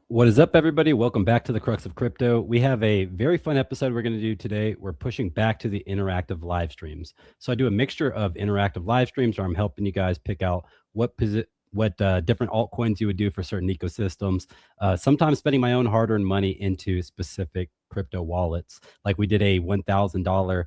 What is up, everybody? Welcome back to the Crux of Crypto. We have a very fun episode we're going to do today. We're pushing back to the interactive live streams. So I do a mixture of interactive live streams where I'm helping you guys pick out what different altcoins you would do for certain ecosystems. Sometimes spending my own hard-earned money into specific crypto wallets. Like we did a $1,000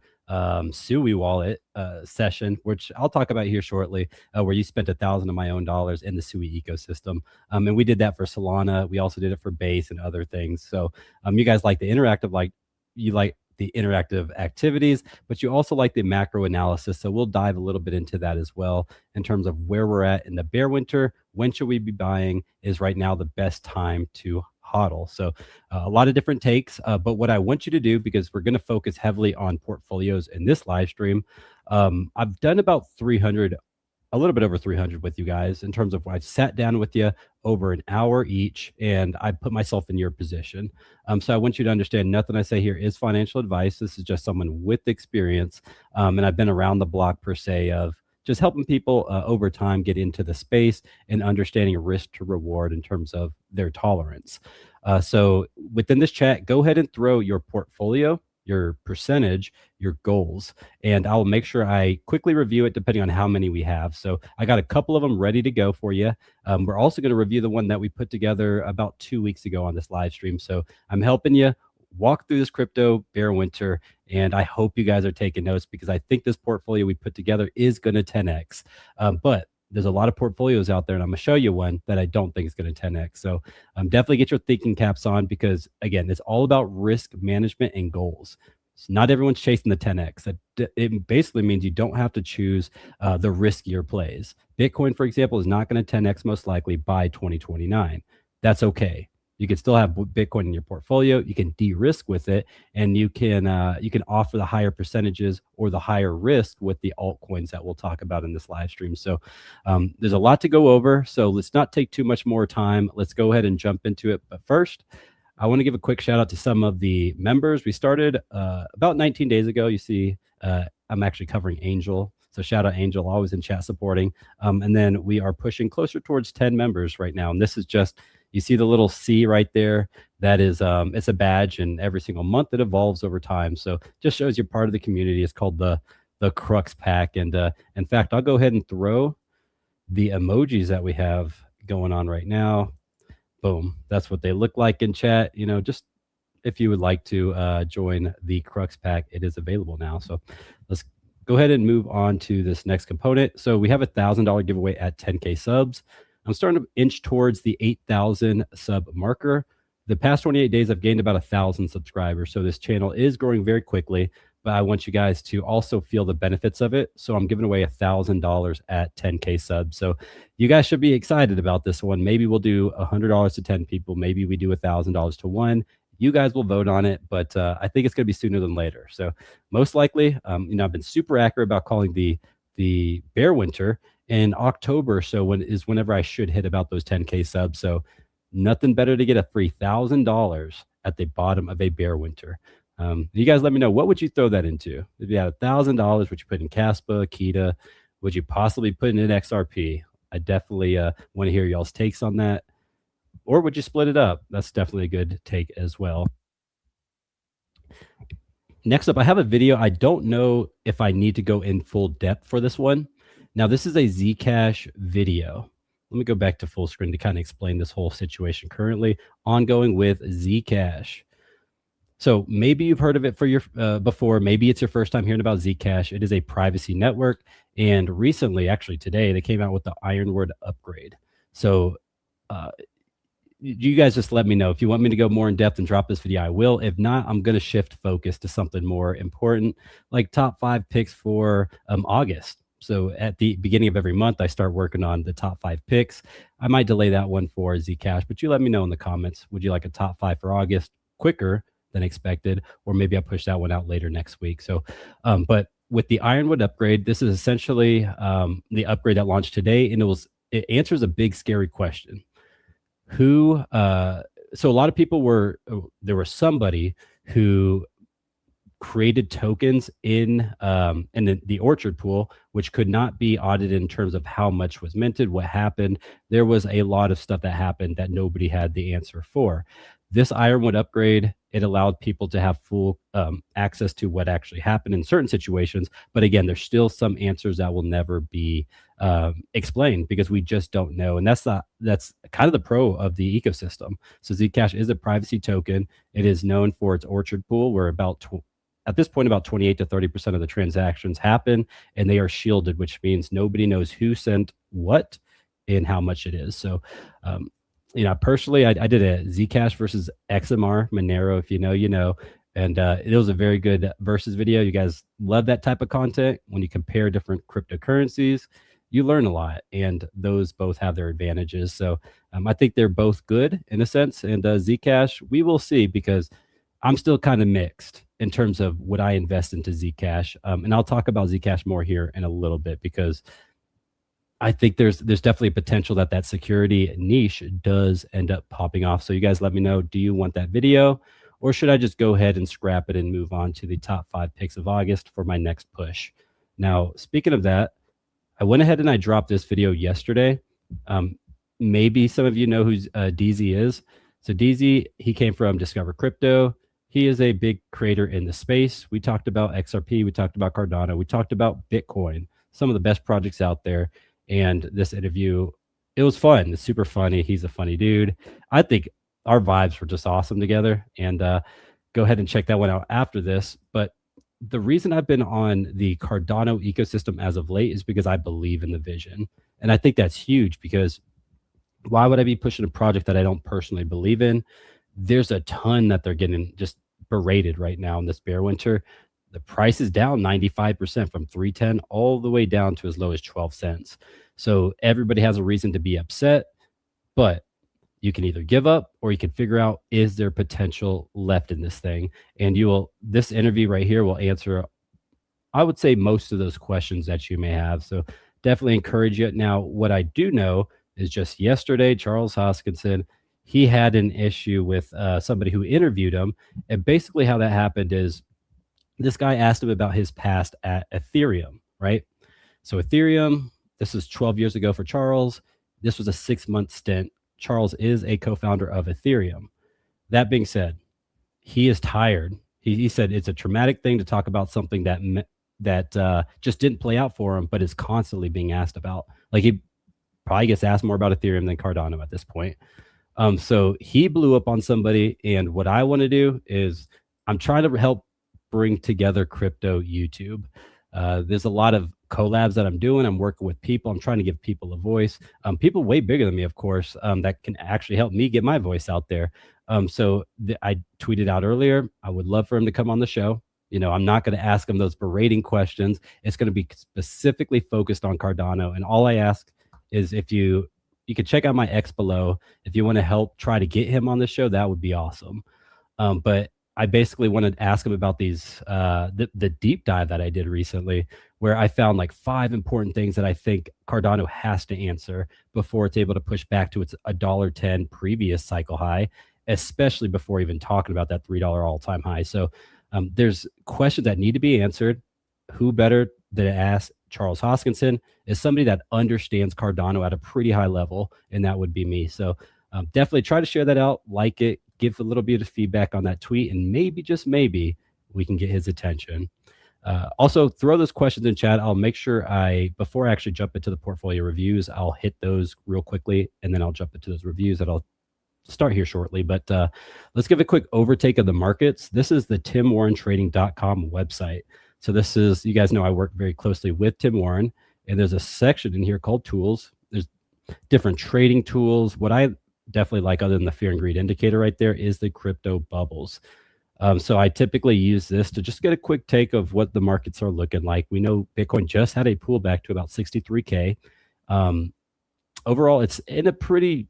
Sui wallet session, which I'll talk about here shortly, where you spent $1,000 of my own dollars in the Sui ecosystem. And we did that for Solana. We also did it for Base and other things. So you guys like the interactive, you like the interactive activities, but you also like the macro analysis. So we'll dive a little bit into that as well in terms of where we're at in the bear winter. When should we be buying? Is right now the best time to hodl? So a lot of different takes, but what I want you to do, because we're going to focus heavily on portfolios in this live stream, I've done about 300, a little bit over 300 with you guys in terms of I've sat down with you over an hour each and I put myself in your position. So I want you to understand nothing I say here is financial advice. This is just someone with experience. And I've been around the block per se of just helping people over time get into the space and understanding risk to reward in terms of their tolerance. So within this chat, go ahead and throw your portfolio, your percentage, your goals, and I'll make sure I quickly review it depending on how many we have. So I got a couple of them ready to go for you. We're also going to review the one that we put together about 2 weeks ago on this live stream. So I'm helping you walk through this crypto bear winter, and I hope you guys are taking notes because I think this portfolio we put together is going to 10x. But there's a lot of portfolios out there, and I'm going to show you one that I don't think is going to 10x. So definitely get your thinking caps on because, again, it's all about risk management and goals. So not everyone's chasing the 10x. It basically means you don't have to choose the riskier plays. Bitcoin, for example, is not going to 10x most likely by 2029. That's okay. You can still have Bitcoin in your portfolio. You can de-risk with it, and you can offer the higher percentages or the higher risk with the altcoins that we'll talk about in this live stream. So there's a lot to go over. So let's not take too much more time. Let's go ahead and jump into it. But first, I want to give a quick shout out to some of the members. We started about 19 days ago. You see, I'm actually covering Angel. So shout out Angel, always in chat supporting. And then we are pushing closer towards 10 members right now. And this is just, you see the little C right there? That is, it's a badge, and every single month it evolves over time. So just shows you're part of the community. It's called the Crux Pack. And in fact, I'll go ahead and throw the emojis that we have going on right now. Boom. That's what they look like in chat. You know, just if you would like to join the Crux Pack, it is available now. So let's go ahead and move on to this next component. So we have a $1,000 giveaway at 10K subs. I'm starting to inch towards the 8,000 sub marker. The past 28 days, I've gained about 1,000 subscribers. So this channel is growing very quickly, but I want you guys to also feel the benefits of it. So I'm giving away $1,000 at 10K subs. So you guys should be excited about this one. Maybe we'll do $100 to 10 people. Maybe we do $1,000 to one. You guys will vote on it, but I think it's going to be sooner than later. So most likely, I've been super accurate about calling the bear winter in October. So whenever I should hit about those 10K subs. So nothing better to get a free $1,000 at the bottom of a bear winter. You guys let me know, what would you throw that into? If you had $1,000, would you put in Caspa, Kita? Would you possibly put in an XRP? I definitely want to hear y'all's takes on that. Or would you split it up? That's definitely a good take as well. Next up, I have a video. I don't know if I need to go in full depth for this one. Now, this is a Zcash video. Let me go back to full screen to kind of explain this whole situation currently ongoing with Zcash. So maybe you've heard of it before. Maybe it's your first time hearing about Zcash. It is a privacy network. And recently, actually today, they came out with the Ironwood upgrade. So you guys just let me know. If you want me to go more in depth and drop this video, I will. If not, I'm going to shift focus to something more important, like top 5 picks for August. So at the beginning of every month, I start working on the top 5 picks. I might delay that one for Zcash, but you let me know in the comments. Would you like a top 5 for August quicker than expected? Or maybe I'll push that one out later next week. So, but with the Ironwood upgrade, this is essentially the upgrade that launched today. And it answers a big, scary question. So a lot of people there was somebody who created tokens in the orchard pool, which could not be audited in terms of how much was minted, what happened. There was a lot of stuff that happened that nobody had the answer for. This Ironwood upgrade, it allowed people to have full access to what actually happened in certain situations. But again, there's still some answers that will never be explained because we just don't know. And that's kind of the pro of the ecosystem. So Zcash is a privacy token. It is known for its orchard pool, where at this point, about 28 to 30% of the transactions happen, and they are shielded, which means nobody knows who sent what and how much it is. So, personally, I did a Zcash versus XMR Monero. If you know, you know. And it was a very good versus video. You guys love that type of content. When you compare different cryptocurrencies, you learn a lot, and those both have their advantages. So I think they're both good in a sense. And Zcash, we will see, because I'm still kind of mixed in terms of what I invest into Zcash. And I'll talk about Zcash more here in a little bit, because I think there's definitely a potential that security niche does end up popping off. So you guys let me know, do you want that video, or should I just go ahead and scrap it and move on to the top 5 picks of August for my next push? Now, speaking of that, I went ahead and I dropped this video yesterday. Maybe some of you know who Deezy is. So Deezy, he came from Discover Crypto. He is a big creator in the space. We talked about XRP. We talked about Cardano. We talked about Bitcoin, some of the best projects out there. And this interview, it was fun. It's super funny. He's a funny dude. I think our vibes were just awesome together. And go ahead and check that one out after this. But the reason I've been on the Cardano ecosystem as of late is because I believe in the vision. And I think that's huge, because why would I be pushing a project that I don't personally believe in? There's a ton that they're getting just berated right now in this bear winter. The price is down 95% from 310 all the way down to as low as 12 cents. So everybody has a reason to be upset, but you can either give up or you can figure out, is there potential left in this thing? And this interview right here will answer, I would say, most of those questions that you may have. So definitely encourage you. Now, what I do know is just yesterday, Charles Hoskinson, he had an issue with somebody who interviewed him. And basically how that happened is this guy asked him about his past at Ethereum, right? So Ethereum, this is 12 years ago for Charles. This was a 6-month stint. Charles is a co-founder of Ethereum. That being said, he is tired. He said it's a traumatic thing to talk about something that just didn't play out for him, but is constantly being asked about. Like, he probably gets asked more about Ethereum than Cardano at this point. So he blew up on somebody, and what I want to do is I'm trying to help bring together crypto YouTube. There's a lot of collabs that I'm doing. I'm working with people. I'm trying to give people a voice. People way bigger than me, of course, that can actually help me get my voice out there. So I tweeted out earlier, I would love for him to come on the show. I'm not going to ask him those berating questions. It's going to be specifically focused on Cardano. And all I ask is, if you can check out my X below. If you want to help try to get him on the show, that would be awesome. But I basically wanted to ask him about these, the deep dive that I did recently, where I found like 5 important things that I think Cardano has to answer before it's able to push back to its $1.10 previous cycle high, especially before even talking about that $3 all-time high. So there's questions that need to be answered. Who better than to ask Charles Hoskinson is somebody that understands Cardano at a pretty high level, and that would be me. So definitely try to share that out, like it, give a little bit of feedback on that tweet, and maybe, just maybe, we can get his attention. Also, throw those questions in chat. I'll make sure before I actually jump into the portfolio reviews, I'll hit those real quickly, and then I'll jump into those reviews that I'll start here shortly. But let's give a quick overtake of the markets. This is the TimWarrenTrading.com website. So this is, you guys know I work very closely with Tim Warren, and there's a section in here called tools. There's different trading tools. What I definitely like, other than the fear and greed indicator right there, is the crypto bubbles. So I typically use this to just get a quick take of what the markets are looking like. We know Bitcoin just had a pullback to about 63K. Overall, it's in a pretty,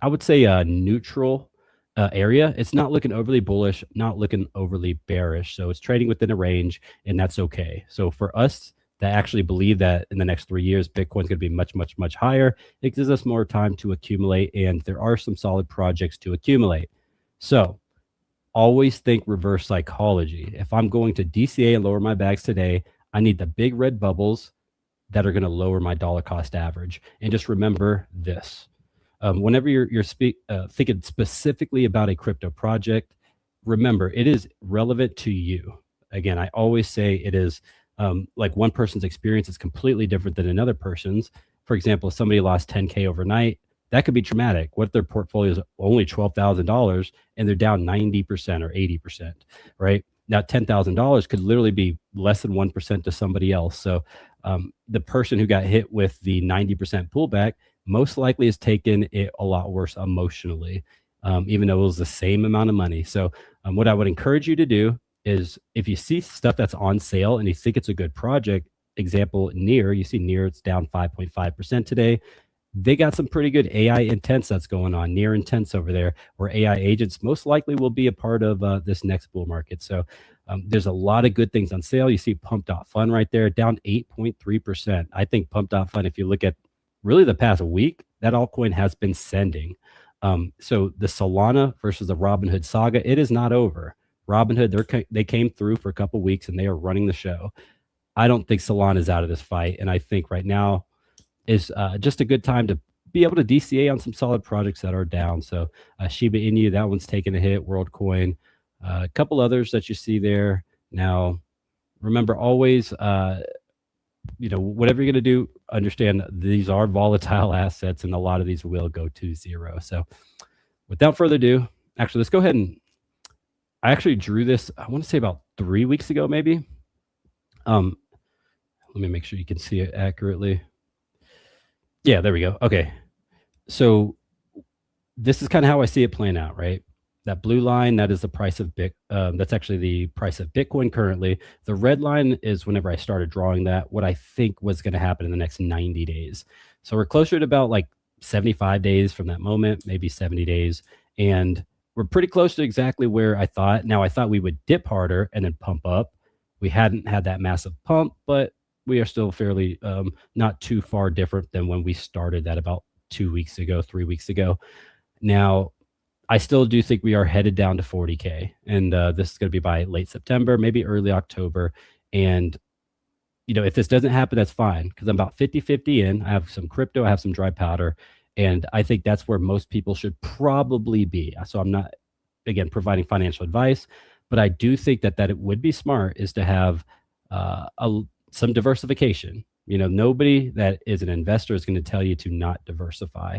I would say, neutral area. It's not looking overly bullish, not looking overly bearish. So it's trading within a range, and that's okay. So for us that actually believe that in the next 3 years, Bitcoin's going to be much, much, much higher, it gives us more time to accumulate, and there are some solid projects to accumulate. So always think reverse psychology. If I'm going to DCA and lower my bags today, I need the big red bubbles that are going to lower my dollar cost average. And just remember this. Whenever you're thinking specifically about a crypto project, remember it is relevant to you. Again, I always say it is like one person's experience is completely different than another person's. For example, if somebody lost 10K overnight, that could be traumatic. What if their portfolio is only $12,000 and they're down 90% or 80%, right? Now, $10,000 could literally be less than 1% to somebody else. So the person who got hit with the 90% pullback most likely has taken it a lot worse emotionally, even though it was the same amount of money. So what I would encourage you to do is if you see stuff that's on sale and you think it's a good project, example, you see Near, it's down 5.5% today. They got some pretty good AI intents that's going on, Near intents over there, where AI agents most likely will be a part of this next bull market. So there's a lot of good things on sale. You see Pump.Fun right there, down 8.3%. I think Pump.Fun, if you look at really the past week, that altcoin has been sending. So the Solana versus the Robinhood saga, it is not over. Robinhood, they came through for a couple weeks and they are running the show. I don't think Solana is out of this fight. And I think right now is just a good time to be able to DCA on some solid projects that are down. So Shiba Inu, that one's taking a hit, WorldCoin, a couple others that you see there. Now, remember always, whatever you're going to do, understand these are volatile assets and a lot of these will go to zero. So without further ado, actually, let's go ahead and I actually drew this, I want to say about 3 weeks ago, maybe. Let me make sure you can see it accurately. Yeah, there we go. Okay. So this is kind of how I see it playing out, right? That blue line, that is the price of that's actually the price of Bitcoin currently. The red line is whenever I started drawing that, what I think was going to happen in the next 90 days. So we're closer to about like 75 days from that moment, maybe 70 days. And we're pretty close to exactly where I thought. Now, I thought we would dip harder and then pump up. We hadn't had that massive pump, but we are still fairly not too far different than when we started that about 2 weeks ago, 3 weeks ago. Now, I still do think we are headed down to 40K. And this is going to be by late September, maybe early October. And, if this doesn't happen, that's fine because I'm about 50-50 in. I have some crypto, I have some dry powder. And I think that's where most people should probably be. So I'm not, again, providing financial advice, but I do think that it would be smart is to have some diversification. Nobody that is an investor is going to tell you to not diversify.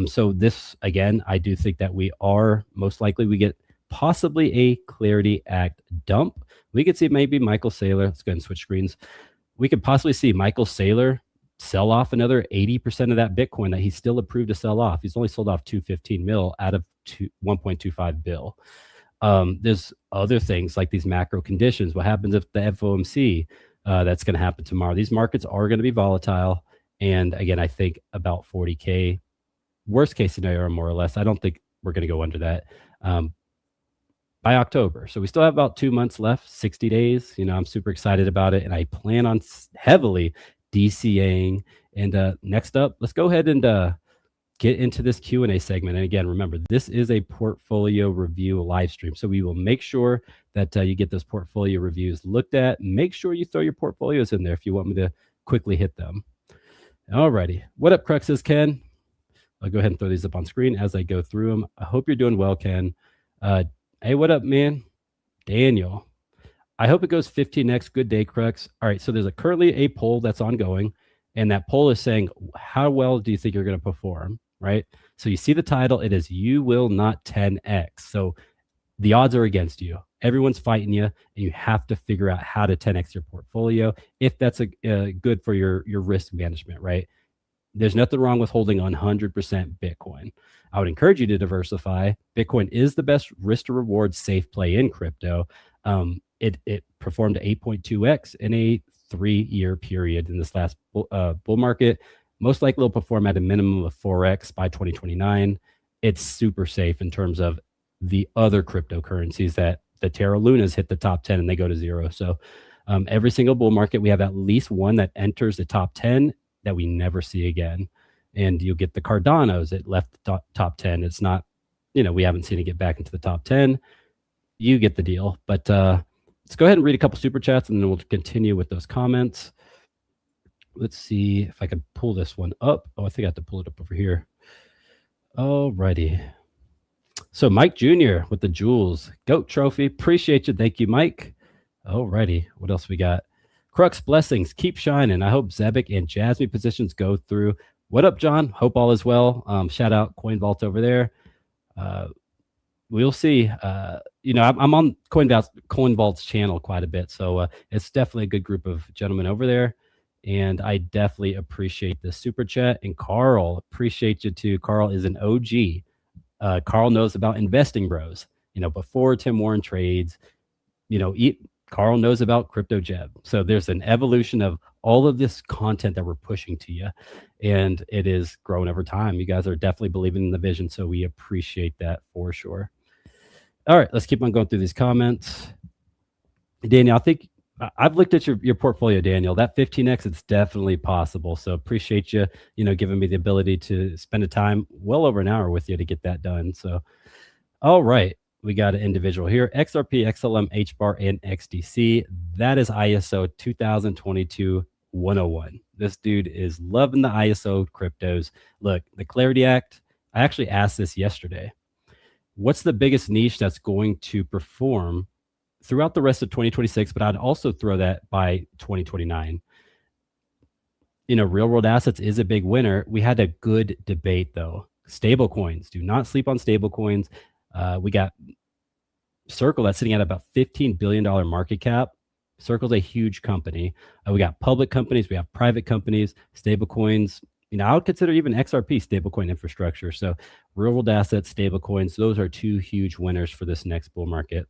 So this, again, I do think that we get possibly a Clarity Act dump. We could see maybe Michael Saylor, let's go ahead and switch screens. We could possibly see Michael Saylor sell off another 80% of that Bitcoin that he's still approved to sell off. He's only sold off 215 mil out of 1.25 bill. There's other things like these macro conditions. What happens if the FOMC, that's going to happen tomorrow? These markets are going to be volatile. And again, I think about 40K, worst case scenario, more or less. I don't think we're going to go under that by October. So we still have about 2 months left, 60 days. I'm super excited about it. And I plan on heavily DCAing. And next up, let's go ahead and get into this Q&A segment. And again, remember, this is a portfolio review live stream. So we will make sure that you get those portfolio reviews looked at. Make sure you throw your portfolios in there if you want me to quickly hit them. Alrighty. What up, Cruxes, Ken? I'll go ahead and throw these up on screen as I go through them. I hope you're doing well, Ken. Hey, what up, man? Daniel. I hope it goes 15x. Good day, Crux. All right, so there's currently a poll that's ongoing, and that poll is saying, how well do you think you're going to perform, right? So you see the title. It is You Will Not 10x. So the odds are against you. Everyone's fighting you, and you have to figure out how to 10x your portfolio if that's good for your risk management, right? There's nothing wrong with holding 100% Bitcoin. I would encourage you to diversify. Bitcoin is the best risk to reward safe play in crypto. It performed 8.2x in a 3-year period in this last bull market. Most likely will perform at a minimum of 4x by 2029. It's super safe in terms of the other cryptocurrencies that the Terra Lunas hit the top 10 and they go to zero. So every single bull market, we have at least one that enters the top 10 that we never see again. And you'll get the Cardanos. It left the top 10. It's not, we haven't seen it get back into the top 10. You get the deal. But let's go ahead and read a couple super chats, and then we'll continue with those comments. Let's see if I can pull this one up. Oh, I think I have to pull it up over here. Alrighty. So Mike Jr. with the Jewels GOAT trophy. Appreciate you. Thank you, Mike. Alrighty. What else we got? Crux blessings. Keep shining. I hope Zebic and Jasmine positions go through. What up, John? Hope all is well. Shout out Coin Vault over there. We'll see. I'm on Coin Vault's channel quite a bit, so it's definitely a good group of gentlemen over there. And I definitely appreciate the super chat. And Carl, appreciate you too. Carl is an OG. Carl knows about investing bros. Before Tim Warren trades, Carl knows about Crypto Jeb. So there's an evolution of all of this content that we're pushing to you, and it is growing over time. You guys are definitely believing in the vision, so we appreciate that for sure. All right, let's keep on going through these comments. Daniel, I think I've looked at your portfolio, Daniel. That 15x, it's definitely possible. So appreciate you, giving me the ability to spend a time well over an hour with you to get that done. So, all right, we got an individual here: XRP, XLM, HBAR, and XDC. That is ISO 2022-101. This dude is loving the ISO cryptos. Look, the Clarity Act. I actually asked this yesterday. What's the biggest niche that's going to perform throughout the rest of 2026, but I'd also throw that by 2029. Real world assets is a big winner. We had a good debate though. Stable coins, do not sleep on stable coins. We got Circle that's sitting at about $15 billion market cap. Circle's a huge company. We got public companies, we have private companies, stable coins. I would consider even XRP stablecoin infrastructure. So real world assets, stablecoins, those are two huge winners for this next bull market.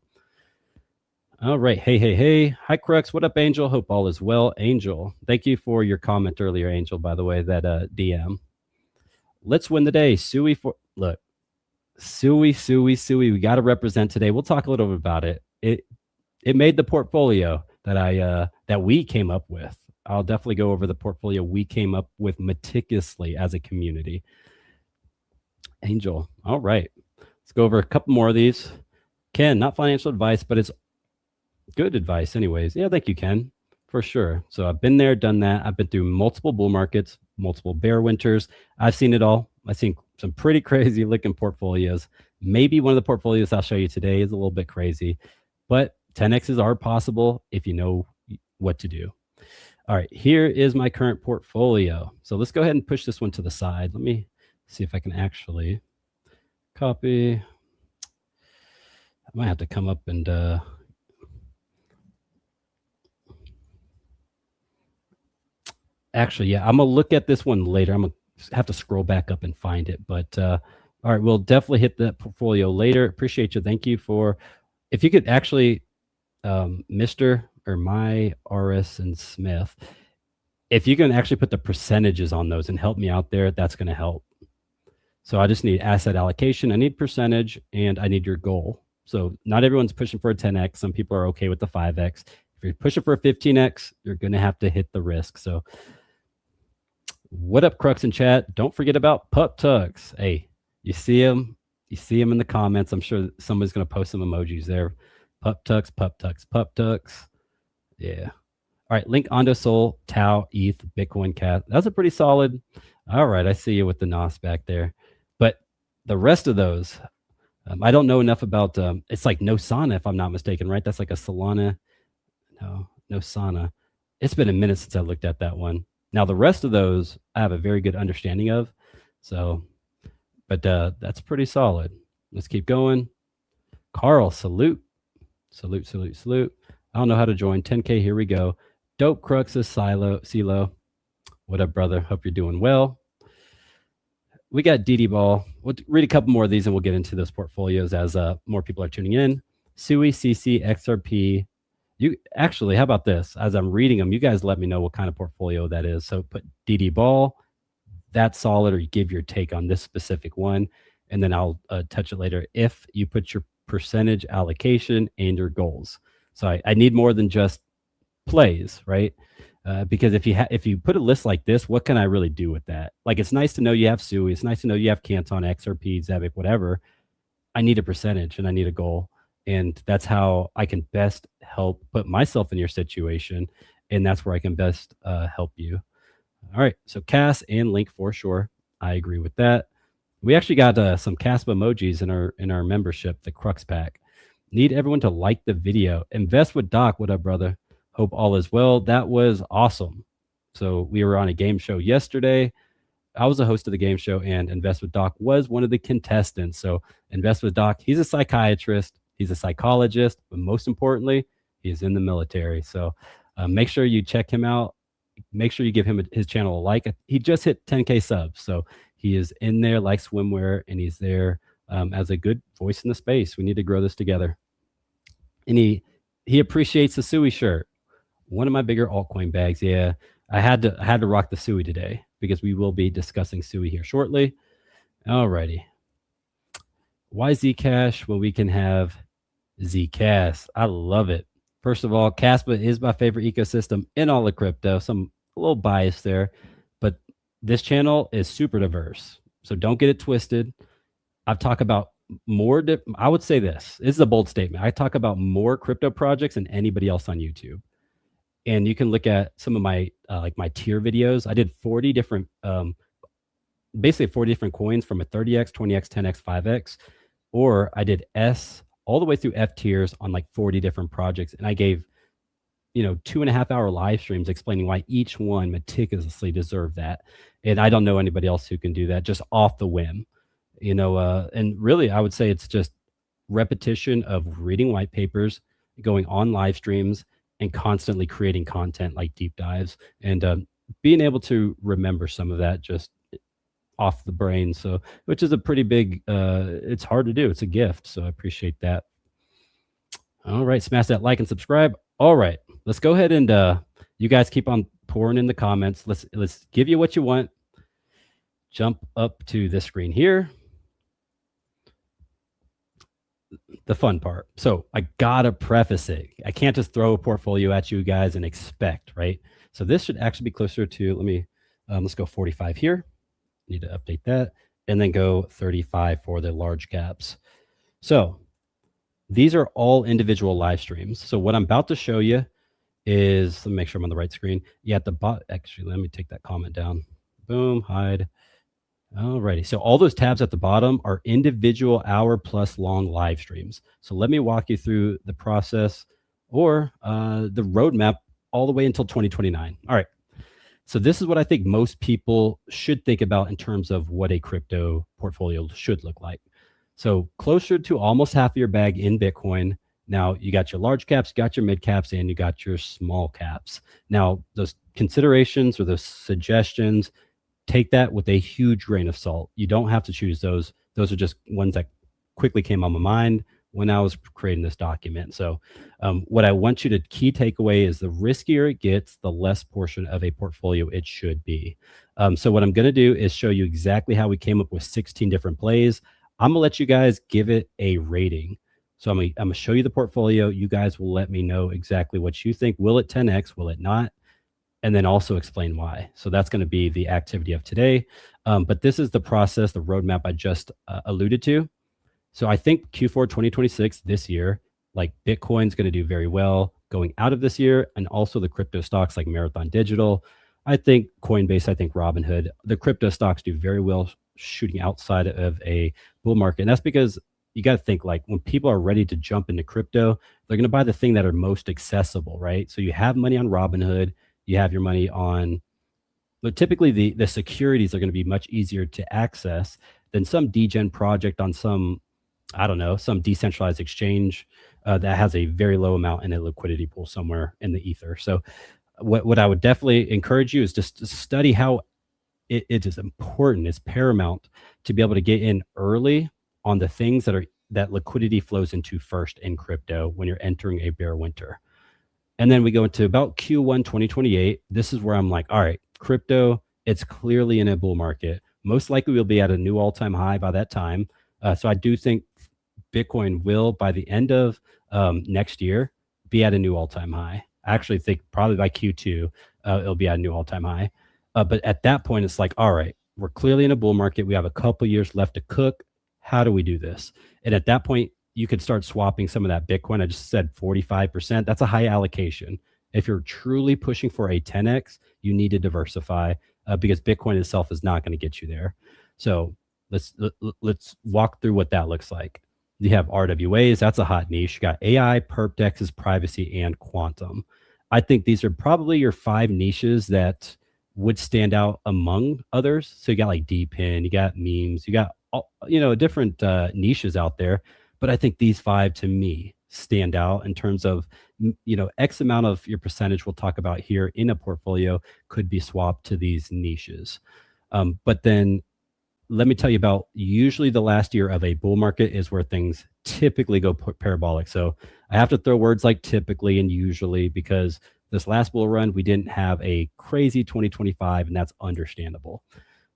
All right. Hey. Hi, Crux. What up, Angel? Hope all is well. Angel, thank you for your comment earlier, Angel, by the way, that DM. Let's win the day. Sui. We got to represent today. We'll talk a little bit about it. It made the portfolio that we came up with. I'll definitely go over the portfolio we came up with meticulously as a community. Angel. All right. Let's go over a couple more of these. Ken, not financial advice, but it's good advice anyways. Yeah, thank you, Ken, for sure. So I've been there, done that. I've been through multiple bull markets, multiple bear winters. I've seen it all. I've seen some pretty crazy looking portfolios. Maybe one of the portfolios I'll show you today is a little bit crazy, but 10Xs are possible if you know what to do. All right, here is my current portfolio. So let's go ahead and push this one to the side. Let me see if I can actually copy. I might have to come up and actually, yeah, I'm gonna look at this one later. I'm gonna have to scroll back up and find it. But all right, we'll definitely hit that portfolio later. Appreciate you. Thank you for, if you could actually, Mr. or my RS and Smith, if you can actually put the percentages on those and help me out there, that's going to help. So I just need asset allocation. I need percentage, and I need your goal. So not everyone's pushing for a 10X. Some people are okay with the 5X. If you're pushing for a 15X, you're going to have to hit the risk. So what up, Crux in chat? Don't forget about Pup Tucks. Hey, you see him? You see him in the comments. I'm sure somebody's going to post some emojis there. Pup Tucks, Pup Tucks, Pup Tucks. Yeah. All right. Link, Ondo, Sol, Tau, ETH, Bitcoin, Cat. That's a pretty solid. All right. I see you with the NOS back there. But the rest of those, I don't know enough about. It's like No Sana, if I'm not mistaken, right? That's like a Solana. No Sana. It's been a minute since I looked at that one. Now, the rest of those, I have a very good understanding of. So, but that's pretty solid. Let's keep going. Carl, salute. Salute. I don't know how to join. 10K, here we go. Dope Crux's CeeLo. What up, brother? Hope you're doing well. We got DD Ball. We'll read a couple more of these and we'll get into those portfolios as more people are tuning in. Sui, CC, XRP. You actually, how about this? As I'm reading them, you guys let me know what kind of portfolio that is. So put DD Ball, that's solid, or you give your take on this specific one, and then I'll touch it later if you put your percentage allocation and your goals. So I need more than just plays, right? Because if you put a list like this, what can I really do with that? Like, it's nice to know you have Sui. It's nice to know you have Canton, XRP, Zebic, whatever. I need a percentage and I need a goal. And that's how I can best help put myself in your situation. And that's where I can best help you. All right. So Cass and Link for sure. I agree with that. We actually got some Casp emojis in our membership, the Crux pack. Need everyone to like the video. Invest with Doc. What up, brother? Hope all is well. That was awesome. So we were on a game show yesterday. I was a host of the game show, and Invest with Doc was one of the contestants. So Invest with Doc, he's a psychiatrist, he's a psychologist, but most importantly, he's in the military. So make sure you check him out. Make sure you give him his channel a like. He just hit 10K subs, so he is in there like swimwear, and he's there as a good voice in the space. We need to grow this together. And he appreciates the Sui shirt, one of my bigger altcoin bags. Yeah, I had to rock the Sui today because we will be discussing Sui here shortly. Alrighty. Why Zcash when we can have Zcash? I love it. First of all, Caspa is my favorite ecosystem in all of crypto. Some a little bias there, but this channel is super diverse. So don't get it twisted. I've talked about more. I would say this is a bold statement. I talk about more crypto projects than anybody else on YouTube. And you can look at some of my like my tier videos. I did 40 different, basically 40 different coins from a 30x, 20x, 10x, 5x, or I did S all the way through F tiers on like 40 different projects. And I gave, 2.5 hour live streams explaining why each one meticulously deserved that. And I don't know anybody else who can do that just off the whim, and really I would say it's just repetition of reading white papers, going on live streams, and constantly creating content like deep dives, and being able to remember some of that just off the brain. So, which is a pretty big, it's hard to do. It's a gift. So I appreciate that. All right. Smash that like and subscribe. All right. Let's go ahead and you guys keep on pouring in the comments. Let's give you what you want. Jump up to this screen here. The fun part. So I gotta preface it. I can't just throw a portfolio at you guys and expect, right? So this should actually be closer to, let's go 45 here. Need to update that, and then go 35 for the large caps. So these are all individual live streams. So what I'm about to show you is, let me make sure I'm on the right screen. Yeah, at the bottom, actually, let me take that comment down. Boom, hide. Alrighty, so all those tabs at the bottom are individual hour plus long live streams. So let me walk you through the process or the roadmap all the way until 2029. All right, so this is what I think most people should think about in terms of what a crypto portfolio should look like. So closer to almost half of your bag in Bitcoin. Now you got your large caps, you got your mid caps, and you got your small caps. Now those considerations or those suggestions, take that with a huge grain of salt. You don't have to choose those. Those are just ones that quickly came on my mind when I was creating this document. So what I want you to key takeaway is the riskier it gets, the less portion of a portfolio it should be. So what I'm going to do is show you exactly how we came up with 16 different plays. I'm going to let you guys give it a rating. So I'm going to show you the portfolio. You guys will let me know exactly what you think. Will it 10x? Will it not? And then also explain why. So that's going to be the activity of today. But this is the process, the roadmap I just alluded to. So I think Q4 2026 this year, like Bitcoin's going to do very well going out of this year, and also the crypto stocks like Marathon Digital. I think Coinbase, I think Robinhood, the crypto stocks do very well shooting outside of a bull market. And that's because you got to think, like, when people are ready to jump into crypto, they're going to buy the thing that are most accessible, right? So you have money on Robinhood, you have your money on, but typically the securities are going to be much easier to access than some degen project on some, I don't know, some decentralized exchange that has a very low amount in a liquidity pool somewhere in the ether. So what I would definitely encourage you is just to study how it is important, it's paramount to be able to get in early on the things that liquidity flows into first in crypto when you're entering a bear winter. And then we go into about Q1 2028. This is where I'm like, all right, crypto, it's clearly in a bull market. Most likely we'll be at a new all-time high by that time. So I do think Bitcoin will, by the end of next year, be at a new all-time high. I actually think probably by Q2, it'll be at a new all-time high. But at that point, it's like, all right, we're clearly in a bull market. We have a couple years left to cook. How do we do this? And at that point, you could start swapping some of that Bitcoin. I just said 45%. That's a high allocation. If you're truly pushing for a 10x, you need to diversify because Bitcoin itself is not going to get you there. So let's walk through what that looks like. You have RWAs, that's a hot niche. You got AI, perp dexes, privacy, and quantum. I think these are probably your 5 niches that would stand out among others. So you got like DPIN, you got memes, you got different niches out there. But I think these 5 to me stand out in terms of X amount of your percentage we'll talk about here in a portfolio could be swapped to these niches. But then let me tell you about usually the last year of a bull market is where things typically go parabolic. So I have to throw words like typically and usually because this last bull run, we didn't have a crazy 2025, and that's understandable.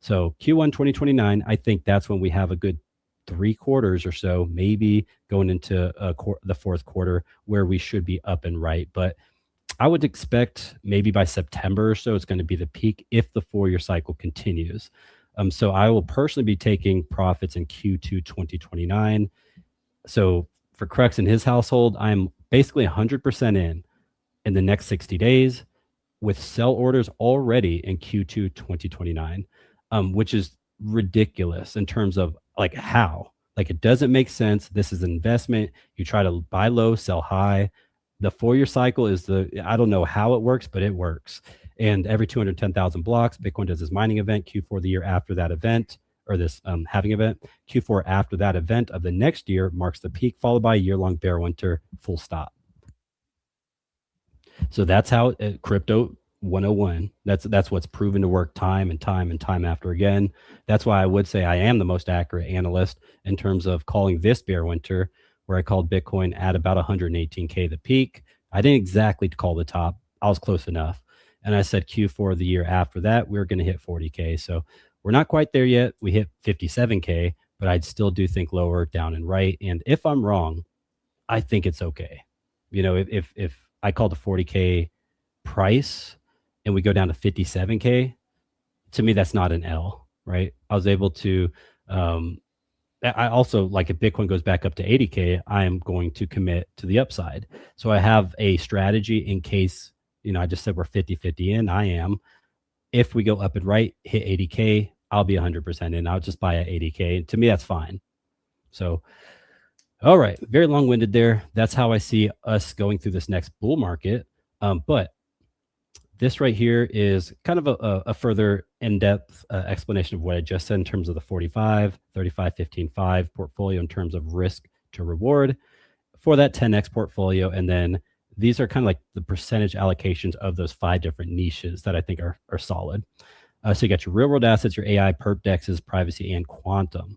So Q1 2029, I think that's when we have a good 3 quarters or so, maybe going into the fourth quarter where we should be up and right. But I would expect maybe by September or so, it's going to be the peak if the 4-year cycle continues. So I will personally be taking profits in Q2 2029. So for Crux and his household, I'm basically 100% in the next 60 days with sell orders already in Q2 2029, which is ridiculous in terms of like how. Like it doesn't make sense. This is an investment. You try to buy low, sell high. The 4-year cycle is I don't know how it works, but it works. And every 210,000 blocks, Bitcoin does this mining event, Q4 the year after that event, or this halving event. Q4 after that event of the next year marks the peak, followed by a year-long bear winter, full stop. So that's how crypto 101. That's what's proven to work time and time and time after again. That's why I would say I am the most accurate analyst in terms of calling this bear winter, where I called Bitcoin at about 118K the peak. I didn't exactly call the top. I was close enough. And I said Q4 the year after that, we are going to hit 40K. So we're not quite there yet. We hit 57K, but I'd still do think lower, down and right. And if I'm wrong, I think it's okay. If I called a 40K price and we go down to 57K, to me, that's not an L, right? I was able to, I also like if Bitcoin goes back up to 80K, I am going to commit to the upside. So I have a strategy in case, I just said we're 50-50 in. I am. If we go up and right, hit 80K, I'll be 100% in. I'll just buy at 80K. To me, that's fine. So, all right, very long-winded there. That's how I see us going through this next bull market. But this right here is kind of a further in-depth explanation of what I just said in terms of the 45, 35, 15, 5 portfolio in terms of risk to reward for that 10x portfolio. And then these are kind of like the percentage allocations of those 5 different niches that I think are solid. So you got your real-world assets, your AI, perp dexes, privacy, and quantum.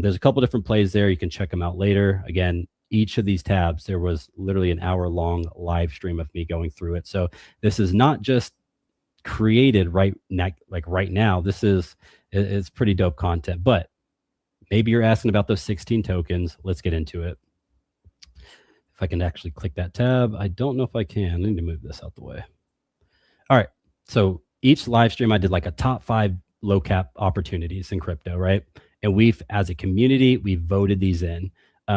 There's a couple different plays there. You can check them out later. Again, each of these tabs, there was literally an hour-long live stream of me going through it. So this is not just created right now. This is it's pretty dope content. But maybe you're asking about those 16 tokens. Let's get into it. If I can actually click that tab, I don't know if I can. I need to move this out the way. All right. So each live stream, I did like a top 5 low cap opportunities in crypto, right? And we've, as a community, we voted these in.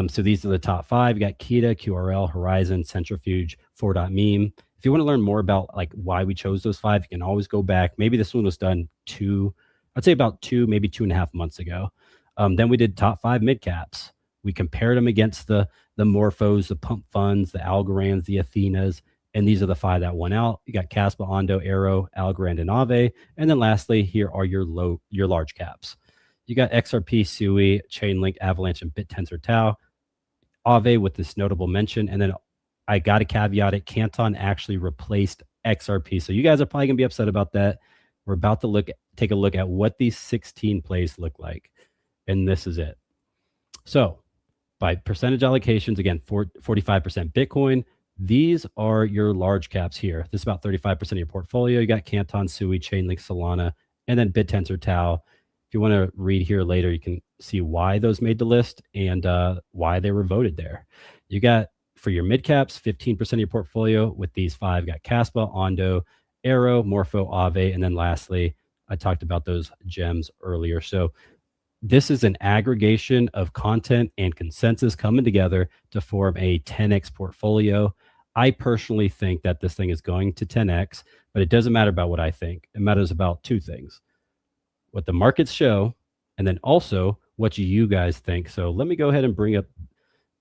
So these are the top 5. You got Kita, QRL, Horizon, Centrifuge, 4.meme. If you want to learn more about like why we chose those 5, you can always go back. Maybe this one was done I'd say about 2, maybe 2.5 months ago. Then we did top 5 mid caps. We compared them against the Morphos, the Pump Funds, the Algorands, the Athenas, and these are the 5 that won out. You got Caspa, Ondo, Arrow, Algorand, and Aave. And then lastly, here are your large caps. You got XRP, Sui, Chainlink, Avalanche, and BitTensor Tau. Aave with this notable mention. And then I got to caveat it, Canton actually replaced XRP. So you guys are probably going to be upset about that. We're about to take a look at what these 16 plays look like. And this is it. So by percentage allocations, again, 45% Bitcoin. These are your large caps here. This is about 35% of your portfolio. You got Canton, Sui, Chainlink, Solana, and then BitTensor Tau. If you want to read here later, you can see why those made the list and why they were voted there. You got, for your mid caps, 15% of your portfolio with these 5. You got Caspa, Ondo, Arrow, Morpho, Aave, and then lastly, I talked about those gems earlier. So This is an aggregation of content and consensus coming together to form a 10x portfolio. I personally think that this thing is going to 10x, but it doesn't matter about what I think. It matters about two things: what the markets show, and then also what you guys think. So let me go ahead and bring up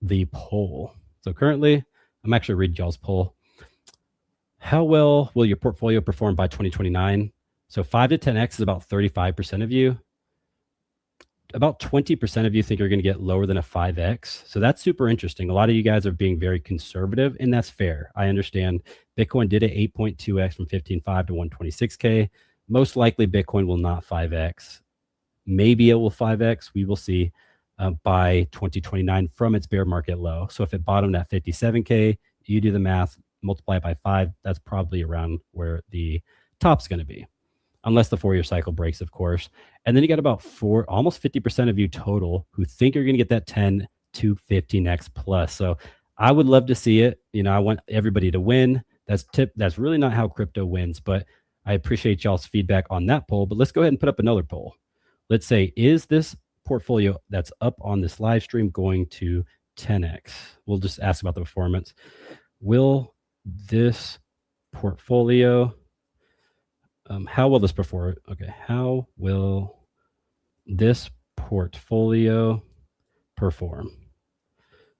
the poll. So currently, I'm actually reading y'all's poll. How well will your portfolio perform by 2029? So 5 to 10x is about 35% of you. About 20% of you think you're going to get lower than a 5x. So that's super interesting. A lot of you guys are being very conservative, and that's fair. I understand Bitcoin did a 8.2x from 15.5 to 126K. Most likely, Bitcoin will not 5x. Maybe it will 5x. We will see by 2029 from its bear market low. So if it bottomed at 57K, you do the math, multiply it by 5. That's probably around where the top's going to be, unless the 4-year cycle breaks, of course. And then you got about almost 50% of you total who think you're going to get that 10 to 15x plus. So I would love to see it. I want everybody to win. That's really not how crypto wins, but I appreciate y'all's feedback on that poll. But let's go ahead and put up another poll. Let's say, is this portfolio that's up on this live stream going to 10x? We'll just ask about the performance. Will this portfolio how will this perform? Okay, how will this portfolio perform?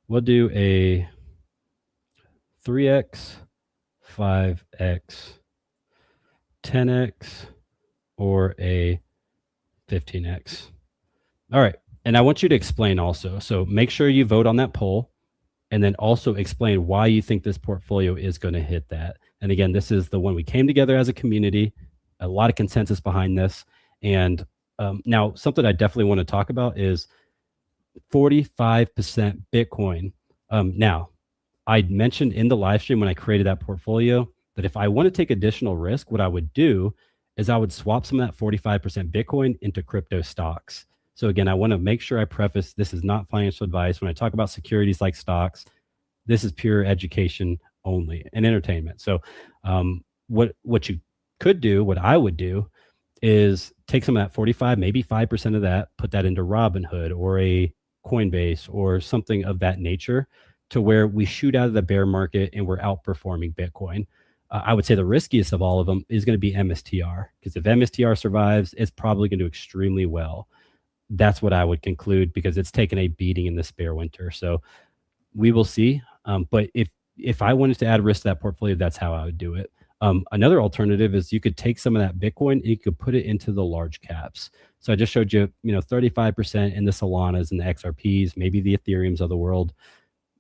We'll do a 3x, 5x, 10x, or a 15x. All right, and I want you to explain also. So make sure you vote on that poll, and then also explain why you think this portfolio is going to hit that. And again, this is the one we came together as a community, a lot of consensus behind this. And now something I definitely want to talk about is 45% Bitcoin. Now, I mentioned in the live stream when I created that portfolio that if I want to take additional risk, what I would do is I would swap some of that 45% Bitcoin into crypto stocks. So again, I want to make sure I preface this is not financial advice. When I talk about securities like stocks, this is pure education only and entertainment. So what you could do, what I would do, is take some of that 45, maybe 5% of that, put that into Robinhood or a Coinbase or something of that nature, to where we shoot out of the bear market and we're outperforming Bitcoin. I would say the riskiest of all of them is going to be MSTR, because if MSTR survives, it's probably going to do extremely well. That's what I would conclude, because it's taken a beating in this bear winter. So we will see. But if I wanted to add risk to that portfolio, that's how I would do it. Another alternative is you could take some of that Bitcoin and you could put it into the large caps. So I just showed you, 35% in the Solanas and the XRPs, maybe the Ethereums of the world.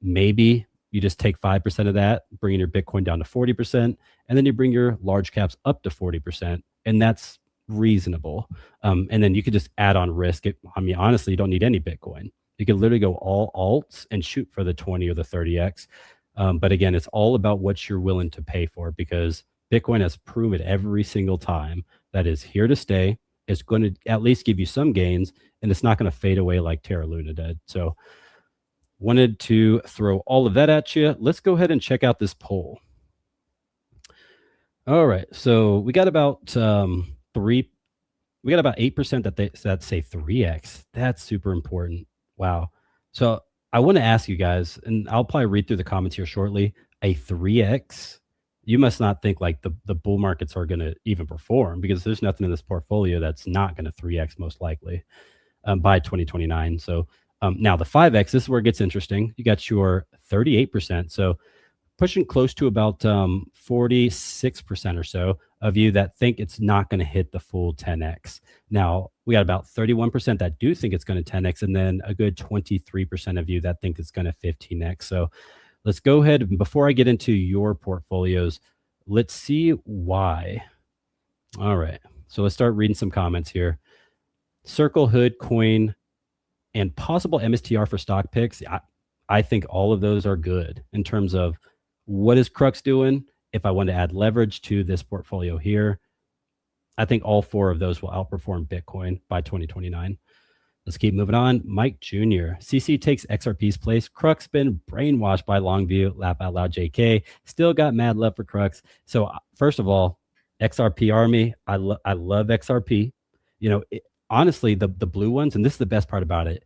Maybe you just take 5% of that, bringing your Bitcoin down to 40%, and then you bring your large caps up to 40%, and that's reasonable. And then you could just add on risk. Honestly, you don't need any Bitcoin. You could literally go all alts and shoot for the 20 or the 30x. But again, it's all about what you're willing to pay for, because Bitcoin has proven every single time that is here to stay. It's going to at least give you some gains, and it's not going to fade away like Terra Luna did. So wanted to throw all of that at you. Let's go ahead and check out this poll. All right, so we got about 8% that say 3x. That's super important. Wow. So I want to ask you guys, and I'll probably read through the comments here shortly, a 3x. You must not think like the bull markets are going to even perform, because there's nothing in this portfolio that's not going to 3x most likely by 2029. So now the 5x, this is where it gets interesting. You got your 38%. So pushing close to about 46% or so of you that think it's not going to hit the full 10x. Now, we got about 31% that do think it's going to 10x, and then a good 23% of you that think it's going to 15x. So let's go ahead, before I get into your portfolios, let's see why. All right, so let's start reading some comments here. Circle, Hood, Coin, and possible MSTR for stock picks. I think all of those are good in terms of what is Crux doing. If I want to add leverage to this portfolio here, I think all 4 of those will outperform Bitcoin by 2029. Let's keep moving on. Mike Jr. CC takes XRP's place. Crux been brainwashed by Longview. Laugh out loud, JK. Still got mad love for Crux. So first of all, XRP army, I love XRP. honestly, the blue ones, and this is the best part about it,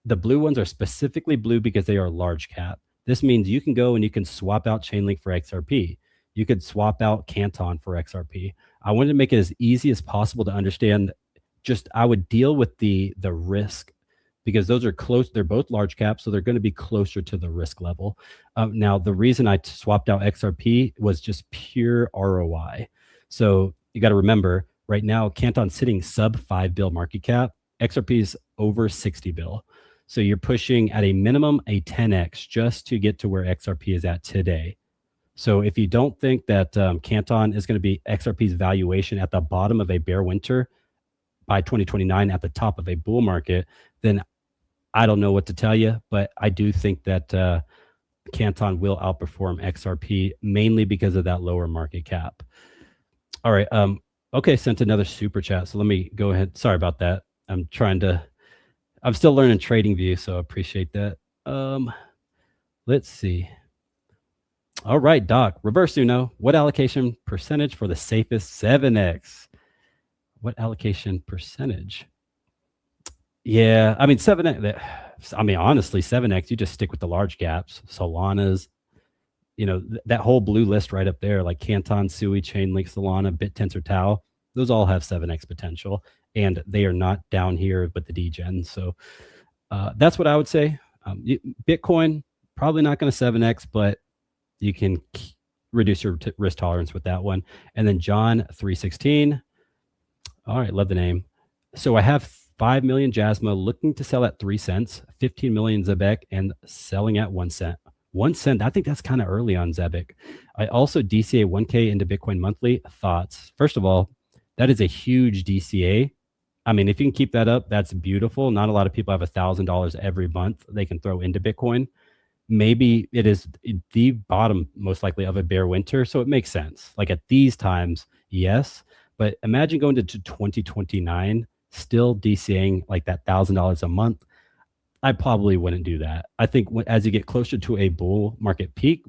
the blue ones are specifically blue because they are large cap. This means you can go and you can swap out Chainlink for XRP. You could swap out Canton for XRP. I wanted to make it as easy as possible to understand. Just I would deal with the risk because those are close. They're both large caps, so they're going to be closer to the risk level. Now, the reason I swapped out XRP was just pure ROI. So you got to remember, right now, Canton's sitting sub 5 bill market cap. XRP is over 60 bill. So you're pushing at a minimum a 10x just to get to where XRP is at today. So if you don't think that Canton is going to be XRP's valuation at the bottom of a bear winter by 2029 at the top of a bull market, then I don't know what to tell you, but I do think that Canton will outperform XRP mainly because of that lower market cap. All right. Okay, sent another super chat. So let me go ahead. Sorry about that. I'm still learning TradingView, so I appreciate that. Let's see. All right, Doc. Reverse Uno. What allocation percentage for the safest 7x? What allocation percentage? Yeah, I mean 7x. I mean honestly, 7x. You just stick with the large gaps, Solana's. That whole blue list right up there, like Canton, Sui, Chainlink, Solana, BitTensor, Tau. Those all have 7x potential, and they are not down here with the DGen. So that's what I would say. Bitcoin probably not going to 7x, but you can reduce your risk tolerance with that one. And then John 316. All right, love the name. So I have 5 million Jasma looking to sell at 3 cents, 15 million Zebek, and selling at 1 cent. 1 cent, I think that's kind of early on Zebek. I also DCA 1K into Bitcoin monthly. Thoughts? First of all, that is a huge DCA. I mean, if you can keep that up, that's beautiful. Not a lot of people have $1,000 every month they can throw into Bitcoin. Maybe it is the bottom, most likely, of a bear winter. So it makes sense. Like at these times, yes. But imagine going to 2029, still DCAing like that $1,000 a month. I probably wouldn't do that. I think as you get closer to a bull market peak,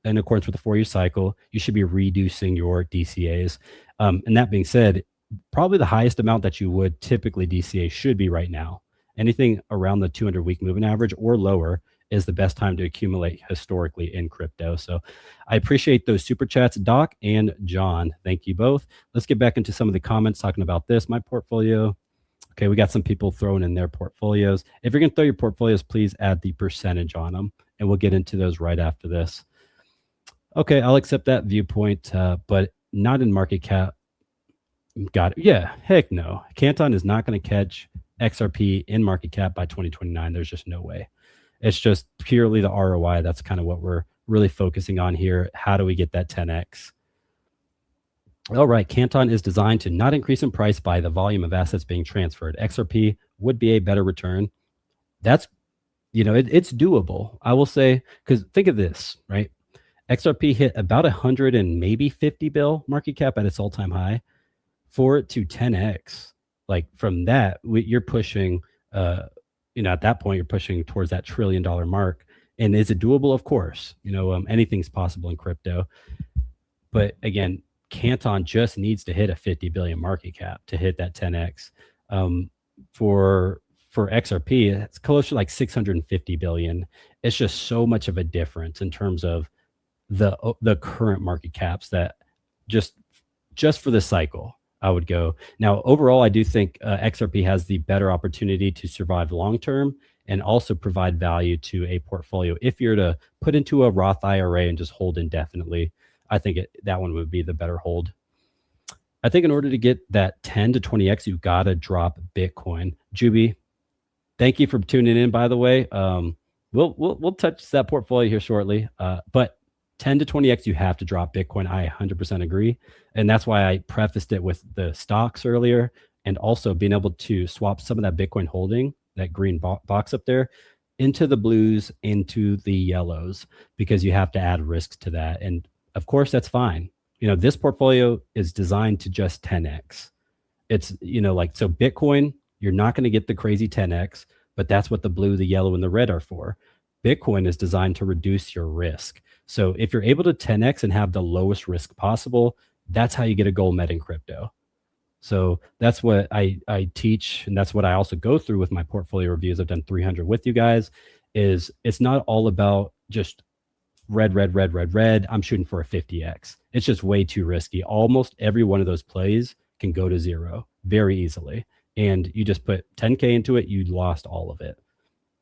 in accordance with the 4-year cycle, you should be reducing your DCAs. And that being said, probably the highest amount that you would typically DCA should be right now. Anything around the 200-week moving average or lower is the best time to accumulate historically in crypto. So I appreciate those super chats, Doc and John. Thank you both. Let's get back into some of the comments talking about this. My portfolio. Okay, we got some people throwing in their portfolios. If you're going to throw your portfolios, please add the percentage on them, and we'll get into those right after this. Okay, I'll accept that viewpoint, but not in market cap. Got it. Yeah, heck no. Canton is not going to catch XRP in market cap by 2029. There's just no way. It's just purely the ROI. That's kind of what we're really focusing on here. How do we get that 10x? All right, Canton is designed to not increase in price by the volume of assets being transferred. XRP would be a better return. That's, it's doable. I will say, because think of this, right? XRP hit about 100 and maybe 50 bill market cap at its all-time high. For it to 10x, like from that, you're pushing, at that point, you're pushing towards that $1 trillion mark. And is it doable? Of course. Anything's possible in crypto. But again, Canton just needs to hit a 50 billion market cap to hit that 10x. For XRP, it's close to like 650 billion. It's just so much of a difference in terms of the current market caps that just for this cycle, I would go. Now, overall, I do think XRP has the better opportunity to survive long-term and also provide value to a portfolio. If you're to put into a Roth IRA and just hold indefinitely, I think that one would be the better hold. I think in order to get that 10 to 20x, you've got to drop Bitcoin. Juby, thank you for tuning in, by the way. We'll touch that portfolio here shortly. But 10 to 20x, you have to drop Bitcoin. I 100% agree. And that's why I prefaced it with the stocks earlier, and also being able to swap some of that Bitcoin holding, that green box up there, into the blues, into the yellows, because you have to add risks to that. And of course, that's fine. This portfolio is designed to just 10x. It's, so Bitcoin, you're not going to get the crazy 10x, but that's what the blue, the yellow, and the red are for. Bitcoin is designed to reduce your risk. So if you're able to 10x and have the lowest risk possible, that's how you get a gold met in crypto. So that's what I teach, and that's what I also go through with my portfolio reviews. I've done 300 with you guys. Is it's not all about just red, red, red, red, red. I'm shooting for a 50x. It's just way too risky. Almost every one of those plays can go to zero very easily, and you just put 10K into it, you lost all of it.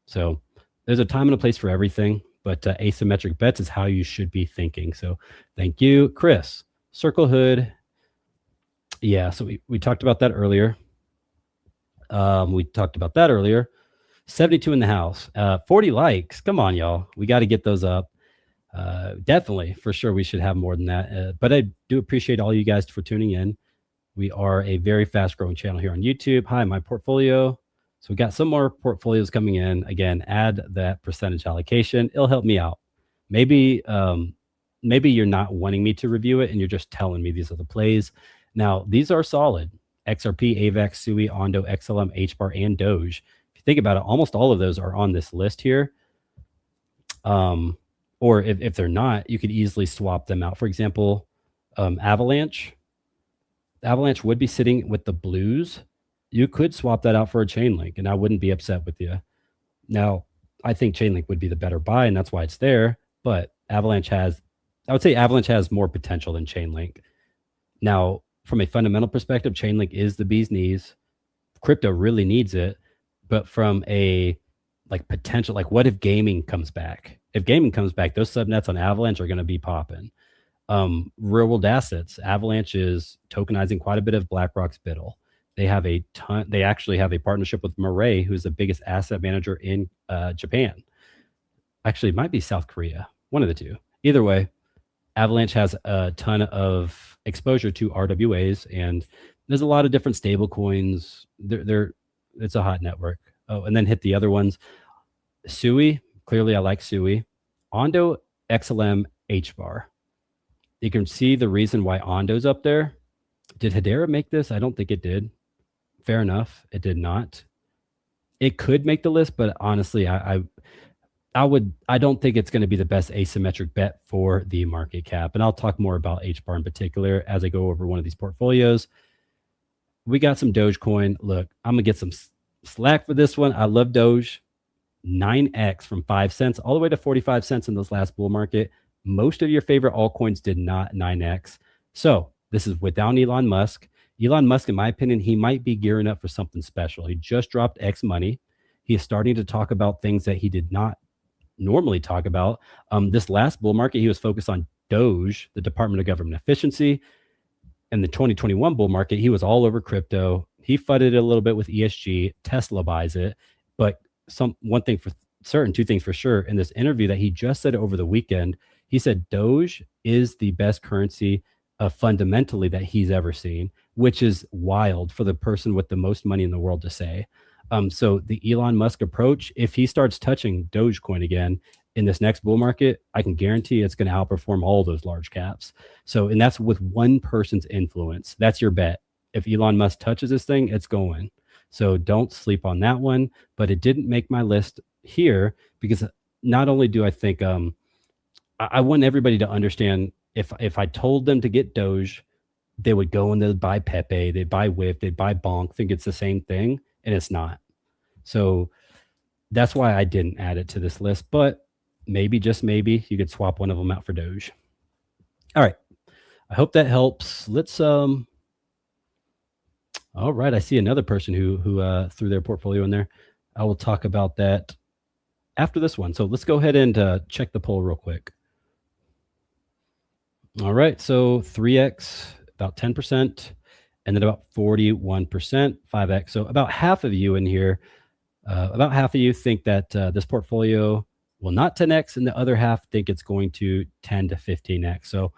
So there's a time and a place for everything, but asymmetric bets is how you should be thinking. So thank you, Chris. Circle Hood. Yeah, so we talked about that earlier. 72 in the house. 40 likes. Come on, y'all. We got to get those up. Definitely, for sure, we should have more than that. But I do appreciate all you guys for tuning in. We are a very fast growing channel here on YouTube. Hi, my portfolio. So we got some more portfolios coming in. Again, add that percentage allocation. It'll help me out. Maybe you're not wanting me to review it and you're just telling me these are the plays. Now, these are solid. XRP, AVAX, SUI, Ondo, XLM, HBAR, and Doge. If you think about it, almost all of those are on this list here. Or if they're not, you could easily swap them out. For example, Avalanche. Avalanche would be sitting with the blues. You could swap that out for a Chainlink, and I wouldn't be upset with you. Now, I think Chainlink would be the better buy, and that's why it's there. But I would say Avalanche has more potential than Chainlink. Now, from a fundamental perspective, Chainlink is the bee's knees. Crypto really needs it. But from a potential, what if gaming comes back? If gaming comes back, those subnets on Avalanche are going to be popping. Real world assets. Avalanche is tokenizing quite a bit of BlackRock's BUIDL. They have a ton. They actually have a partnership with Murray, who's the biggest asset manager in Japan. Actually, it might be South Korea. One of the two. Either way, Avalanche has a ton of exposure to RWAs, and there's a lot of different stable coins. It's a hot network. Oh, and then hit the other ones. SUI, clearly I like SUI. Ondo, XLM, HBAR. You can see the reason why Ondo's up there. Did Hedera make this? I don't think it did. Fair enough. It did not. It could make the list, but honestly, I don't think it's going to be the best asymmetric bet for the market cap. And I'll talk more about HBAR in particular as I go over one of these portfolios. We got some Dogecoin. Look, I'm going to get some slack for this one. I love Doge. 9x from 5 cents all the way to 45 cents in this last bull market. Most of your favorite altcoins did not 9x. So this is without Elon Musk. Elon Musk, in my opinion, he might be gearing up for something special. He just dropped X money. He is starting to talk about things that he did not normally talk about. This last bull market, he was focused on Doge, the Department of Government Efficiency. In the 2021 bull market, he was all over crypto. He fudded it a little bit with ESG. Tesla buys it. But one thing for certain, two things for sure. In this interview that he just said over the weekend, he said Doge is the best currency fundamentally that he's ever seen, which is wild for the person with the most money in the world to say. So the Elon Musk approach, if he starts touching Dogecoin again in this next bull market, I can guarantee it's going to outperform all those large caps. So, and that's with one person's influence. That's your bet. If Elon Musk touches this thing, it's going. So don't sleep on that one. But it didn't make my list here because not only do I think I want everybody to understand, if I told them to get Doge, they would go and they'd buy Pepe, they'd buy WIF, they'd buy Bonk, think it's the same thing, and it's not. So that's why I didn't add it to this list. But maybe, just maybe, you could swap one of them out for Doge. All right. I hope that helps. Let's all right, I see another person who threw their portfolio in there. I will talk about that after this one. So let's go ahead and check the poll real quick. All right, so 3x, about 10%, and then about 41%, 5x. So about half of you in here, about half of you think that this portfolio will not 10x, and the other half think it's going to 10 to 15x. So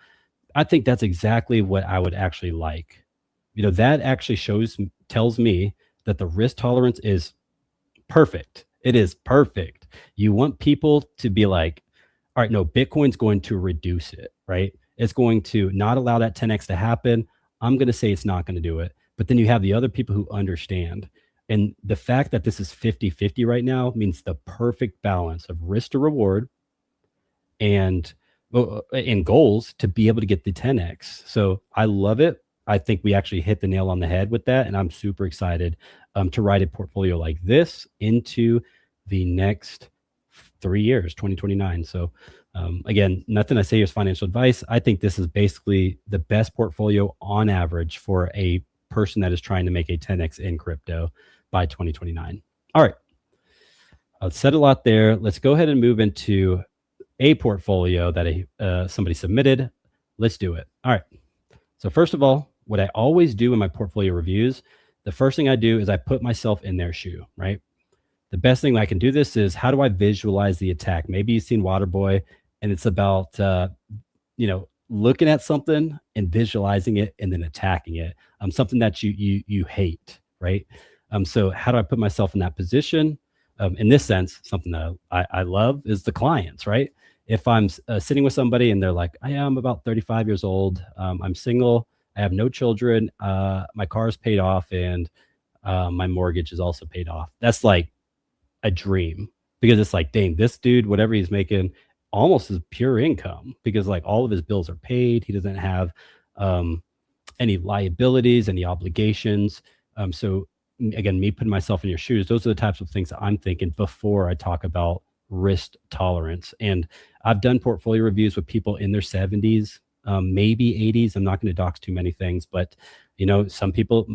I think that's exactly what I would actually like. You know, that actually tells me that the risk tolerance is perfect. It is perfect. You want people to be like, all right, no, Bitcoin's going to reduce it, right? It's going to not allow that 10x to happen. I'm going to say it's not going to do it. But then you have the other people who understand. And the fact that this is 50-50 right now means the perfect balance of risk to reward and goals to be able to get the 10x. So I love it. I think we actually hit the nail on the head with that, and I'm super excited to write a portfolio like this into the next 3 years, 2029. So again, nothing I say is financial advice. I think this is basically the best portfolio on average for a person that is trying to make a 10x in crypto by 2029. All right. I've said a lot there. Let's go ahead and move into a portfolio that somebody submitted. Let's do it. All right. So first of all, what I always do in my portfolio reviews, the first thing I do is I put myself in their shoe, right? The best thing I can do this is, how do I visualize the attack? Maybe you've seen Waterboy, and it's about looking at something and visualizing it and then attacking it. Something that you hate, right? So how do I put myself in that position? In this sense, something that I love is the clients, right? If I'm sitting with somebody and they're like, I am about 35 years old, I'm single, I have no children, my car's paid off, and my mortgage is also paid off. That's like a dream, because it's like, dang, this dude, whatever he's making, almost is pure income, because like all of his bills are paid. He doesn't have any liabilities, any obligations. So again, me putting myself in your shoes, those are the types of things that I'm thinking before I talk about risk tolerance. And I've done portfolio reviews with people in their 70s, maybe 80s. I'm not going to dox too many things, but some people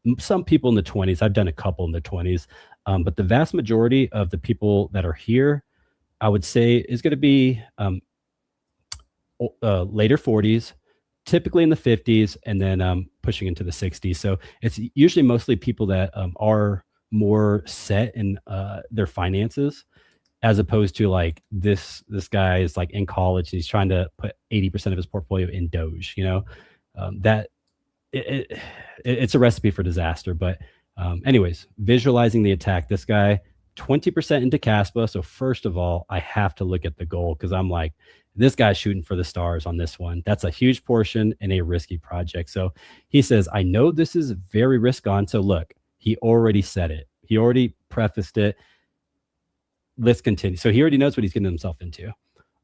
in the 20s. I've done a couple in the 20s, but the vast majority of the people that are here, I would say, is going to be later 40s, typically in the 50s, and then pushing into the 60s. So it's usually mostly people that are more set in their finances, as opposed to like this guy is like in college and he's trying to put 80% of his portfolio in Doge. That it's a recipe for disaster. But anyways, visualizing the attack, this guy 20% into Caspa. So first of all, I have to look at the goal, because I'm like, this guy's shooting for the stars on this one. That's a huge portion in a risky project. So he says, I know this is very risk on. So look, he already said it. He already prefaced it. Let's continue. So he already knows what he's getting himself into.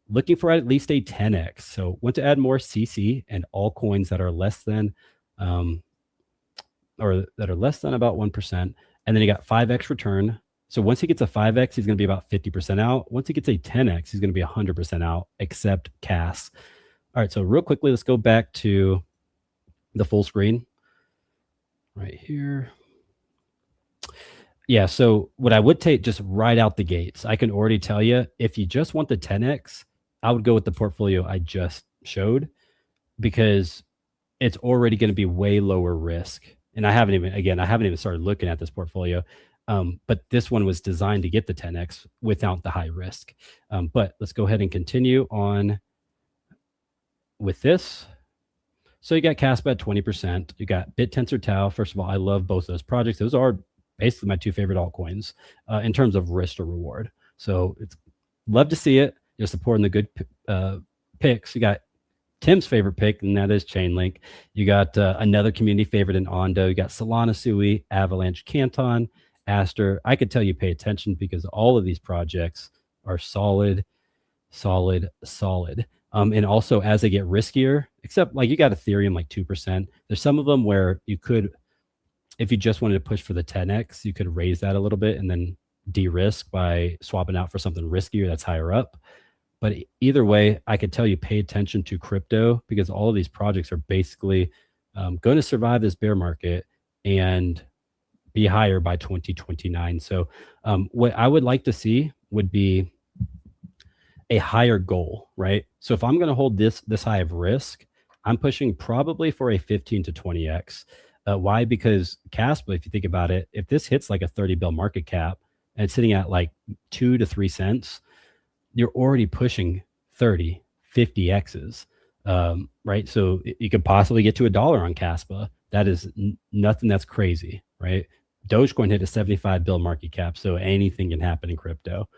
Looking for at least a 10x. So want to add more CC and all coins that are less than about 1%. And then he got 5x return. So once he gets a 5x, he's going to be about 50% out. Once he gets a 10x, he's going to be 100% out, except CAS. All right, so real quickly, let's go back to the full screen right here. Yeah, so what I would take just right out the gates, I can already tell you, if you just want the 10x, I would go with the portfolio I just showed, because it's already going to be way lower risk. And I haven't even started looking at this portfolio. But this one was designed to get the 10x without the high risk. But let's go ahead and continue on with this. So you got Caspa at 20%. You got BitTensor Tau. First of all, I love both those projects. Those are basically my two favorite altcoins in terms of risk to reward. So it's love to see it. You're supporting the good picks. You got Tim's favorite pick, and that is Chainlink. You got another community favorite in Ondo. You got Solana, Sui, Avalanche, Canton, Aster. I could tell you pay attention, because all of these projects are solid. And also, as they get riskier, except like you got Ethereum like 2%. There's some of them where you could, if you just wanted to push for the 10x, you could raise that a little bit and then de-risk by swapping out for something riskier that's higher up. But either way, I could tell you pay attention to crypto, because all of these projects are basically going to survive this bear market and be higher by 2029. So what I would like to see would be a higher goal, right? So if I'm going to hold this high of risk, I'm pushing probably for a 15 to 20x. Why? Because Caspa, if you think about it, if this hits like a 30 bill market cap and it's sitting at like 2 to 3 cents, you're already pushing 30, 50 X's, right? So you could possibly get to $1 on Caspa. That is nothing that's crazy, right? Dogecoin hit a 75 bill market cap, so anything can happen in crypto.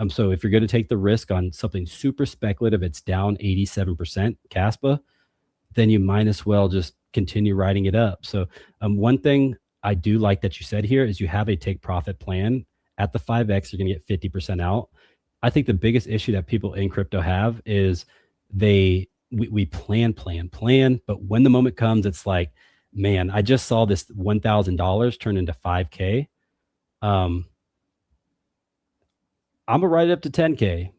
So if you're going to take the risk on something super speculative, it's down 87% Caspa, then you might as well just continue riding it up. So one thing I do like that you said here is you have a take profit plan. At the 5x, you're going to get 50% out. I think the biggest issue that people in crypto have is they we plan, but when the moment comes, it's like, man, I just saw this $1,000 turn into 5K. I'm a right up to 10K.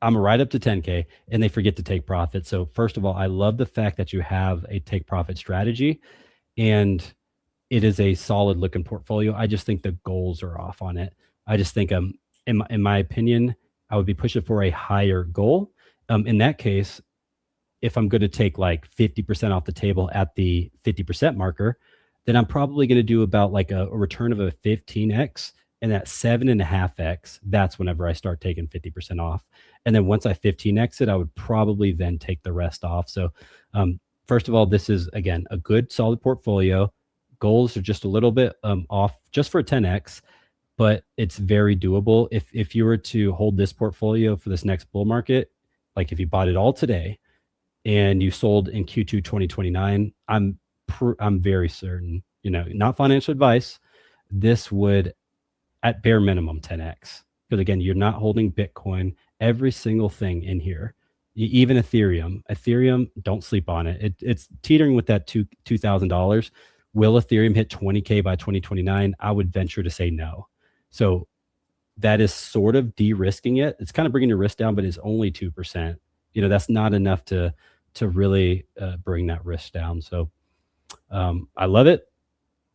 I'm a right up to 10K, and they forget to take profit. So first of all, I love the fact that you have a take profit strategy, and it is a solid looking portfolio. I just think the goals are off on it. I just think in my opinion, I would be pushing for a higher goal. In that case, if I'm going to take like 50% off the table at the 50% marker, then I'm probably going to do about like a return of a 15x, and at 7.5x, that's whenever I start taking 50% off. And then once I 15x it, I would probably then take the rest off. So, first of all, this is again a good solid portfolio. Goals are just a little bit off just for 10x, but it's very doable. If you were to hold this portfolio for this next bull market, like if you bought it all today and you sold in Q2 2029, I'm very certain, not financial advice, this would at bare minimum 10x. Because again, you're not holding Bitcoin, every single thing in here, even Ethereum, don't sleep on it. It's teetering with that $2,000. Will Ethereum hit 20K by 2029? I would venture to say no. So that is sort of de-risking it. It's kind of bringing your risk down, but it's only 2%. That's not enough to really bring that risk down. So I love it.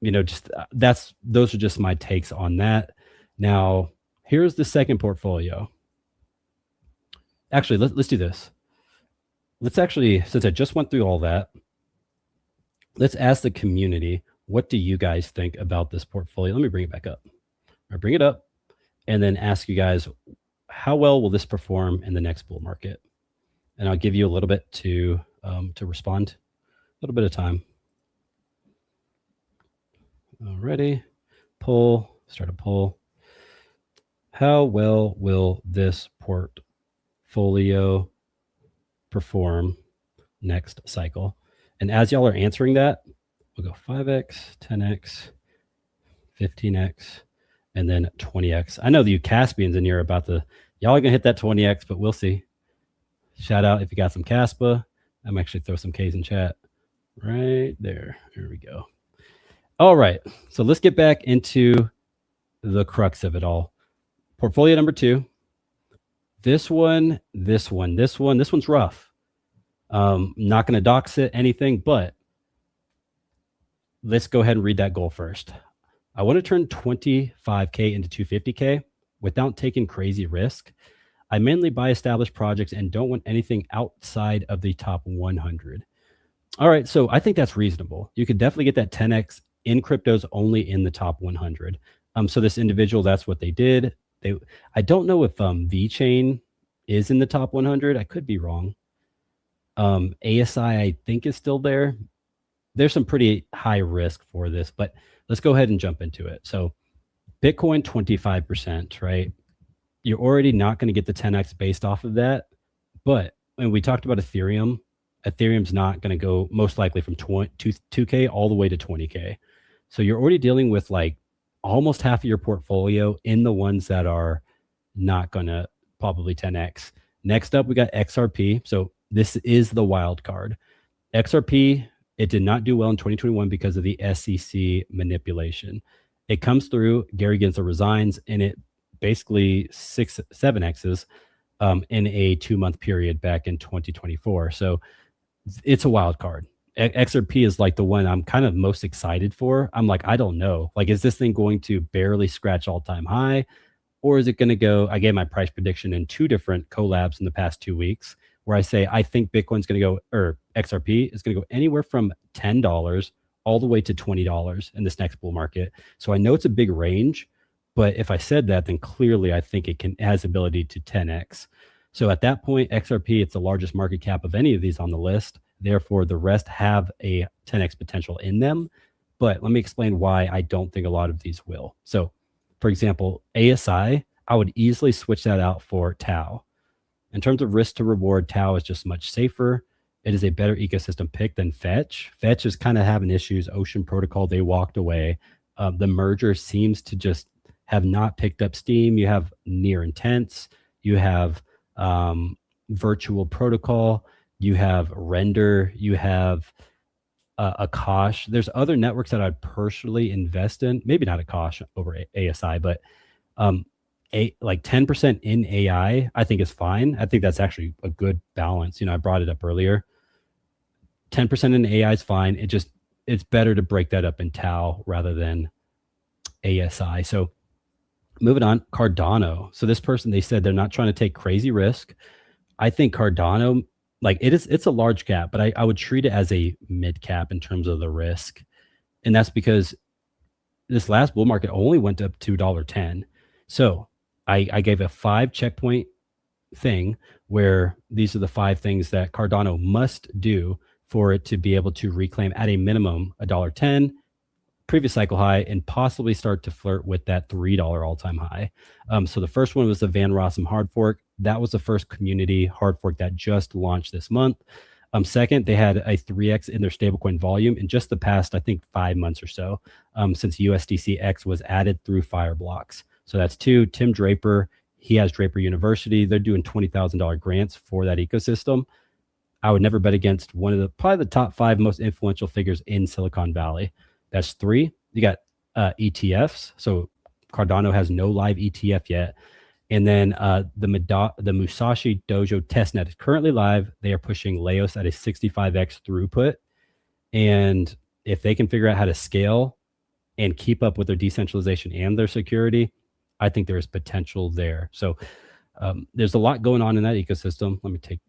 Those are just my takes on that. Now, here's the second portfolio. Actually, let's do this. Let's actually, since I just went through all that, let's ask the community, what do you guys think about this portfolio? Let me bring it back up. Or bring it up and then ask you guys, how well will this perform in the next bull market? And I'll give you a little bit to respond, a little bit of time. Alrighty, start a poll. How well will this portfolio perform next cycle? And as y'all are answering that, we'll go 5x, 10x, 15x, and then 20x. I know the Caspians in here are y'all are gonna hit that 20x, but we'll see. Shout out if you got some Caspa. I'm actually throw some K's in chat right there. Here we go. All right, so let's get back into the crux of it all. Portfolio number 2. This one's rough. Not going to dox it, anything, but let's go ahead and read that goal first. I want to turn 25K into 250K without taking crazy risk. I mainly buy established projects and don't want anything outside of the top 100. All right, so I think that's reasonable. You could definitely get that 10x in cryptos only in the top 100. So this individual, that's what they did. I don't know if VeChain is in the top 100. I could be wrong. ASI, I think, is still there. There's some pretty high risk for this, but let's go ahead and jump into it. So Bitcoin, 25%, right? You're already not going to get the 10x based off of that. But when we talked about Ethereum's not going to go most likely from 2K all the way to 20K. So you're already dealing with like almost half of your portfolio in the ones that are not going to probably 10x. Next up, we got XRP. So this is the wild card. XRP, it did not do well in 2021 because of the SEC manipulation. It comes through, Gary Gensler resigns, and it basically 7x's in a 2-month period back in 2024. So it's a wild card. XRP is like the one I'm kind of most excited for. I'm like, I don't know. Like, is this thing going to barely scratch all-time high? Or is it going to go? I gave my price prediction in 2 different collabs in the past 2 weeks where I say I think Bitcoin's going to go, or XRP is going to go anywhere from $10 all the way to $20 in this next bull market. So I know it's a big range, but if I said that, then clearly I think it has ability to 10x. So at that point, XRP, it's the largest market cap of any of these on the list. Therefore, the rest have a 10x potential in them. But let me explain why I don't think a lot of these will. So, for example, ASI, I would easily switch that out for Tau. In terms of risk to reward, Tau is just much safer. It is a better ecosystem pick than Fetch. Fetch is kind of having issues. Ocean Protocol, they walked away. The merger seems to just have not picked up steam. You have Near Intense. You have Virtual Protocol. you have Render, you have Akash. There's other networks that I'd personally invest in. Maybe not Akash over ASI, but um, like 10% in AI, I think is fine. I think that's actually a good balance. I brought it up earlier. 10% in AI is fine. It's better to break that up in Tau rather than ASI. So moving on, Cardano. So this person, they said they're not trying to take crazy risk. I think Cardano, like it's a large cap, but I would treat it as a mid cap in terms of the risk. And that's because this last bull market only went up to $1.10. So I gave a 5 checkpoint thing where these are the 5 things that Cardano must do for it to be able to reclaim at a minimum $1.10, previous cycle high, and possibly start to flirt with that $3 all-time high. So the first one was the Van Rossum hard fork. That was the first community hard fork that just launched this month. Second, they had a 3x in their stablecoin volume in just the past, I think, 5 months or so, since USDCX was added through Fireblocks. So that's 2. Tim Draper, he has Draper University. They're doing $20,000 grants for that ecosystem. I would never bet against one of the probably the top 5 most influential figures in Silicon Valley. That's 3. You got ETFs. So Cardano has no live ETF yet. And then the Musashi Dojo testnet is currently live. They are pushing Laos at a 65x throughput. And if they can figure out how to scale and keep up with their decentralization and their security, I think there's potential there. So there's a lot going on in that ecosystem. Let me take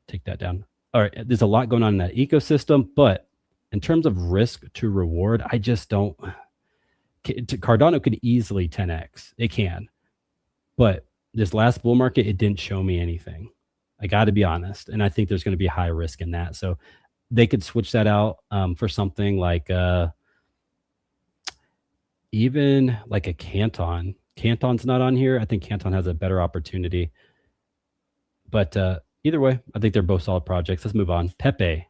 take that down. All right, there's a lot going on in that ecosystem, but in terms of risk to reward, I just don't. Cardano could easily 10x. It can. But this last bull market, it didn't show me anything. I got to be honest. And I think there's going to be high risk in that. So they could switch that out for something like even like a Canton. Canton's not on here. I think Canton has a better opportunity. But either way, I think they're both solid projects. Let's move on. Pepe.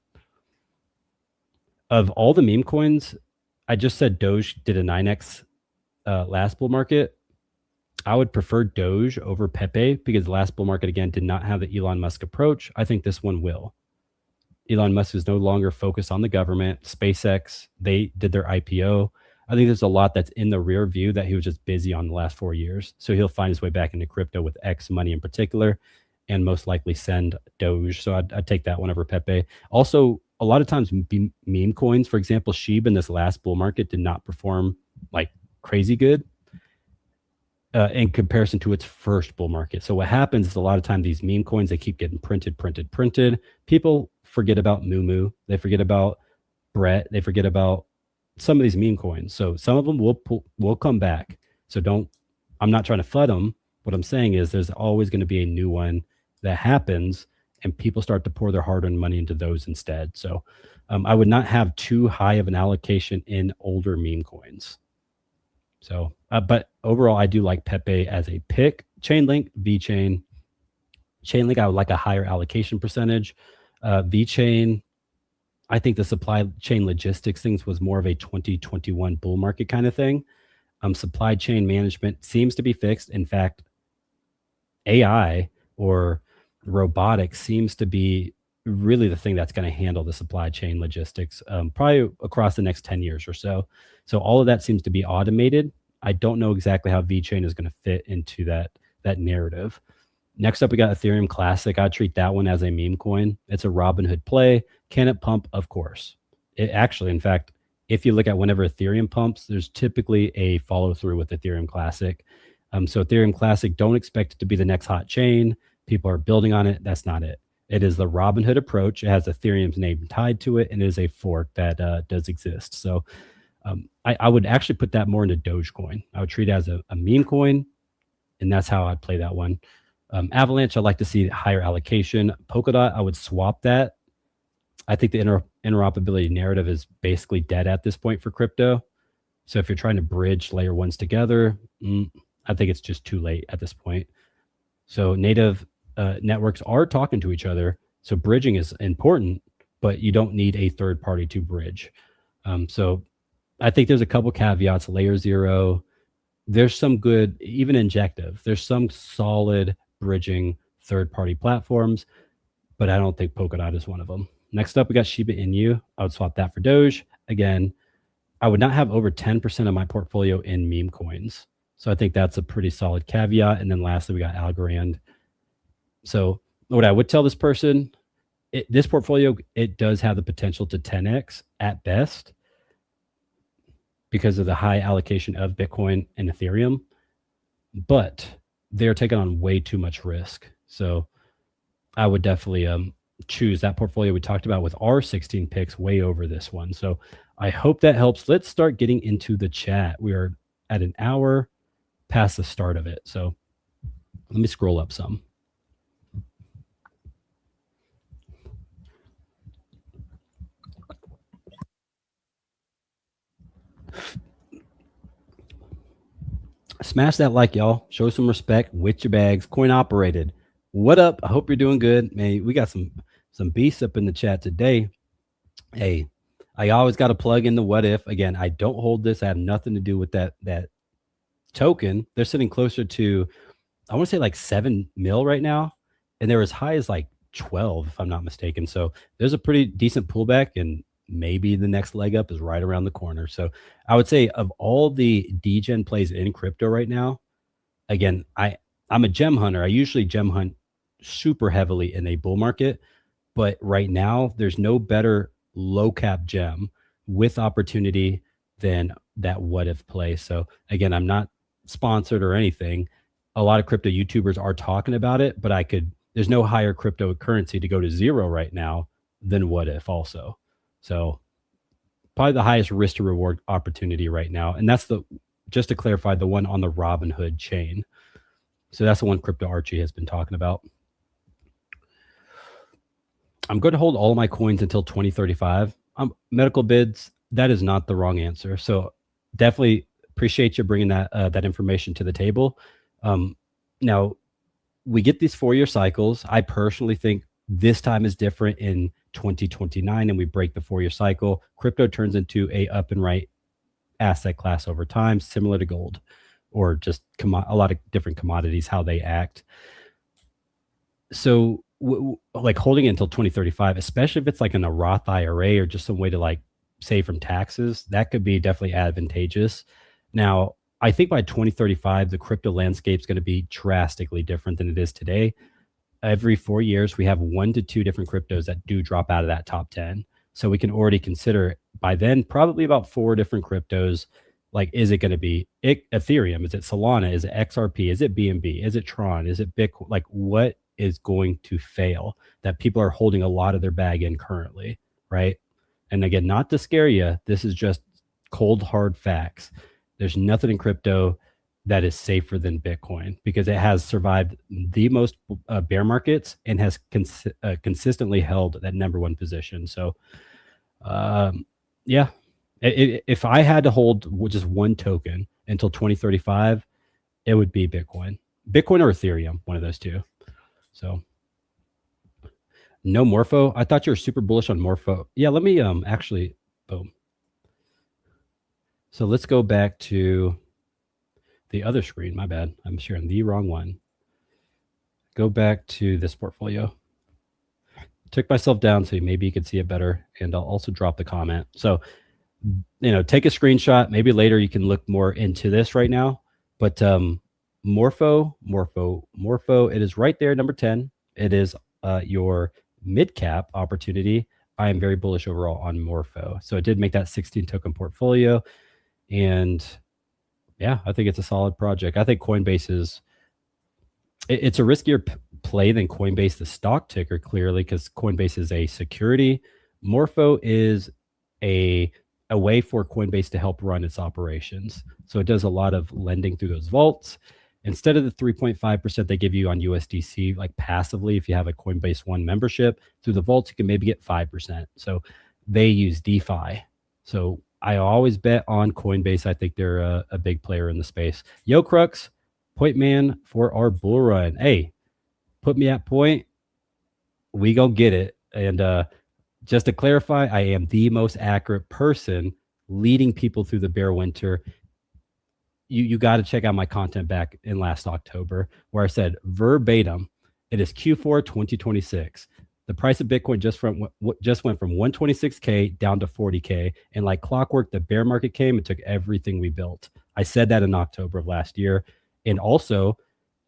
Of all the meme coins, I just said Doge did a 9x last bull market. I would prefer Doge over Pepe because the last bull market, again, did not have the Elon Musk approach. I think this one will. Elon Musk is no longer focused on the government. SpaceX, they did their IPO. I think there's a lot that's in the rear view that he was just busy on the last 4 years. So he'll find his way back into crypto with X money in particular and most likely send Doge. So I'd take that one over Pepe. Also, a lot of times meme coins, for example, SHIB in this last bull market did not perform like crazy good in comparison to its first bull market. So what happens is a lot of time these meme coins, they keep getting printed. People forget about Mumu. They forget about Brett. They forget about some of these meme coins. So some of them will come back. So I'm not trying to FUD them. What I'm saying is there's always going to be a new one that happens and people start to pour their hard-earned money into those instead. So I would not have too high of an allocation in older meme coins. So, but overall, I do like Pepe as a pick. Chainlink, VeChain. Chainlink, I would like a higher allocation percentage. VeChain, I think the supply chain logistics things was more of a 2021 bull market kind of thing. Supply chain management seems to be fixed. In fact, AI or robotics seems to be really the thing that's going to handle the supply chain logistics probably across the next 10 years or so. So all of that seems to be automated. I don't know exactly how VeChain is going to fit into that narrative. Next up, we got Ethereum Classic. I treat that one as a meme coin. It's a Robinhood play. Can it pump? Of course. It actually, in fact, if you look at whenever Ethereum pumps, there's typically a follow through with Ethereum Classic. So Ethereum Classic, don't expect it to be the next hot chain. People are building on it. That's not it. It is the Robinhood approach. It has Ethereum's name tied to it, and it is a fork that does exist. So I would actually put that more into Dogecoin. I would treat it as a meme coin, and that's how I'd play that one. Avalanche, I'd like to see higher allocation. Polkadot, I would swap that. I think the interoperability narrative is basically dead at this point for crypto. So if you're trying to bridge layer ones together, I think it's just too late at this point. So native networks are talking to each other. So bridging is important, but you don't need a third party to bridge. So I think there's a couple caveats. Layer 0, there's some good, even injective, there's some solid bridging third-party platforms, but I don't think Polkadot is one of them. Next up, we got Shiba Inu. I would swap that for Doge. Again, I would not have over 10% of my portfolio in meme coins. So I think that's a pretty solid caveat. And then lastly, we got Algorand. So what I would tell this person, this portfolio, it does have the potential to 10x at best because of the high allocation of Bitcoin and Ethereum, but they're taking on way too much risk. So I would definitely choose that portfolio we talked about with our 16 picks way over this one. So I hope that helps. Let's start getting into the chat. We are at an hour past the start of it. So let me scroll up some. Smash that like, y'all. Show some respect with your bags. Coin operated. What up? I hope you're doing good. Man, we got some beasts up in the chat today. Hey, I always got to plug in the what if. Again, I don't hold this. I have nothing to do with that token. They're sitting closer to, I want to say like 7 mil right now. And they're as high as like 12, if I'm not mistaken. So there's a pretty decent pullback, and maybe the next leg up is right around the corner. So I would say of all the degen plays in crypto right now, again, I'm a gem hunter. I usually gem hunt super heavily in a bull market, but right now there's no better low cap gem with opportunity than that what if play. So again, I'm not sponsored or anything. A lot of crypto YouTubers are talking about it, but there's no higher cryptocurrency to go to zero right now than what if also. So probably the highest risk to reward opportunity right now. And that's just to clarify, the one on the Robinhood chain. So that's the one Crypto Archie has been talking about. I'm going to hold all of my coins until 2035. Medical bids, that is not the wrong answer. So definitely appreciate you bringing that information to the table. Now, we get these 4-year cycles. I personally think this time is different in 2029, and we break the 4-year cycle. Crypto turns into a up and right asset class over time, similar to gold or just a lot of different commodities, how they act. So like holding it until 2035, especially if it's like in a Roth IRA or just some way to like save from taxes, that could be definitely advantageous. Now, I think by 2035, the crypto landscape is going to be drastically different than it is today. Every 4 years, we have 1 to 2 different cryptos that do drop out of that top 10. So we can already consider by then probably about 4 different cryptos. Like, is it going to be Ethereum? Is it Solana? Is it XRP? Is it BNB? Is it Tron? Is it Bitcoin? Like, what is going to fail that people are holding a lot of their bag in currently, right? And again, not to scare you, this is just cold, hard facts. There's nothing in crypto that is safer than Bitcoin because it has survived the most bear markets and has consistently held that number 1 position. So, yeah, if I had to hold just one token until 2035, it would be Bitcoin or Ethereum, one of those two. So no Morpho. I thought you were super bullish on Morpho. Yeah, let me actually, boom. So let's go back to the other screen. My bad. I'm sharing the wrong one. Go back to this portfolio. Took myself down so maybe you could see it better. And I'll also drop the comment. So, take a screenshot. Maybe later you can look more into this right now. But Morpho, it is right there, number 10. It is your mid cap opportunity. I am very bullish overall on Morpho. So it did make that 16 token portfolio. And yeah, I think it's a solid project. I think Coinbase it's a riskier play than Coinbase, the stock ticker, clearly, because Coinbase is a security. Morpho is a way for Coinbase to help run its operations. So it does a lot of lending through those vaults. Instead of the 3.5% they give you on USDC, like passively, if you have a Coinbase One membership, through the vaults, you can maybe get 5%. So they use DeFi. So I always bet on Coinbase. I think they're a big player in the space. Yo, Crux, point man for our bull run. Hey, put me at point. We gonna get it. And just to clarify, I am the most accurate person leading people through the bear winter. You got to check out my content back in last October where I said verbatim, It is Q4 2026. The price of Bitcoin just went from 126K down to 40K, and like clockwork, the bear market came and took everything we built. I said that in October of last year, and also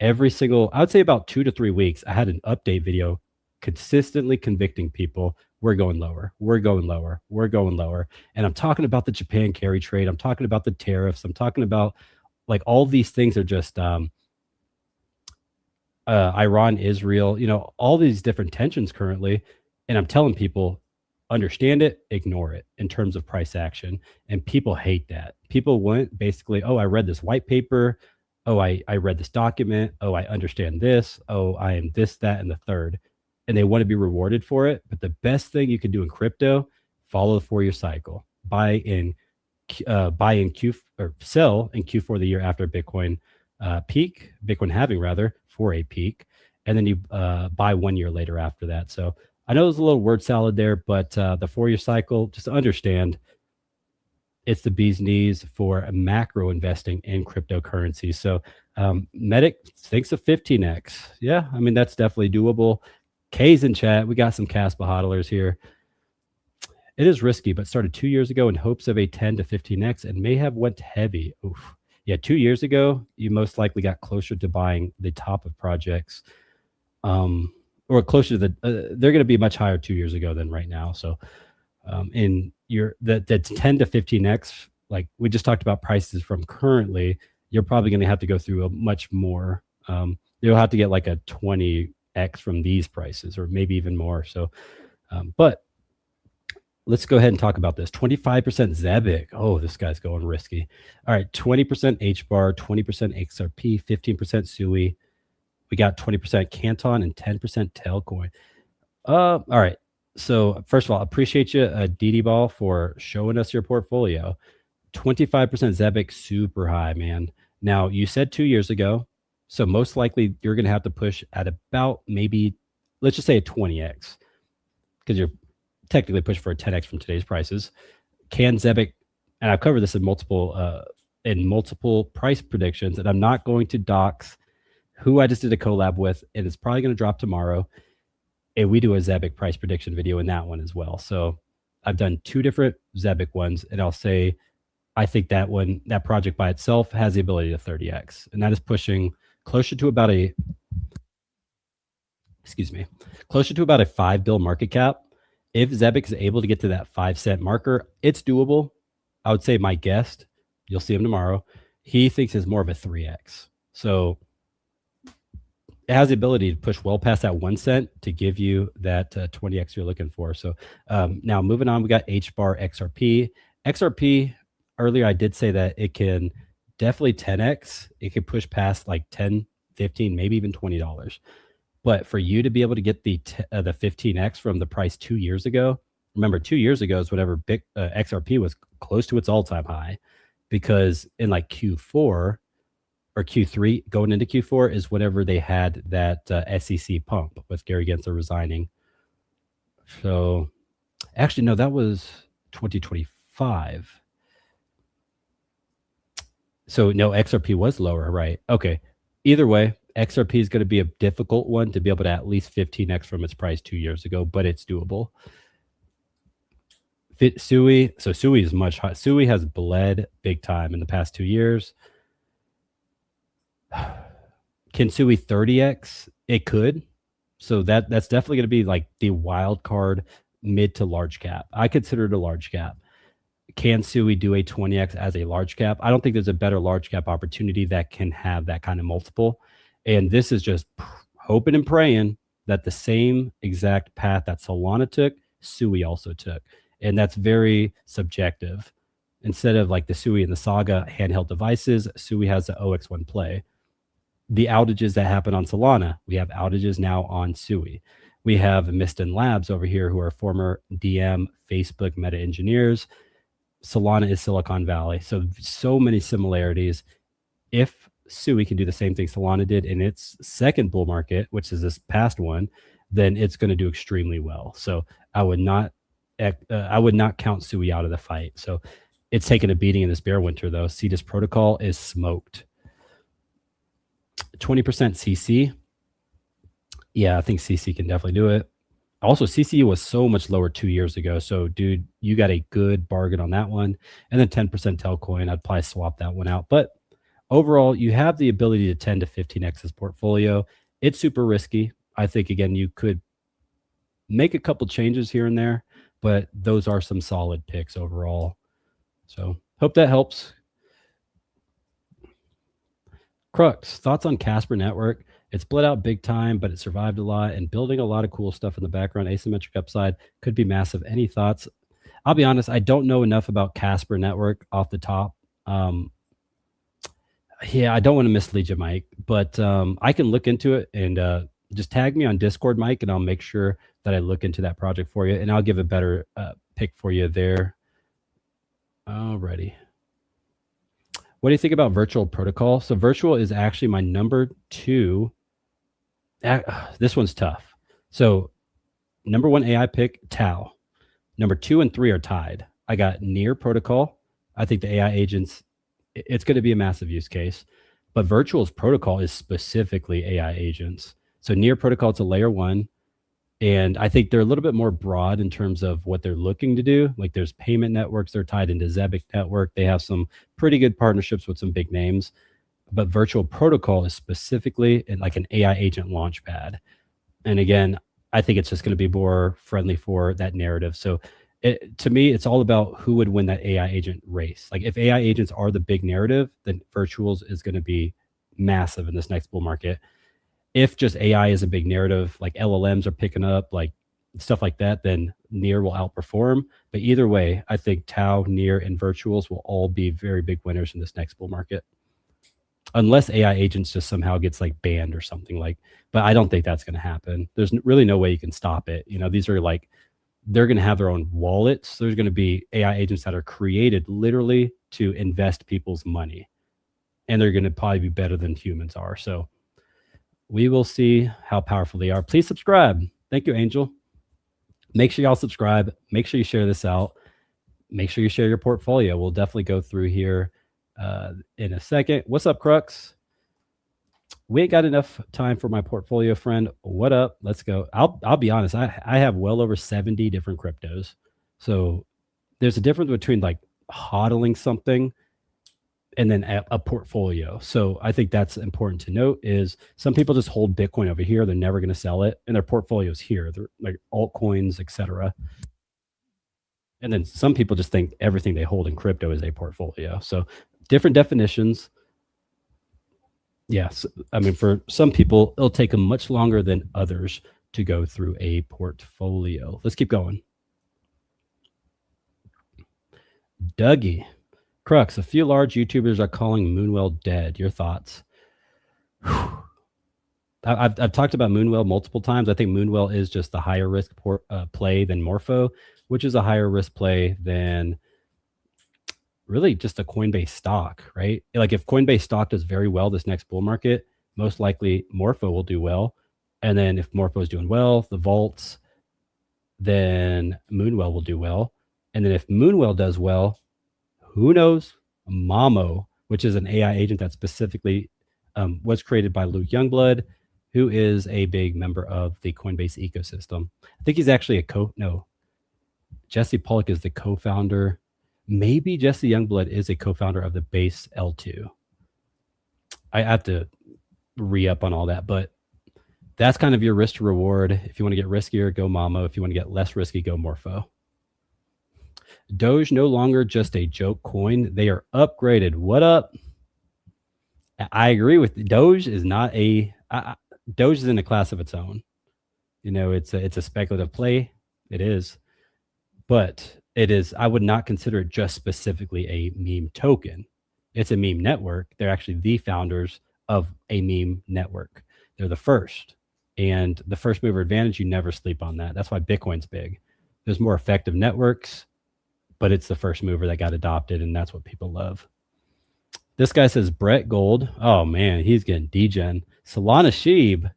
every single, I would say about 2 to 3 weeks, I had an update video consistently convicting people we're going lower, we're going lower, we're going lower. And I'm talking about the Japan carry trade. I'm talking about the tariffs. I'm talking about like all these things are just Iran, Israel, all these different tensions currently. And I'm telling people, understand it, ignore it in terms of price action. And people hate that. People want basically, oh, I read this white paper. Oh, I read this document. Oh, I understand this. Oh, I am this, that, and the third. And they want to be rewarded for it. But the best thing you can do in crypto, follow the 4-year cycle. Buy in Q or sell in Q4 the year after Bitcoin peak, Bitcoin halving rather, for a peak, and then you buy 1 year later after that. So I know there's a little word salad there, but the 4-year cycle, just understand it's the bee's knees for macro investing in cryptocurrency. So Medic thinks of 15x. Yeah, I mean, that's definitely doable. K's in chat. We got some Caspa hodlers here. It is risky, but started 2 years ago in hopes of a 10 to 15x and may have went heavy. Oof. Yeah, 2 years ago, you most likely got closer to buying the top of projects, or closer to they're going to be much higher 2 years ago than right now. So, in that's 10 to 15x, like we just talked about prices from currently, you're probably going to have to go through a much more. You'll have to get like a 20x from these prices, or maybe even more. So, but let's go ahead and talk about this. 25% Zebic. Oh, this guy's going risky. All right, 20% HBAR, 20% XRP, 15% SUI. We got 20% Canton and 10% Tailcoin. All right. So first of all, appreciate you, DD Ball, for showing us your portfolio. 25% Zebic, super high, man. Now, you said 2 years ago, so most likely you're going to have to push at about maybe, let's just say a 20x, because you're technically push for a 10x from today's prices. Can Zebic, and I've covered this in multiple price predictions, and I'm not going to dox who I just did a collab with, and it's probably going to drop tomorrow. And we do a Zebic price prediction video in that one as well. So I've done 2 different Zebic ones, and I'll say I think that project by itself has the ability to 30x, and that is pushing closer to about a $5 billion market cap. If Zebic is able to get to that 5 cent marker, it's doable. I would say my guest, you'll see him tomorrow, he thinks is more of a 3x. So it has the ability to push well past that 1 cent to give you that 20x you're looking for. So now moving on, we got HBAR XRP. XRP, earlier I did say that it can definitely 10x. It can push past like 10, 15, maybe even $20. But for you to be able to get the 15x from the price 2 years ago, remember 2 years ago is whenever XRP was close to its all-time high, because in like Q4 or Q3 going into Q4 is whenever they had that SEC pump with Gary Gensler resigning. So actually, no, that was 2025. So no, XRP was lower, right? Okay. Either way, XRP is going to be a difficult one to be able to at least 15x from its price 2 years ago, but it's doable. SUI, so SUI is much higher. SUI has bled big time in the past 2 years. Can SUI 30x? It could. So that's definitely going to be like the wild card mid to large cap. I consider it a large cap. Can SUI do a 20x as a large cap? I don't think there's a better large cap opportunity that can have that kind of multiple. And this is just hoping and praying that the same exact path that Solana took, SUI also took. And that's very subjective. Instead of like the SUI and the Saga handheld devices, SUI has the OX1 play. The outages that happen on Solana, we have outages now on SUI. We have Miston Labs over here, who are former DM, Facebook, Meta engineers. Solana is Silicon Valley. So many similarities. If SUI can do the same thing Solana did in its second bull market, which is this past one, then it's going to do extremely well. So I would not count SUI out of the fight. So it's taken a beating in this bear winter, though. Cetus Protocol is smoked. 20% CC. Yeah, I think CC can definitely do it. Also, CC was so much lower 2 years ago, so dude, you got a good bargain on that one, and then 10% Telcoin, I'd probably swap that one out, but overall, you have the ability to 10 to 15x this portfolio. It's super risky. I think, again, you could make a couple changes here and there, but those are some solid picks overall. So, hope that helps. Crux, thoughts on Casper Network? It split out big time, but it survived a lot and building a lot of cool stuff in the background. Asymmetric upside could be massive. Any thoughts? I'll be honest, I don't know enough about Casper Network off the top. Yeah, I don't want to mislead you, Mike, but I can look into it and just tag me on Discord, Mike, and I'll make sure that I look into that project for you, and I'll give a better pick for you there. Alrighty. What do you think about Virtual Protocol? So Virtual is actually my number 2. This one's tough. So number 1 AI pick, Tau. Number 2 and 3 are tied. I got Near Protocol. I think the AI agents, it's going to be a massive use case. But Virtual's protocol is specifically AI agents. So Near Protocol, it's a layer 1. And I think they're a little bit more broad in terms of what they're looking to do. Like there's payment networks, they're tied into Zebic network. They have some pretty good partnerships with some big names. But Virtual Protocol is specifically like an AI agent launchpad. And again, I think it's just going to be more friendly for that narrative. So to me, it's all about who would win that AI agent race. Like if AI agents are the big narrative, then Virtuals is going to be massive in this next bull market. If just AI is a big narrative, like LLMs are picking up, like stuff like that, then Near will outperform. But either way, I think Tau, Near, and Virtuals will all be very big winners in this next bull market. Unless AI agents just somehow gets like banned or something like, but I don't think that's going to happen. There's really no way you can stop it. You know, these are like, they're going to have their own wallets. There's going to be AI agents that are created literally to invest people's money, and they're going to probably be better than humans are. So we will see how powerful they are. Please subscribe. Thank you, Angel. Make sure y'all subscribe. Make sure you share this out. Make sure you share your portfolio. We'll definitely go through here in a second. What's up, Crux? We ain't got enough time for my portfolio friend. What up? Let's go. I'll be honest. I have well over 70 different cryptos. So there's a difference between like hodling something and then a portfolio. So I think that's important to note is some people just hold Bitcoin over here. They're never going to sell it. And their portfolio's here. They're like altcoins, etc. And then some people just think everything they hold in crypto is a portfolio. So different definitions. Yes. I mean, for some people, it'll take them much longer than others to go through a portfolio. Let's keep going. Dougie. Crux, a few large YouTubers are calling Moonwell dead. Your thoughts? I've talked about Moonwell multiple times. I think Moonwell is just the higher risk play than Morpho, which is a higher risk play than really just a Coinbase stock, right? Like if Coinbase stock does very well this next bull market, most likely Morpho will do well. And then if Morpho is doing well, the vaults, then Moonwell will do well. And then if Moonwell does well, who knows? Mamo, which is an AI agent that specifically was created by Luke Youngblood, who is a big member of the Coinbase ecosystem. I think he's actually Jesse Pollock is the co-founder. Maybe Jesse Youngblood is a co-founder of the Base L2. I have to re-up on all that, but that's kind of your risk to reward. If you want to get riskier, go Mamo. If you want to get less risky, go Morpho. Doge no longer just a joke coin. They are upgraded. What up? I agree with Doge is not Doge is in a class of its own. You know, it's a speculative play. It is. But it is, I would not consider it just specifically a meme token. It's a meme network. They're actually the founders of a meme network. They're the first. And the first mover advantage, you never sleep on that. That's why Bitcoin's big. There's more effective networks, but it's the first mover that got adopted, and that's what people love. This guy says Brett Gold. Oh, man, he's getting degen. Solana Sheeb.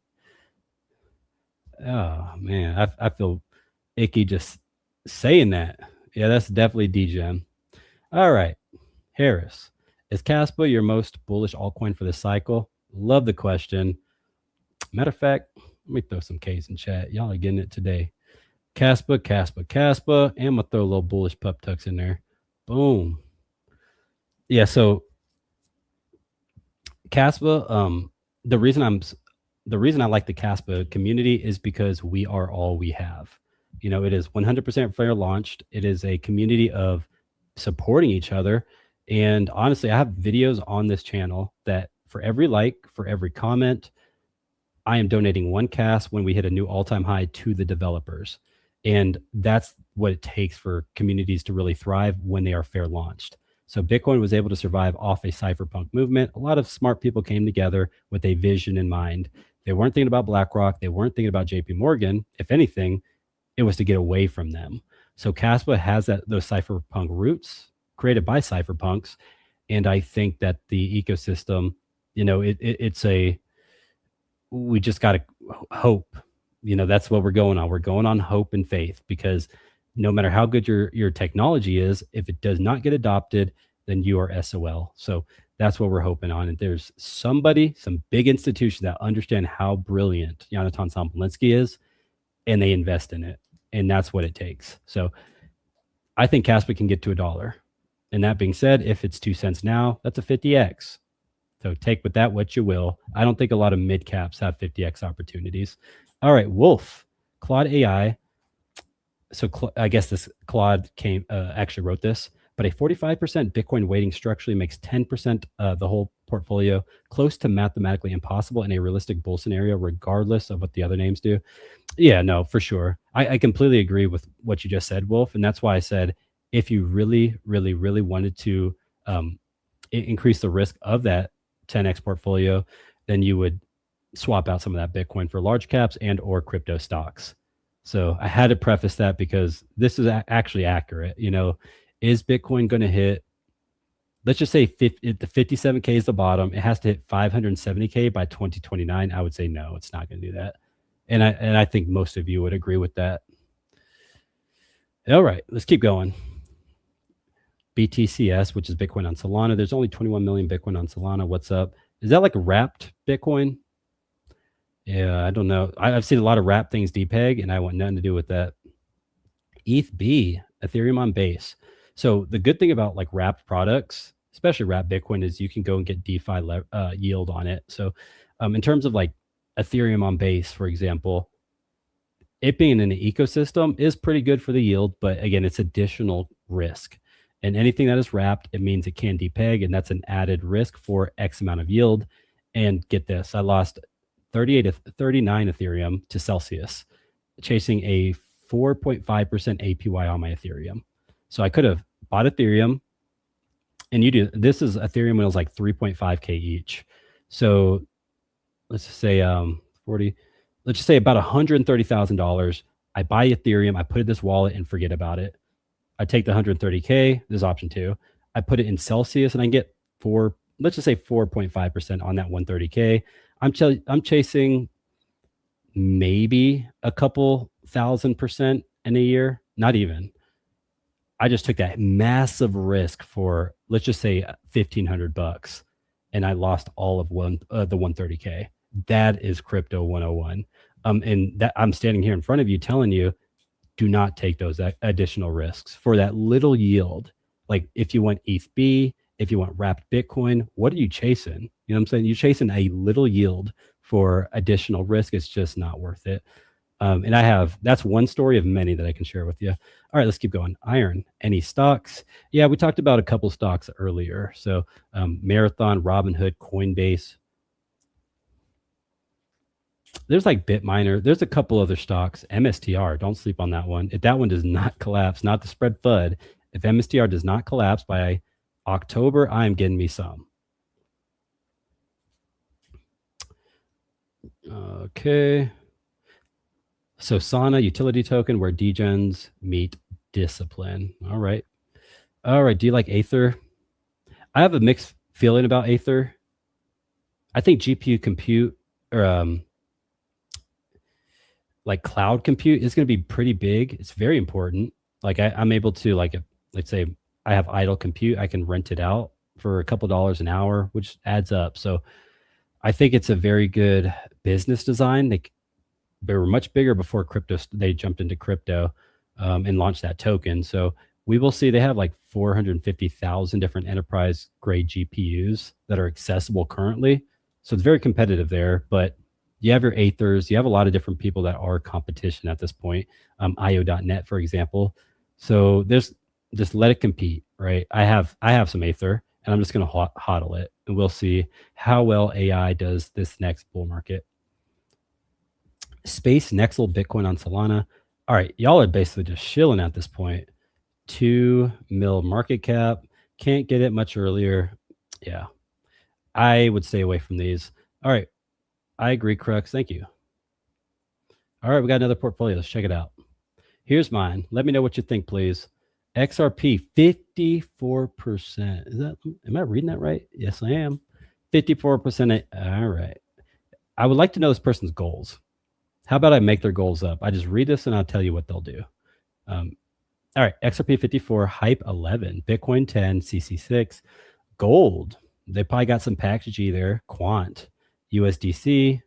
Oh, man, I feel icky just saying that. Yeah, that's definitely degen. All right, Harris. Is Caspa your most bullish altcoin for this cycle? Love the question. Matter of fact, Let me throw some K's in chat. Y'all are getting it today. Caspa, Caspa, Caspa. And I'm going to throw a little bullish pup tucks in there. Boom. Yeah, so Caspa, the reason I like the Caspa community is because we are all we have. You know, it is 100% fair launched. It is a community of supporting each other. And honestly, I have videos on this channel that for every like, for every comment, I am donating one CAS when we hit a new all-time high to the developers. And that's what it takes for communities to really thrive when they are fair launched. So Bitcoin was able to survive off a cypherpunk movement. A lot of smart people came together with a vision in mind. They weren't thinking about BlackRock. They weren't thinking about JP Morgan. If anything, it was to get away from them. So Caspa has those cypherpunk roots created by cypherpunks. And I think that the ecosystem, you know, we just got to hope. You know, that's what we're going on. We're going on hope and faith, because no matter how good your technology is, if it does not get adopted, then you are SOL. So that's what we're hoping on. And there's some big institution that understand how brilliant Jonathan Sampolinski is, and they invest in it. And that's what it takes. So I think Caspa can get to $1. And that being said, if it's 2 cents now, that's a 50x. So take with that what you will. I don't think a lot of mid caps have 50x opportunities. All right, Wolf, Claude AI. So I guess this Claude actually wrote this, but a 45% Bitcoin weighting structurally makes 10% the whole portfolio close to mathematically impossible in a realistic bull scenario, regardless of what the other names do. Yeah, no, for sure. I completely agree with what you just said, Wolf. And that's why I said, if you really, really, really wanted to increase the risk of that 10x portfolio, then you would swap out some of that Bitcoin for large caps and or crypto stocks. So I had to preface that because this is actually accurate. You know, is Bitcoin going to hit, let's just say the 57K is the bottom. It has to hit 570K by 2029. I would say no, it's not going to do that. And I think most of you would agree with that. All right, let's keep going. BTCS, which is Bitcoin on Solana. There's only 21 million Bitcoin on Solana. What's up? Is that like wrapped Bitcoin? Yeah, I don't know. I've seen a lot of wrap things depeg, and I want nothing to do with that. ETHB, Ethereum on Base. So the good thing about like wrapped products, especially wrapped Bitcoin, is you can go and get DeFi yield on it. So in terms of like Ethereum on Base, for example, it being in the ecosystem is pretty good for the yield, but again, it's additional risk. And anything that is wrapped, it means it can depeg, and that's an added risk for X amount of yield. And get this, I lost 39 Ethereum to Celsius, chasing a 4.5% APY on my Ethereum. So I could have bought Ethereum, and this is Ethereum when it was like 3.5K each. So let's just say 40, let's just say about $130,000. I buy Ethereum, I put it in this wallet and forget about it. I take the 130K, there's option 2. I put it in Celsius and I get let's just say 4.5% on that 130K. I'm chasing maybe a couple 1,000% in a year, not even. I just took that massive risk for, let's just say $1,500, and I lost all of the 130K. That is crypto 101. And that I'm standing here in front of you telling you, do not take those additional risks for that little yield. Like if you want ETHB, if you want wrapped Bitcoin, what are you chasing? You know what I'm saying? You're chasing a little yield for additional risk. It's just not worth it. And that's one story of many that I can share with you. All right, let's keep going. Iron, any stocks? Yeah, we talked about a couple stocks earlier. So Marathon, Robinhood, Coinbase. There's like Bitminer. There's a couple other stocks. MSTR, don't sleep on that one. If that one does not collapse, not the spread FUD, if MSTR does not collapse by October, I am getting me some. Okay. So Sana, utility token where degens meet discipline. All right. Do you like Aether? I have a mixed feeling about Aether. I think GPU compute or like cloud compute is going to be pretty big. It's very important. Like I'm able to, like, let's say I have idle compute, I can rent it out for a couple dollars an hour, which adds up. So I think it's a very good business design. Like They were much bigger before crypto. They jumped into crypto and launched that token. So we will see they have like 450,000 different enterprise grade GPUs that are accessible currently. So it's very competitive there. But you have your Aethers, you have a lot of different people that are competition at this point. IO.net, for example. So there's just let it compete, right? I have some Aether, and I'm just going to hodl it, and we'll see how well AI does this next bull market. Space, Nexel, Bitcoin on Solana. All right, y'all are basically just shilling at this point. 2 mil market cap. Can't get it much earlier. Yeah, I would stay away from these. All right, I agree, Crux. Thank you. All right, we got another portfolio. Let's check it out. Here's mine. Let me know what you think, please. XRP, 54%. Am I reading that right? Yes, I am. 54%. All right. I would like to know this person's goals. How about I make their goals up? I just read this and I'll tell you what they'll do. All right. XRP 54, Hype 11, Bitcoin 10, CC6, Gold. They probably got some package G there. Quant, USDC.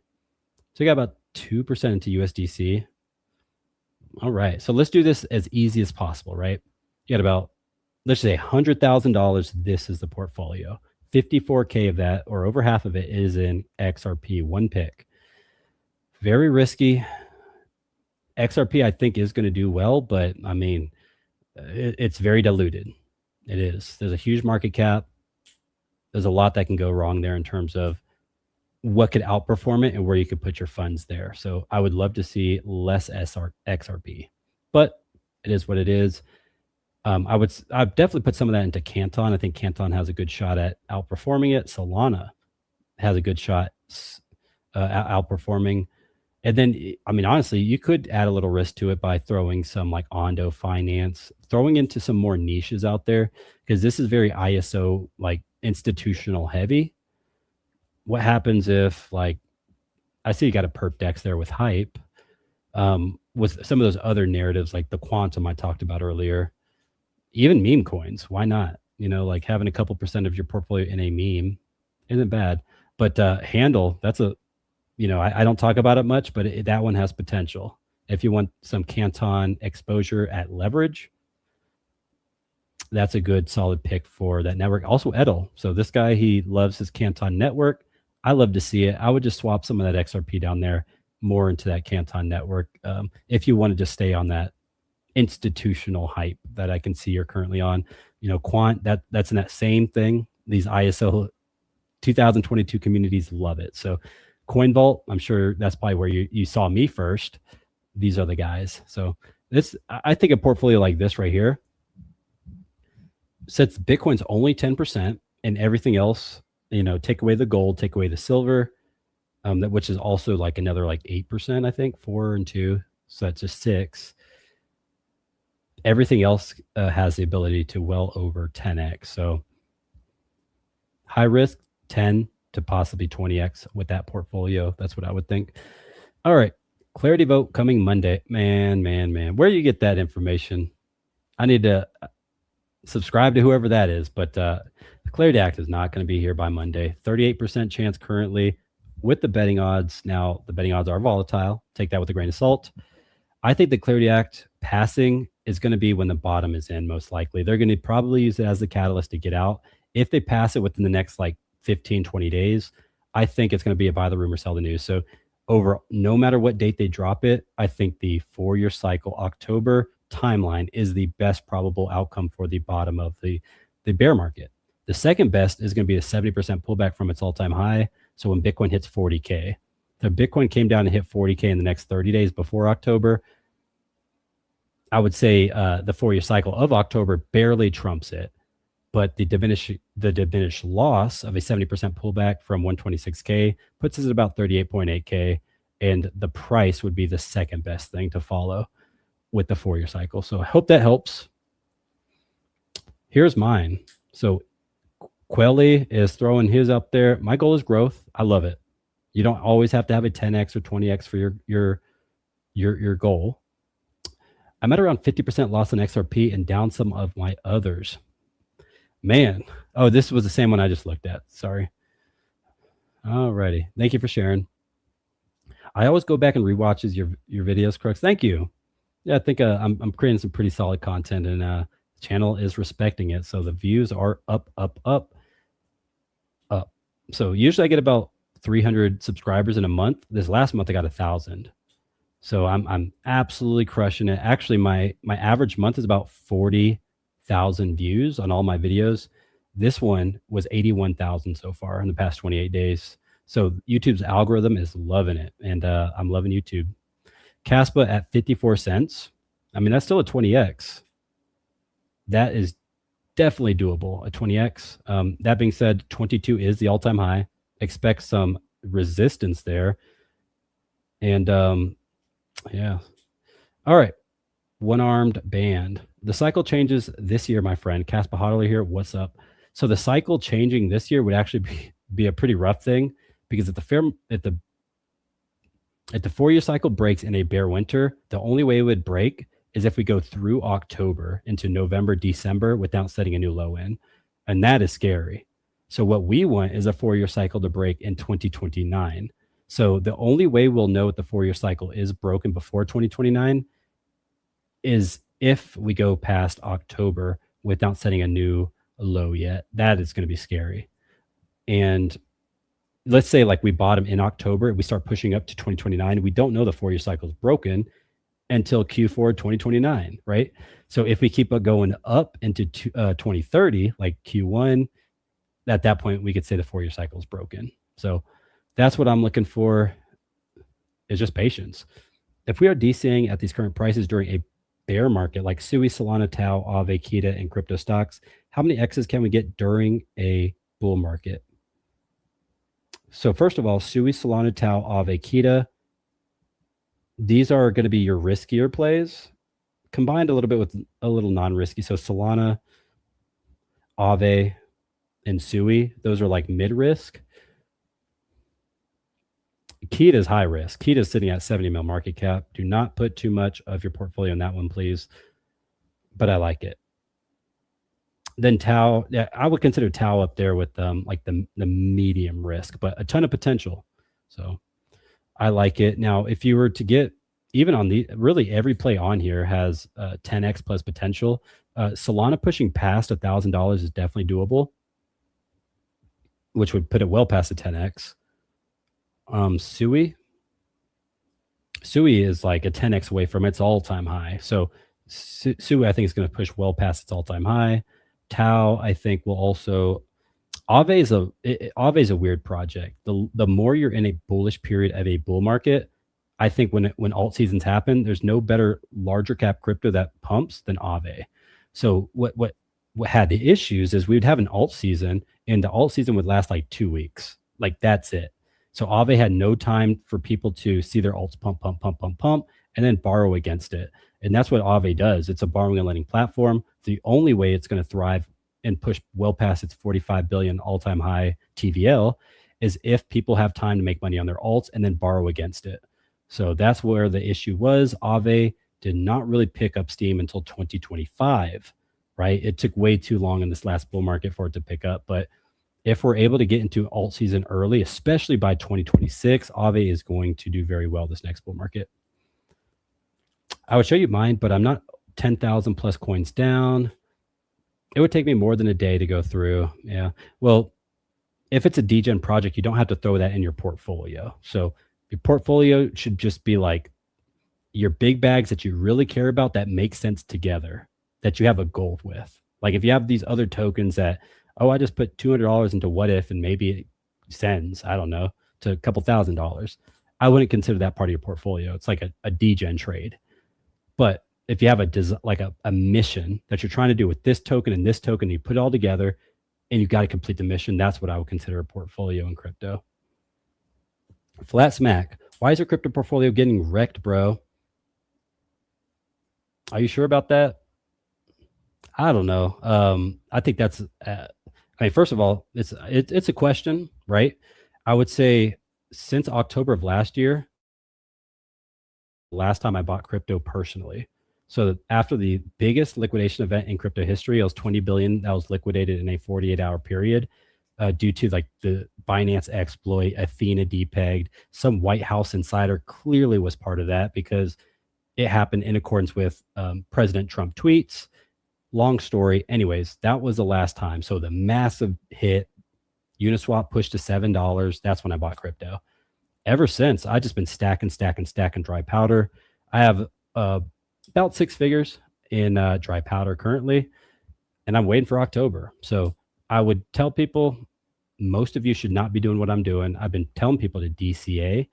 So you got about 2% into USDC. All right. So let's do this as easy as possible, right? You got about, let's say $100,000. This is the portfolio. 54K of that, or over half of it, is in XRP, one pick. Very risky. XRP, I think, is going to do well, but I mean, it's very diluted. It is. There's a huge market cap. There's a lot that can go wrong there in terms of what could outperform it and where you could put your funds there. So I would love to see less XRP, but it is what it is. I'd definitely put some of that into Canton. I think Canton has a good shot at outperforming it. Solana has a good shot outperforming. And then, I mean, honestly, you could add a little risk to it by throwing some like Ondo Finance, throwing into some more niches out there, because this is very ISO, like institutional heavy. What happens if, like, I see you got a perp dex there with Hype, with some of those other narratives like the quantum I talked about earlier, even meme coins. Why not? You know, like having a couple percent of your portfolio in a meme isn't bad. But Handle, that's a, you know, I don't talk about it much, but that one has potential. If you want some Canton exposure at leverage, that's a good solid pick for that network. Also Edel. So this guy, he loves his Canton network. I love to see it. I would just swap some of that XRP down there more into that Canton network. If you want to just stay on that institutional hype that I can see you're currently on, you know, Quant, that's in that same thing. These ISO 2022 communities love it. So CoinVault, I'm sure that's probably where you saw me first. These are the guys. So I think a portfolio like this right here, since Bitcoin's only 10% and everything else, you know, take away the gold, take away the silver, which is also like another like 8%, I think, 4 and 2. So that's just 6. Everything else has the ability to well over 10x. So high risk, 10 to possibly 20x with that portfolio. That's what I would think. All right. Clarity vote coming Monday. Man. Where do you get that information? I need to subscribe to whoever that is, but the Clarity Act is not going to be here by Monday. 38% chance currently with the betting odds. Now, the betting odds are volatile. Take that with a grain of salt. I think the Clarity Act passing is going to be when the bottom is in, most likely. They're going to probably use it as the catalyst to get out. If they pass it within the next like 15, 20 days, I think it's going to be a buy the rumor, sell the news. So over no matter what date they drop it, I think the 4-year cycle October timeline is the best probable outcome for the bottom of the bear market. The second best is going to be a 70% pullback from its all-time high. So when Bitcoin hits 40K, so Bitcoin came down and hit 40K in the next 30 days before October. I would say the 4-year cycle of October barely trumps it, but the diminished loss of a 70% pullback from 126K puts us at about 38.8K, and the price would be the second best thing to follow with the 4-year cycle. So I hope that helps. Here's mine. So Quelly is throwing his up there. My goal is growth. I love it. You don't always have to have a 10x or 20x for your goal. I'm at around 50% loss on XRP and down some of my others. Man. Oh, this was the same one I just looked at. Sorry. Alrighty. Thank you for sharing. I always go back and rewatches your videos, Crux. Thank you. Yeah, I think I'm creating some pretty solid content, and channel is respecting it. So the views are up, up, up, up. So usually I get about 300 subscribers in a month. This last month I got 1,000. So I'm absolutely crushing it. Actually, my average month is about 40,000 views on all my videos. This one was 81,000 so far in the past 28 days. So YouTube's algorithm is loving it, and I'm loving YouTube. Caspa at 54 cents. I mean, that's still a 20x. That is definitely doable, a 20x. That being said, 22 is the all-time high. Expect some resistance there. And yeah. All right. One-armed band. The cycle changes this year, my friend. Caspa Hodley here. What's up? So the cycle changing this year would actually be a pretty rough thing, because if the 4-year cycle breaks in a bear winter, the only way it would break is if we go through October into November, December without setting a new low in. And that is scary. So what we want is a 4-year cycle to break in 2029. So the only way we'll know if the 4-year cycle is broken before 2029 is if we go past October without setting a new low yet. That is going to be scary. And let's say like we bottom in October, we start pushing up to 2029. We don't know the 4-year cycle is broken until Q4 2029, right? So if we keep going up into 2030, like Q1, at that point we could say the 4-year cycle is broken. So that's what I'm looking for, is just patience. If we are DCing at these current prices during a bear market like Sui, Solana, Tau, Aave, Kita, and crypto stocks, how many X's can we get during a bull market? So first of all, Sui, Solana, Tau, Aave, Kita, these are going to be your riskier plays, combined a little bit with a little non-risky. So Solana, Aave, and Sui, those are like mid-risk. Kita is high risk. Kita is sitting at 70 mil market cap. Do not put too much of your portfolio in that one, please. But I like it. Then Tau, yeah, I would consider Tau up there with like the medium risk, but a ton of potential. So I like it. Now, if you were to get even on the really every play on here has 10x plus potential. Solana pushing past $1,000 is definitely doable, which would put it well past the 10x. Sui is like a 10x away from its all-time high. So Sui, I think, is going to push well past its all-time high. Tau, I think, will also. Aave is a weird project. The more you're in a bullish period of a bull market, I think when alt seasons happen, there's no better larger cap crypto that pumps than Aave. So what had the issues is we would have an alt season, and the alt season would last like 2 weeks. Like that's it. So Aave had no time for people to see their alts pump, and then borrow against it. And that's what Aave does. It's a borrowing and lending platform. The only way it's going to thrive and push well past its 45 billion all-time high TVL is if people have time to make money on their alts and then borrow against it. So that's where the issue was. Aave did not really pick up steam until 2025, right? It took way too long in this last bull market for it to pick up. But if we're able to get into alt season early, especially by 2026, Aave is going to do very well this next bull market. I would show you mine, but I'm not 10,000 plus coins down. It would take me more than a day to go through. Yeah. Well, if it's a degen project, you don't have to throw that in your portfolio. So your portfolio should just be like your big bags that you really care about that make sense together, that you have a goal with. Like if you have these other tokens that, oh, I just put $200 into what if, and maybe it sends, I don't know, to a couple $1,000. I wouldn't consider that part of your portfolio. It's like a degen trade. But if you have a mission that you're trying to do with this token and this token, you put it all together and you got to complete the mission, that's what I would consider a portfolio in crypto. Flat Smack, why is your crypto portfolio getting wrecked, bro? Are you sure about that? I don't know. I think that's, I mean, first of all, it's a question, right? I would say since October of last year, last time I bought crypto personally. So after the biggest liquidation event in crypto history, it was 20 billion that was liquidated in a 48-hour period. due to like the Binance exploit, Athena depegged. Some White House insider clearly was part of that because it happened in accordance with President Trump tweets. Long story. Anyways, that was the last time. So the massive hit, Uniswap pushed to $7. That's when I bought crypto. Ever since, I just been stacking dry powder. I have about 6 figures in dry powder currently, and I'm waiting for October. So I would tell people, most of you should not be doing what I'm doing. I've been telling people to DCA,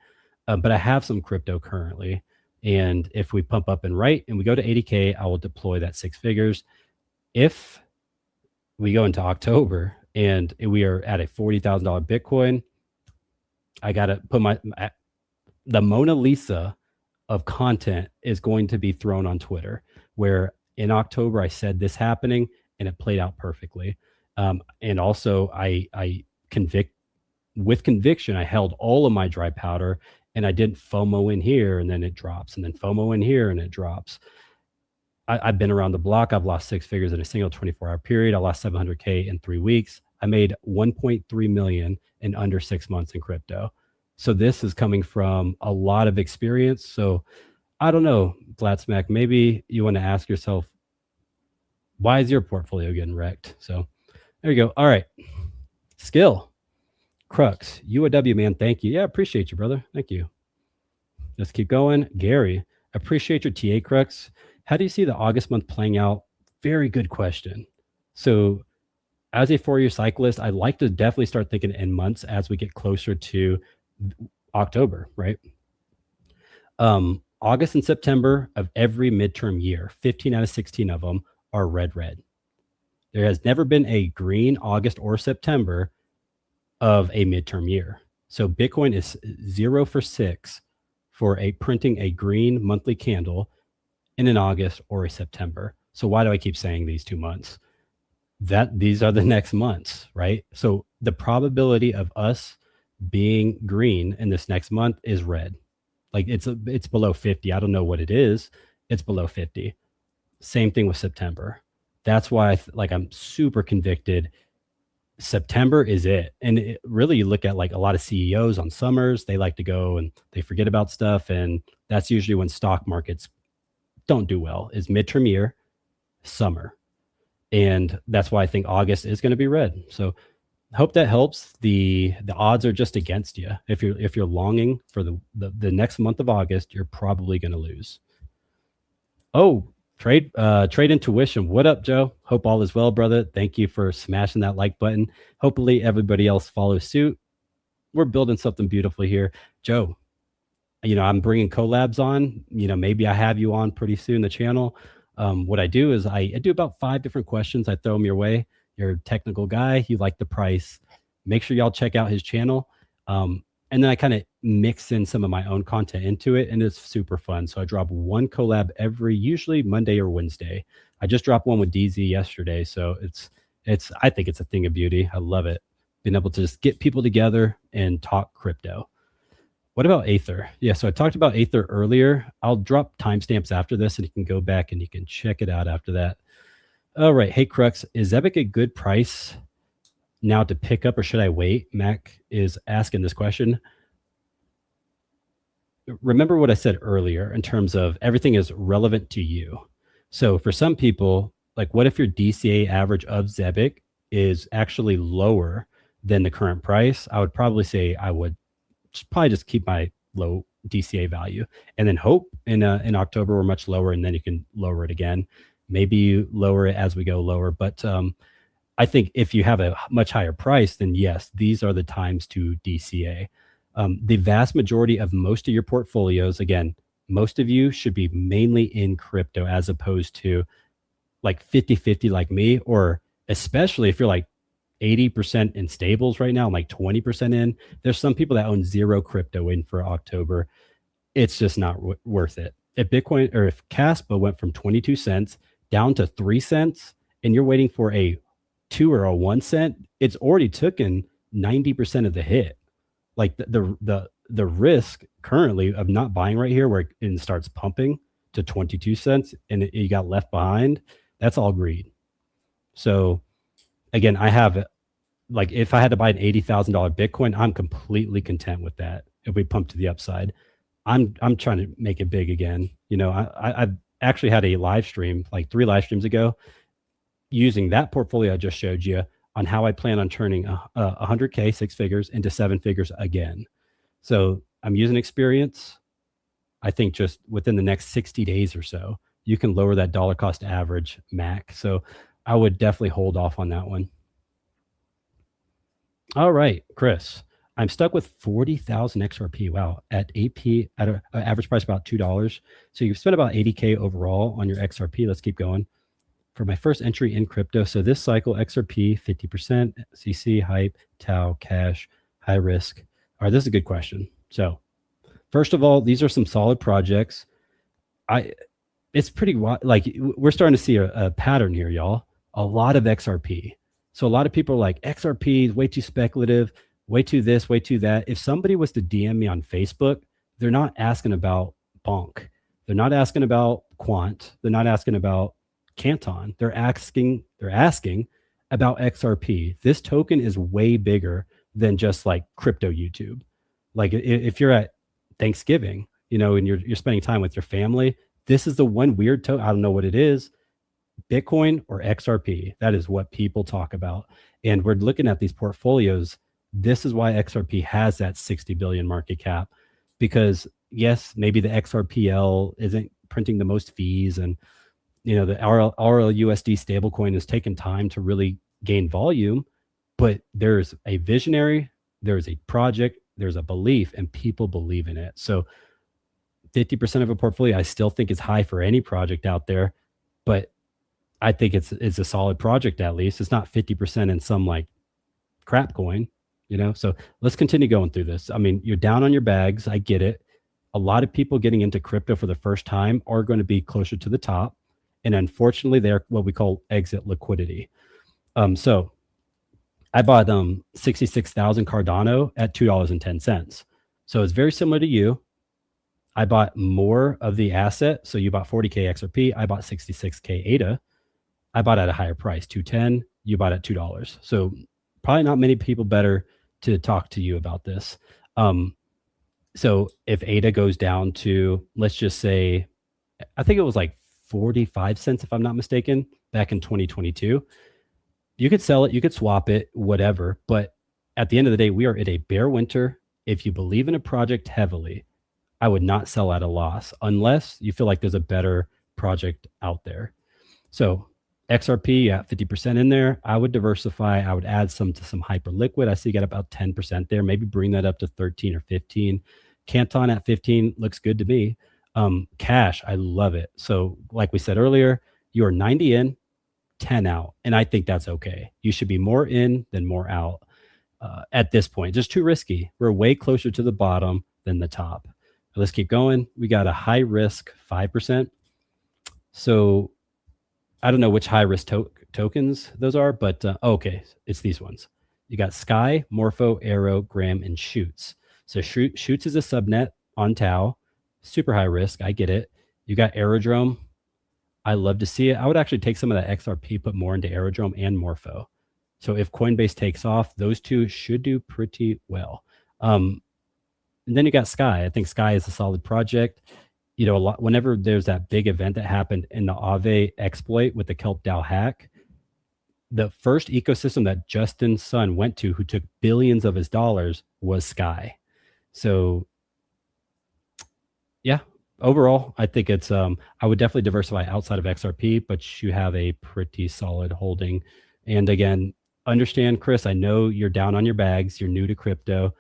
but I have some crypto currently. And if we pump up and right and we go to 80K, I will deploy that 6 figures. If we go into October and we are at a $40,000 Bitcoin, I got to put the Mona Lisa of content is going to be thrown on Twitter, where in October I said this happening and it played out perfectly. And also I with conviction, I held all of my dry powder and I didn't FOMO in here and then it drops, and then FOMO in here and it drops. I've been around the block. I've lost 6 figures in a single 24-hour period. I lost 700K in 3 weeks. I made 1.3 million in under 6 months in crypto. So this is coming from a lot of experience. So I don't know, Flatsmack, maybe you want to ask yourself, why is your portfolio getting wrecked? So there you go. All right. Skill. Crux. UAW, man. Thank you. Yeah, appreciate you, brother. Thank you. Let's keep going. Gary, appreciate your TA, Crux. How do you see the August month playing out? Very good question. So as a 4-year cyclist, I like to definitely start thinking in months as we get closer to October, right? August and September of every midterm year, 15 out of 16 of them are red. There has never been a green August or September of a midterm year. So Bitcoin is 0 for 6 for printing a green monthly candle in an August or a September. So why do I keep saying these 2 months? These are the next months, right? So the probability of us being green in this next month is red. Like it's below 50. I don't know what it is. It's below 50. Same thing with September. That's why I'm super convicted. September is it. And really, you look at like a lot of CEOs on summers, they like to go and they forget about stuff. And that's usually when stock markets don't do well, is midterm year, summer. And that's why I think August is going to be red. So hope that helps. The odds are just against you. If you're longing for the next month of August, you're probably going to lose. Oh, trade intuition. What up, Joe? Hope all is well, brother. Thank you for smashing that like button. Hopefully everybody else follows suit. We're building something beautiful here. Joe, I'm bringing collabs on. Maybe I have you on pretty soon, the channel. What I do is I do about 5 different questions. I throw them your way. You're a technical guy. You like the price. Make sure y'all check out his channel. And then I kind of mix in some of my own content into it, and it's super fun. So I drop one collab usually Monday or Wednesday. I just dropped one with Deezy yesterday. So I think it's a thing of beauty. I love it. Being able to just get people together and talk crypto. What about Aether? Yeah, so I talked about Aether earlier. I'll drop timestamps after this, and you can go back and you can check it out after that. All right. Hey, Crux, is Epic a good price now to pick up, or should I wait? Mac is asking this question. Remember what I said earlier in terms of everything is relevant to you. So for some people, like what if your DCA average of Zebic is actually lower than the current price? I would probably say I would probably just keep my low DCA value and then hope in October we're much lower, and then you can lower it again. Maybe you lower it as we go lower. But I think if you have a much higher price, then yes, these are the times to DCA. The vast majority of most of your portfolios, again, most of you should be mainly in crypto as opposed to like 50-50 like me, or especially if you're like 80% in stables right now, like 20% in. There's some people that own 0 crypto in for October. It's just not worth it. If Bitcoin or if Caspa went from 22 cents down to 3 cents and you're waiting for a 2 or a 1 cent, it's already taken 90% of the hit. Like the risk currently of not buying right here where it starts pumping to 22 cents and you got left behind, that's all greed. So again, I have like if I had to buy an $80,000 Bitcoin, I'm completely content with that. If we pump to the upside, I'm trying to make it big again. You know, I've actually had a live stream like 3 live streams ago using that portfolio I just showed you on how I plan on turning 100K 6 figures into 7 figures again. So I'm using experience. I think just within the next 60 days or so, you can lower that dollar cost average MAC. So I would definitely hold off on that one. All right, Chris. I'm stuck with 40,000 XRP. Wow, at AP at an average price about $2. So you've spent about 80K overall on your XRP. Let's keep going. For my first entry in crypto, so this cycle XRP 50%, CC, hype, Tau, cash, high risk. All right, this is a good question. So first of all, these are some solid projects. It's pretty like we're starting to see a pattern here, y'all. A lot of XRP. So a lot of people are like, XRP is way too speculative, way too this, way too that. If somebody was to DM me on Facebook, they're not asking about Bonk. They're not asking about Quant. They're not asking about Canton. They're asking about XRP. This token is way bigger than just like crypto YouTube. Like if you're at Thanksgiving, you know, and you're spending time with your family, this is the one weird token. I don't know what it is. Bitcoin or XRP. That is what people talk about. And we're looking at these portfolios. This is why XRP has that 60 billion market cap, because yes, maybe the XRPL isn't printing the most fees, and you know the RLUSD stablecoin has taken time to really gain volume, but there's a visionary, there's a project, there's a belief, and people believe in it. So 50% of a portfolio I still think is high for any project out there, but I think it's a solid project. At least it's not 50% in some like crap coin, you know. So let's continue going through this. I mean, you're down on your bags. I get it. A lot of people getting into crypto for the first time are going to be closer to the top, and unfortunately, they're what we call exit liquidity. So I bought 66,000 Cardano at $2.10. So it's very similar to you. I bought more of the asset. So you bought 40K XRP. I bought 66K ADA. I bought at a higher price, 210. You bought at $2. So probably not many people better to talk to you about this. So if ADA goes down to, let's just say, I think it was like 45 cents, if I'm not mistaken, back in 2022, you could sell it, you could swap it, whatever. But at the end of the day, we are at a bear winter. If you believe in a project heavily, I would not sell at a loss unless you feel like there's a better project out there. So XRP, yeah, 50% in there. I would diversify. I would add some to some Hyperliquid. I see you got about 10% there. Maybe bring that up to 13 or 15. Canton at 15 looks good to me. Cash, I love it. So like we said earlier, you're 90 in, 10 out. And I think that's okay. You should be more in than more out at this point. Just too risky. We're way closer to the bottom than the top. Let's keep going. We got a high risk 5%. So I don't know which high risk tokens those are, but okay, it's these ones. You got Sky, Morpho, Arrow, Gram, and Shoots. So Shoots is a subnet on Tau, super high risk. I get it. You got Aerodrome. I love to see it. I would actually take some of that XRP, put more into Aerodrome and Morpho. So if Coinbase takes off, those two should do pretty well. And then you got Sky. I think Sky is a solid project. You know, whenever there's that big event that happened in the Aave exploit with the Kelp DAO hack, the first ecosystem that Justin's son went to, who took billions of his dollars, was Sky. So yeah, overall, I think it's, I would definitely diversify outside of XRP, but you have a pretty solid holding. And again, understand, Chris, I know you're down on your bags. You're new to crypto.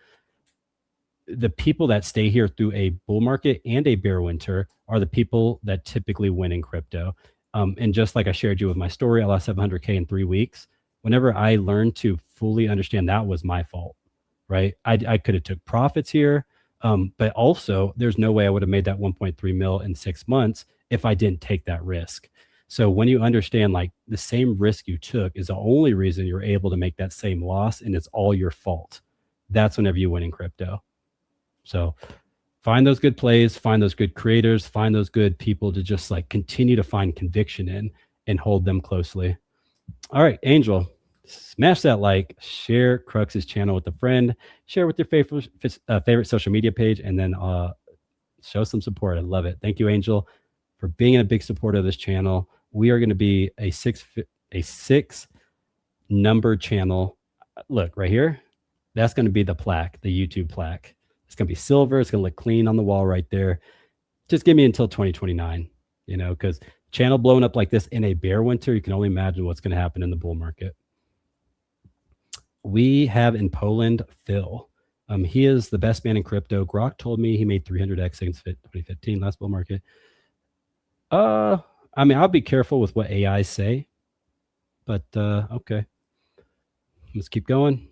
The people that stay here through a bull market and a bear winter are the people that typically win in crypto. And just like I shared you with my story, I lost 700K in 3 weeks. Whenever I learned to fully understand that was my fault, right? I could have took profits here, but also there's no way I would have made that 1.3 mil in 6 months if I didn't take that risk. So when you understand like the same risk you took is the only reason you're able to make that same loss, and it's all your fault, that's whenever you win in crypto. So find those good plays, find those good creators, find those good people to just like continue to find conviction in and hold them closely. All right, Angel, Smash that like, share Crux's channel with a friend, share with your favorite social media page, and then show some support. I love it. Thank you, Angel, for being a big supporter of this channel. We are going to be a six number channel. Look right here. That's going to be the plaque, the YouTube plaque. It's going to be silver. It's going to look clean on the wall right there. Just give me until 2029, because channel blowing up like this in a bear winter, you can only imagine what's going to happen in the bull market. We have in Poland, Phil. He is the best man in crypto. Grok told me he made 300x since 2015 last bull market. I'll be careful with what AI say, but okay. Let's keep going.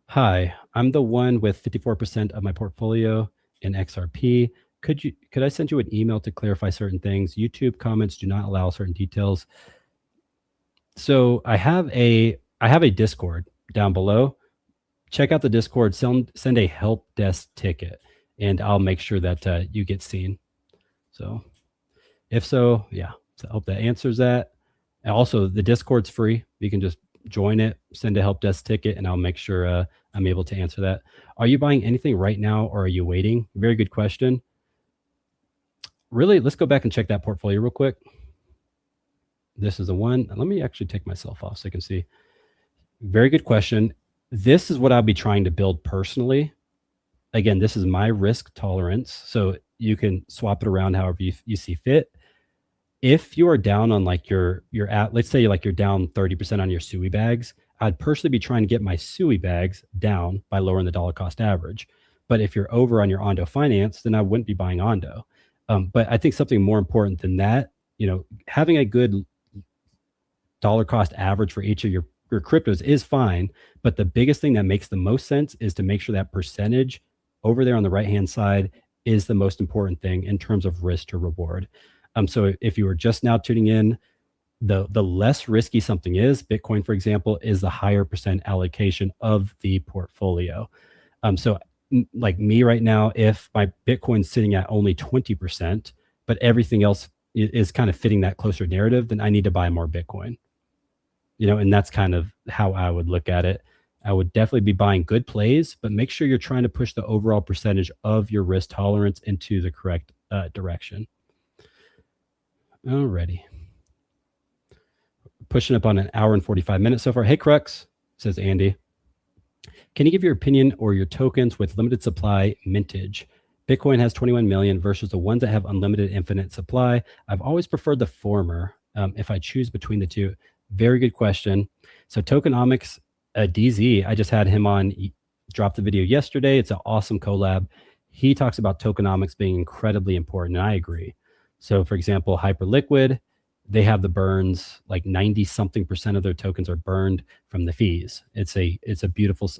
Hi, I'm the one with 54% of my portfolio in XRP. Could I send you an email to clarify certain things? YouTube comments do not allow certain details. So I have a Discord down below. Check out the Discord, send a help desk ticket, and I'll make sure that you get seen. So if so, yeah. So I hope that answers that. And also, the Discord's free. You can just join it, send a help desk ticket, and I'll make sure I'm able to answer that. Are you buying anything right now, or are you waiting? Very good question. Really, let's go back and check that portfolio real quick. This is the one. Let me actually take myself off so I can see. Very good question. This is what I'll be trying to build personally. Again, this is my risk tolerance, so you can swap it around however you see fit. If you are down on like let's say like you're down 30% on your SUI bags, I'd personally be trying to get my SUI bags down by lowering the dollar cost average. But if you're over on your Ondo finance, then I wouldn't be buying Ondo. But I think something more important than that, having a good dollar cost average for each of your cryptos is fine. But the biggest thing that makes the most sense is to make sure that percentage over there on the right-hand side is the most important thing in terms of risk to reward. So if you are just now tuning in, the less risky something is, Bitcoin, for example, is the higher percent allocation of the portfolio. So like me right now, if my Bitcoin's sitting at only 20%, but everything else is kind of fitting that closer narrative, then I need to buy more Bitcoin. And that's kind of how I would look at it. I would definitely be buying good plays, but make sure you're trying to push the overall percentage of your risk tolerance into the correct direction. Alrighty. Pushing up on an hour and 45 minutes so far. Hey, Crux, says Andy. Can you give your opinion or your tokens with limited supply mintage? Bitcoin has 21 million versus the ones that have unlimited infinite supply. I've always preferred the former if I choose between the two. Very good question. So tokenomics, Deezy, I just had him on, he dropped the video yesterday. It's an awesome collab. He talks about tokenomics being incredibly important, and I agree. So for example, Hyperliquid, they have the burns, like 90 something percent of their tokens are burned from the fees. It's a beautiful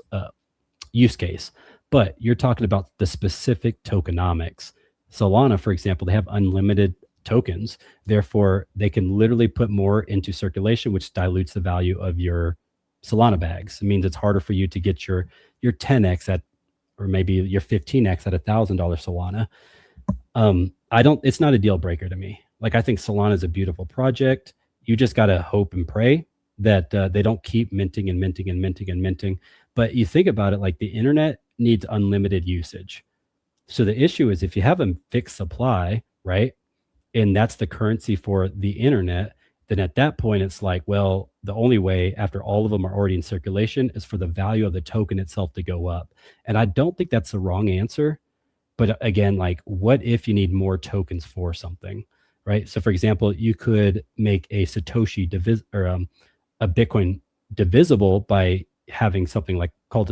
use case, but you're talking about the specific tokenomics. Solana, for example, they have unlimited tokens. Therefore, they can literally put more into circulation, which dilutes the value of your Solana bags. It means it's harder for you to get your 10x at, or maybe your 15x at $1,000 Solana. It's not a deal breaker to me. Like, I think Solana is a beautiful project. You just got to hope and pray that they don't keep minting and minting and minting and minting. But you think about it, like the internet needs unlimited usage. So the issue is if you have a fixed supply, right? And that's the currency for the internet, then at that point, it's like, well, the only way after all of them are already in circulation is for the value of the token itself to go up. And I don't think that's the wrong answer. But again, like, what if you need more tokens for something, right? So for example, you could make a Satoshi a Bitcoin divisible by having something like called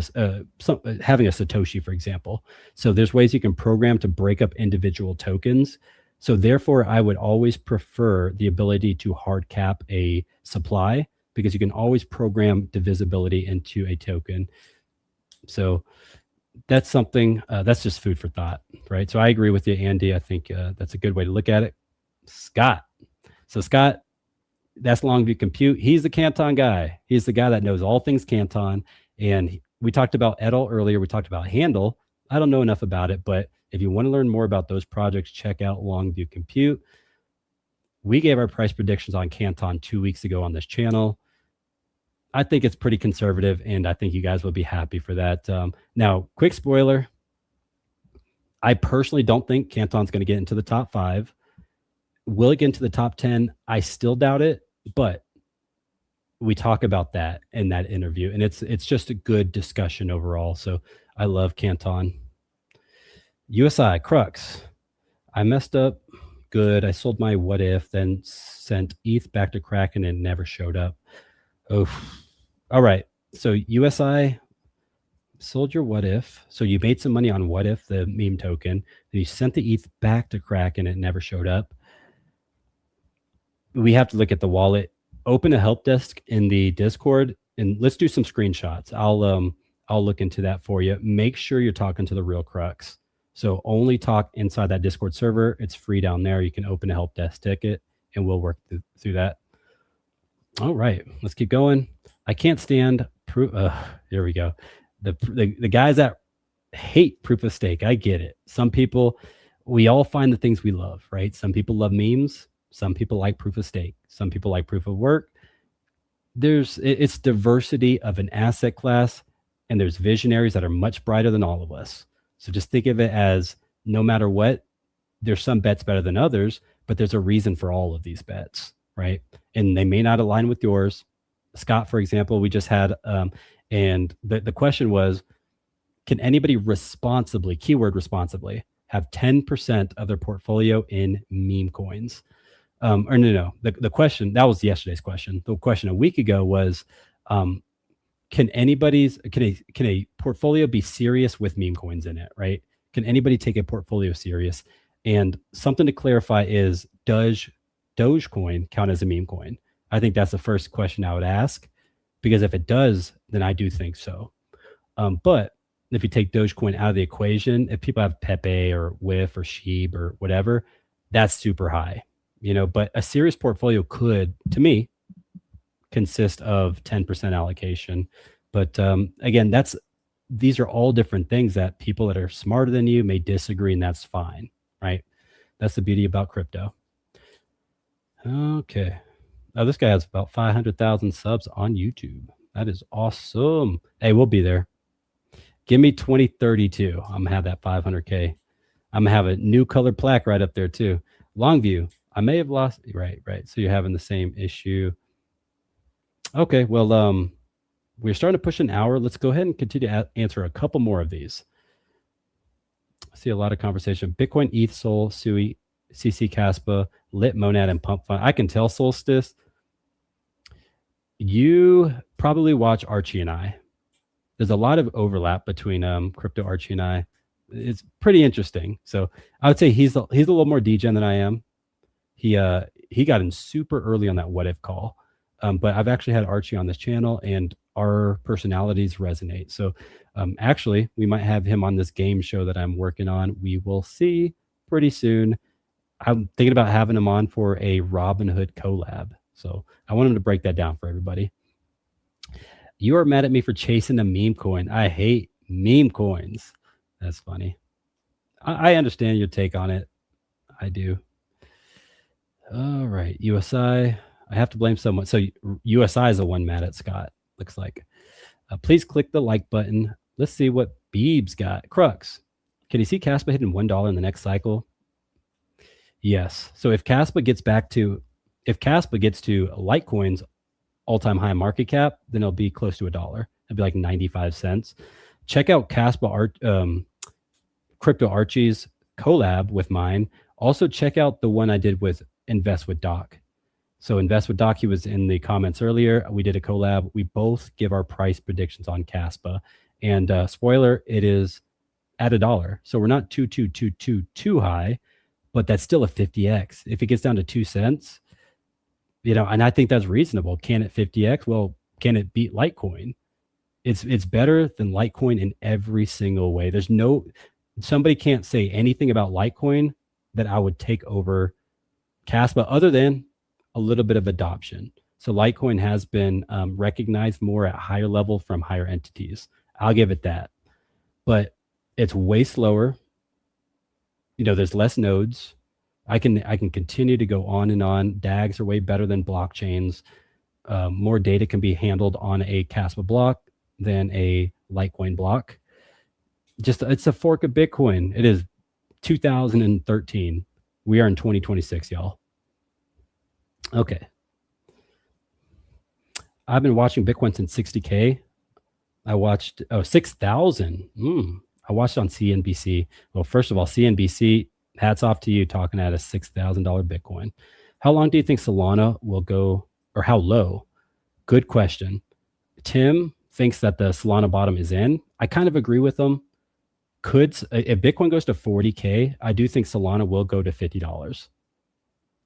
having a Satoshi, for example. So there's ways you can program to break up individual tokens. So therefore, I would always prefer the ability to hard cap a supply, because you can always program divisibility into a token. So that's something that's just food for thought, right? So I agree with you, Andy. I think that's a good way to look at it. Scott. So Scott, that's Longview Compute. He's the Canton guy. He's the guy that knows all things Canton. And we talked about Edel earlier. We talked about Handle. I don't know enough about it, but if you want to learn more about those projects, check out Longview Compute. We gave our price predictions on Canton 2 weeks ago on this channel. I think it's pretty conservative, and I think you guys will be happy for that. Now, quick spoiler: I personally don't think Canton's going to get into the top 5. Will it get into the top 10? I still doubt it, but we talk about that in that interview, and it's just a good discussion overall. So I love Canton. USI Crux. I messed up. Good. I sold my what if, then sent ETH back to Kraken and never showed up. Oh, all right. So USI sold your what if. So you made some money on what if, the meme token. Then you sent the ETH back to Kraken and it never showed up. We have to look at the wallet. Open a help desk in the Discord and let's do some screenshots. I'll look into that for you. Make sure you're talking to the real Crux. So only talk inside that Discord server. It's free down there. You can open a help desk ticket and we'll work through that. All right, let's keep going. I can't stand proof. Here we go. The guys that hate proof of stake. I get it. Some people, we all find the things we love, right? Some people love memes. Some people like proof of stake. Some people like proof of work. It's diversity of an asset class, and there's visionaries that are much brighter than all of us. So just think of it as no matter what, there's some bets better than others, but there's a reason for all of these bets, right? And they may not align with yours. Scott, for example, we just had, and the question was, can anybody responsibly, keyword responsibly, have 10% of their portfolio in meme coins? Or no. The question, that was yesterday's question. The question a week ago was, can a portfolio be serious with meme coins in it, right? Can anybody take a portfolio serious? And something to clarify is, does Dogecoin count as a meme coin? I think that's the first question I would ask, because if it does, then I do think so. But if you take Dogecoin out of the equation, if people have Pepe or WIF or Sheeb or whatever, that's super high, but a serious portfolio could, to me, consist of 10% allocation. But again, these are all different things that people that are smarter than you may disagree, and that's fine, right? That's the beauty about crypto. Okay. Oh, this guy has about 500,000 subs on YouTube. That is awesome. Hey, we'll be there. Give me 2032. I'm gonna have that 500K. I'm gonna have a new colored plaque right up there too. Longview. I may have lost. Right. So you're having the same issue. Okay. Well, we're starting to push an hour. Let's go ahead and continue to answer a couple more of these. I see a lot of conversation. Bitcoin, ETH, Sol, Sui, CC, Caspa, Lit, Monad, and Pump Fund. I can tell, Solstice, you probably watch Archie and I. There's a lot of overlap between Crypto Archie and I. It's pretty interesting. So I would say he's a little more degen than I am. He got in super early on that what if call. But I've actually had Archie on this channel, and our personalities resonate. So actually, we might have him on this game show that I'm working on. We will see pretty soon. I'm thinking about having him on for a Robinhood collab. So I want him to break that down for everybody. You are mad at me for chasing a meme coin. I hate meme coins. That's funny. I understand your take on it. I do. All right. USI. I have to blame someone. So USI is the one mad at Scott, looks like. Please click the like button. Let's see what Beeb's got. Crux. Can you see Caspa hitting $1 in the next cycle? Yes. So if Caspa gets to Litecoin's all-time high market cap, then it'll be close to $1. It'll be like 95 cents. Check out Caspa Crypto Archie's collab with mine. Also check out the one I did with Invest with Doc. So Invest with Doc, he was in the comments earlier. We did a collab. We both give our price predictions on Caspa. And spoiler, it is at $1. So we're not too high, but that's still a 50x. If it gets down to 2 cents, and I think that's reasonable. Can it 50x? Well, can it beat Litecoin? It's better than Litecoin in every single way. Somebody can't say anything about Litecoin that I would take over Caspa other than a little bit of adoption. So Litecoin has been recognized more at higher level from higher entities. I'll give it that. But it's way slower. There's less nodes. I can continue to go on and on. DAGs are way better than blockchains. More data can be handled on a Caspa block than a Litecoin block. Just it's a fork of Bitcoin. It is 2013. We are in 2026, y'all. Okay. I've been watching Bitcoin since 60K. I watched 6,000. I watched on CNBC. Well, first of all, CNBC, hats off to you talking at a $6,000 Bitcoin. How long do you think Solana will go, or how low? Good question. Tim thinks that the Solana bottom is in. I kind of agree with him. If Bitcoin goes to 40K, I do think Solana will go to $50.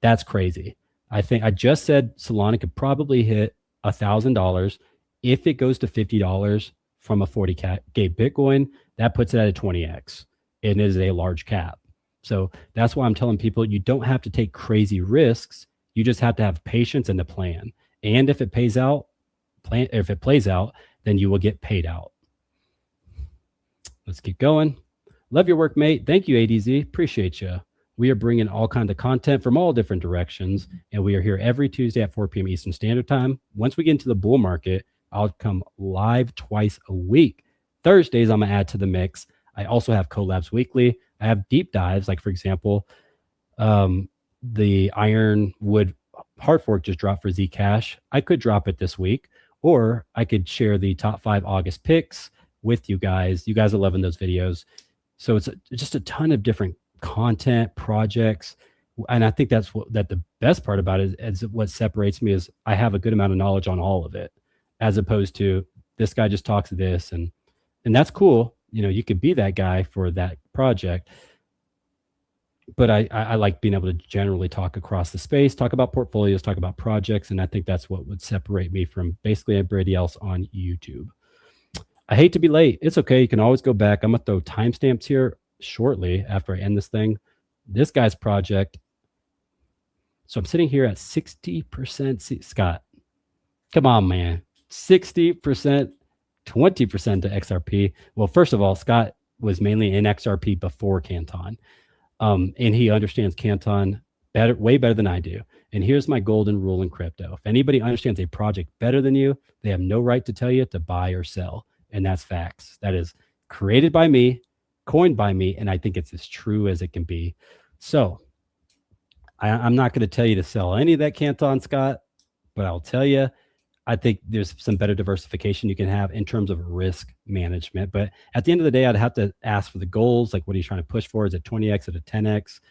That's crazy. I think I just said Solana could probably hit $1,000 if it goes to $50 from a 40K Bitcoin. That puts it at a 20x. It is a large cap. So that's why I'm telling people you don't have to take crazy risks. You just have to have patience and a plan. And if it plays out, then you will get paid out. Let's keep going. Love your work, mate. Thank you, ADZ. Appreciate you. We are bringing all kinds of content from all different directions, and we are here every Tuesday at 4 p.m. Eastern Standard Time. Once we get into the bull market, I'll come live twice a week. Thursdays, I'm going to add to the mix. I also have collabs weekly. I have deep dives, like, for example, the Ironwood hard fork just dropped for Zcash. I could drop it this week, or I could share the top 5 August picks with you guys. You guys are loving those videos. So it's just a ton of different content projects. And I think that the best part about it is what separates me is I have a good amount of knowledge on all of it, as opposed to this guy just talks this and that's cool. You know, you could be that guy for that project. But I like being able to generally talk across the space, talk about portfolios, talk about projects. And I think that's what would separate me from basically everybody else on YouTube. I hate to be late. It's okay. You can always go back. I'm going to throw timestamps here shortly after I end this thing. This guy's project. So I'm sitting here at 60%. Scott, come on, man. 60%, 20% to XRP. Well, first of all, Scott was mainly in XRP before Canton. And he understands Canton way better than I do. And here's my golden rule in crypto. If anybody understands a project better than you, they have no right to tell you to buy or sell. And that's facts. That is created by me, coined by me, and I think it's as true as it can be. So I'm not going to tell you to sell any of that Canton, Scott, but I'll tell you, I think there's some better diversification you can have in terms of risk management. But at the end of the day, I'd have to ask for the goals. Like, what are you trying to push for? Is it 20x? Is it a 10x?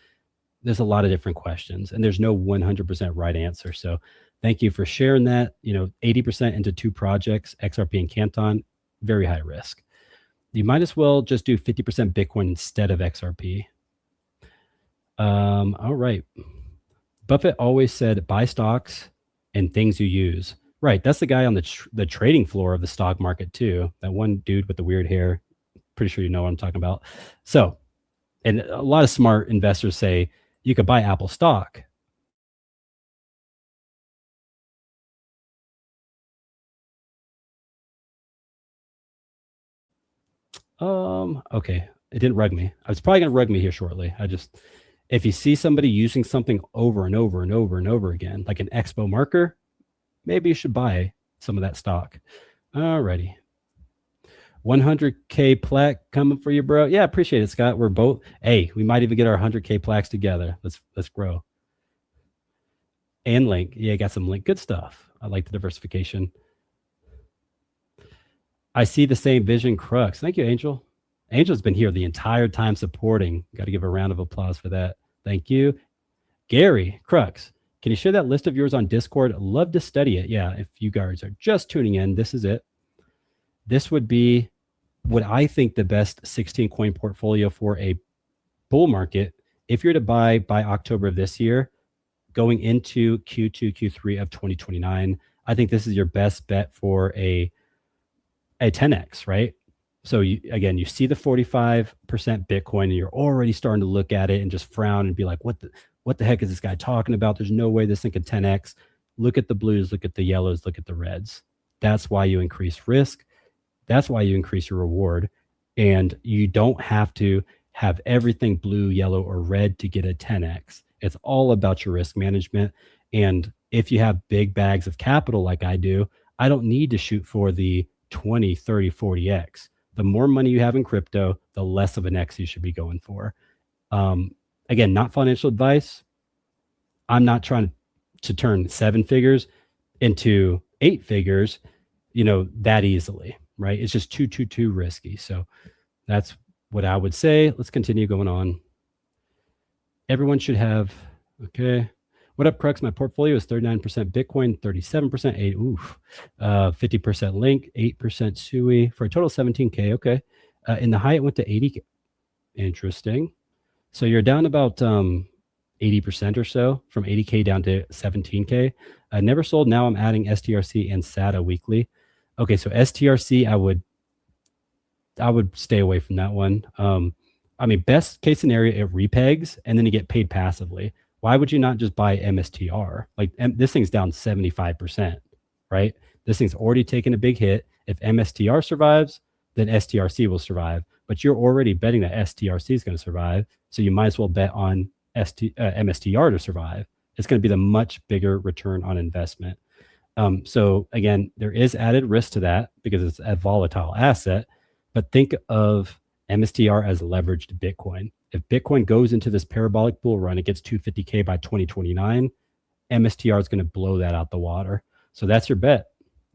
There's a lot of different questions, and there's no 100% right answer. So thank you for sharing that. 80% into 2 projects, XRP and Canton, very high risk. You might as well just do 50% Bitcoin instead of XRP. All right. Buffett always said, buy stocks and things you use. Right. That's the guy on the trading floor of the stock market too. That one dude with the weird hair. Pretty sure you know what I'm talking about. So, and a lot of smart investors say you could buy Apple stock. Okay. It didn't rug me. I was probably going to rug me here shortly. If you see somebody using something over and over and over and over again, like an expo marker, maybe you should buy some of that stock. Alrighty. 100K plaque coming for you, bro. Yeah, appreciate it, Scott. We're both, hey, we might even get our 100K plaques together. Let's grow. And Link. Yeah, got some Link. Good stuff. I like the diversification. I see the same vision, Crux. Thank you, Angel. Angel's been here the entire time supporting. Got to give a round of applause for that. Thank you. Gary, Crux, can you share that list of yours on Discord? I'd love to study it. Yeah, if you guys are just tuning in, this is it. This would be what I think the best 16 coin portfolio for a bull market. If you're to buy by October of this year, going into Q2, Q3 of 2029, I think this is your best bet for a 10x, right? So you see the 45% Bitcoin and you're already starting to look at it and just frown and be like, what the heck is this guy talking about? There's no way this thing can 10x. Look at the blues, look at the yellows, look at the reds. That's why you increase risk. That's why you increase your reward. And you don't have to have everything blue, yellow, or red to get a 10x. It's all about your risk management. And if you have big bags of capital like I do, I don't need to shoot for the 20, 30, 40x. The more money you have in crypto, the less of an X you should be going for. Again, not financial advice. I'm not trying to turn 7 figures into 8 figures, that easily, right? It's just too risky. So that's what I would say. Let's continue going on. Everyone should have, okay. What up, Crux? My portfolio is 39% Bitcoin, 37% 50% Link, 8% Sui for a total of 17K. Okay. In the high, it went to 80. Interesting. So you're down about 80% or so, from 80K down to 17K. I never sold. Now I'm adding STRC and SATA weekly. Okay, so STRC, I would stay away from that one. Best case scenario, it repegs and then you get paid passively. Why would you not just buy MSTR? Like this thing's down 75%, right? This thing's already taken a big hit. If MSTR survives, then STRC will survive. But you're already betting that STRC is going to survive, so you might as well bet on MSTR to survive. It's going to be the much bigger return on investment. So again, there is added risk to that because it's a volatile asset, but think of MSTR as leveraged Bitcoin. If Bitcoin goes into this parabolic bull run, it gets 250K by 2029, MSTR is going to blow that out the water. So that's your bet.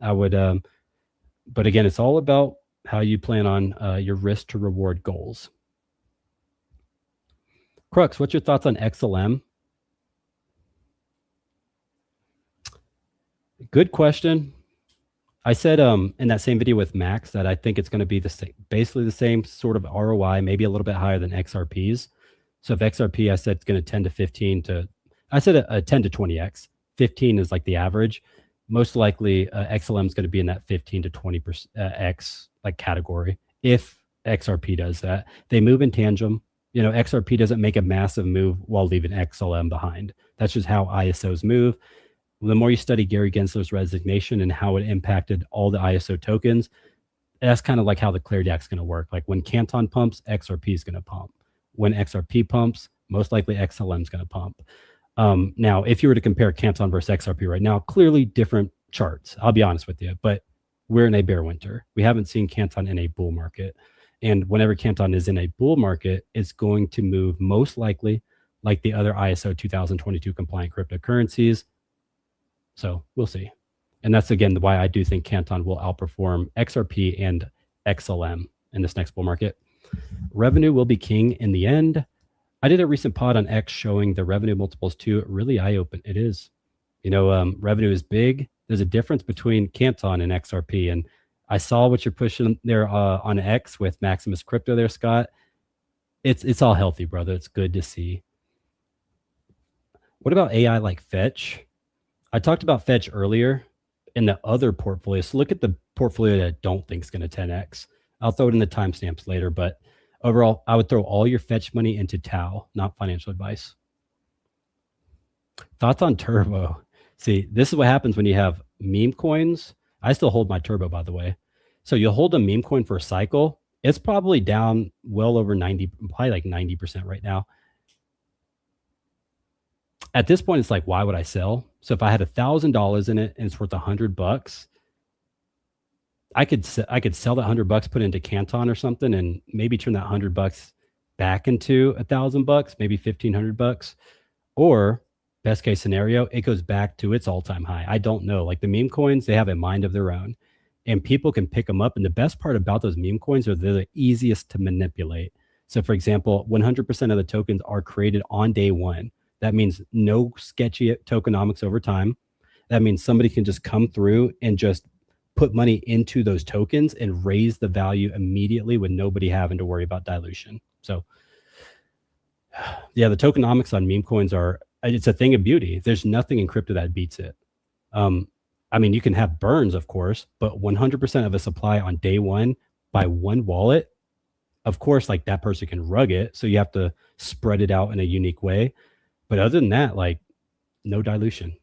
I would, but again, it's all about how you plan on your risk to reward goals. Crux, what's your thoughts on XLM? Good question. I said in that same video with Max that I think it's going to be basically the same sort of ROI, maybe a little bit higher than XRPs. So if XRP, I said it's going to 10 to 15 to, I said a 10 to 20x. 15 is like the average. Most likely XLM is going to be in that 15 to 20% X like category. If XRP does that, they move in tandem. XRP doesn't make a massive move while leaving XLM behind. That's just how ISOs move. The more you study Gary Gensler's resignation and how it impacted all the ISO tokens, that's kind of like how the Clear Deck is going to work. Like when Canton pumps, XRP is going to pump. When XRP pumps, most likely XLM is going to pump. Now, if you were to compare Canton versus XRP right now, clearly different charts. I'll be honest with you, but we're in a bear winter. We haven't seen Canton in a bull market. And whenever Canton is in a bull market, it's going to move most likely like the other ISO 2022 compliant cryptocurrencies. So we'll see. And that's, again, why I do think Canton will outperform XRP and XLM in this next bull market. Revenue will be king in the end. I did a recent pod on X showing the revenue multiples too. Really eye-open. It is. Revenue is big. There's a difference between Canton and XRP. And I saw what you're pushing there on X with Maximus Crypto there, Scott. It's all healthy, brother. It's good to see. What about AI like Fetch? I talked about Fetch earlier in the other portfolio. So look at the portfolio that I don't think is going to 10x. I'll throw it in the timestamps later, but overall, I would throw all your Fetch money into Tau, not financial advice. Thoughts on Turbo? See, this is what happens when you have meme coins. I still hold my Turbo, by the way. So you'll hold a meme coin for a cycle. It's probably down well over 90, probably like 90% right now. At this point, it's like, why would I sell? So if I had $1,000 in it and it's worth $100, I could sell that $100, put it into Canton or something, and maybe turn that $100 back into $1,000, maybe $1,500. Or best case scenario, it goes back to its all-time high. I don't know. Like the meme coins, they have a mind of their own, and people can pick them up. And the best part about those meme coins are they're the easiest to manipulate. So for example, 100% of the tokens are created on day one. That means no sketchy tokenomics over time. That means somebody can just come through and just put money into those tokens and raise the value immediately with nobody having to worry about dilution. So yeah, the tokenomics on meme coins it's a thing of beauty. There's nothing in crypto that beats it. You can have burns, of course, but 100% of a supply on day one by one wallet, of course, like that person can rug it. So you have to spread it out in a unique way. But other than that, like no dilution.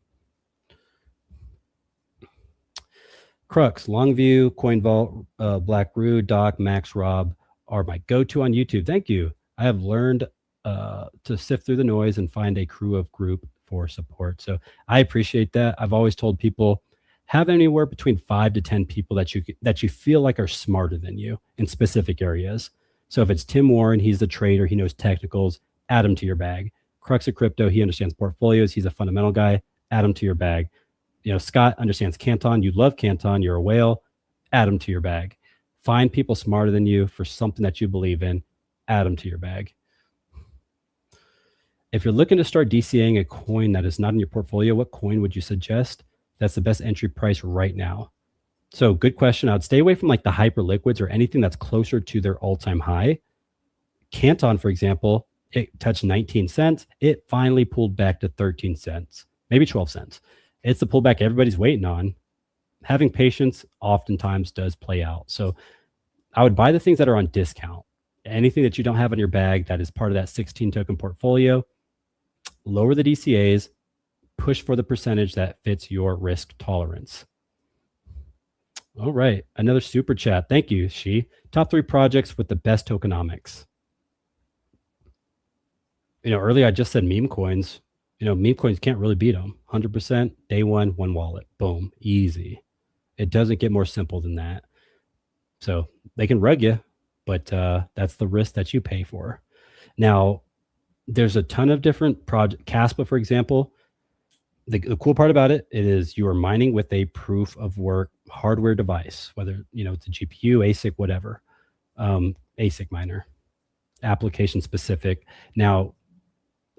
Crux, Longview, CoinVault, Blackroot, Doc, Max, Rob are my go-to on YouTube. Thank you. I have learned to sift through the noise and find a crew of group for support. So I appreciate that. I've always told people have anywhere between 5 to 10 people that you feel like are smarter than you in specific areas. So if it's Tim Warren, he's the trader, he knows technicals, add him to your bag. Crux of Crypto, he understands portfolios, he's a fundamental guy, add him to your bag. Scott understands Canton, you love Canton, you're a whale, add him to your bag. Find people smarter than you for something that you believe in, add them to your bag. If you're looking to start DCAing a coin that is not in your portfolio, what coin would you suggest? That's the best entry price right now. So good question. I would stay away from like the hyper liquids or anything that's closer to their all-time high. Canton, for example, it touched 19 cents. It finally pulled back to 13 cents, maybe 12 cents. It's the pullback everybody's waiting on. Having patience oftentimes does play out. So I would buy the things that are on discount. Anything that you don't have in your bag that is part of that 16 token portfolio, lower the DCAs, push for the percentage that fits your risk tolerance. All right, another super chat. Thank you, Shi. Top 3 projects with the best tokenomics. Earlier I just said meme coins. Meme coins can't really beat them. 100% day one wallet. Boom, easy. It doesn't get more simple than that. So they can rug you, but that's the risk that you pay for. Now, there's a ton of different projects. Caspa, for example, the cool part about it is you are mining with a proof of work hardware device, whether it's a GPU, ASIC, whatever, ASIC miner, application specific. Now,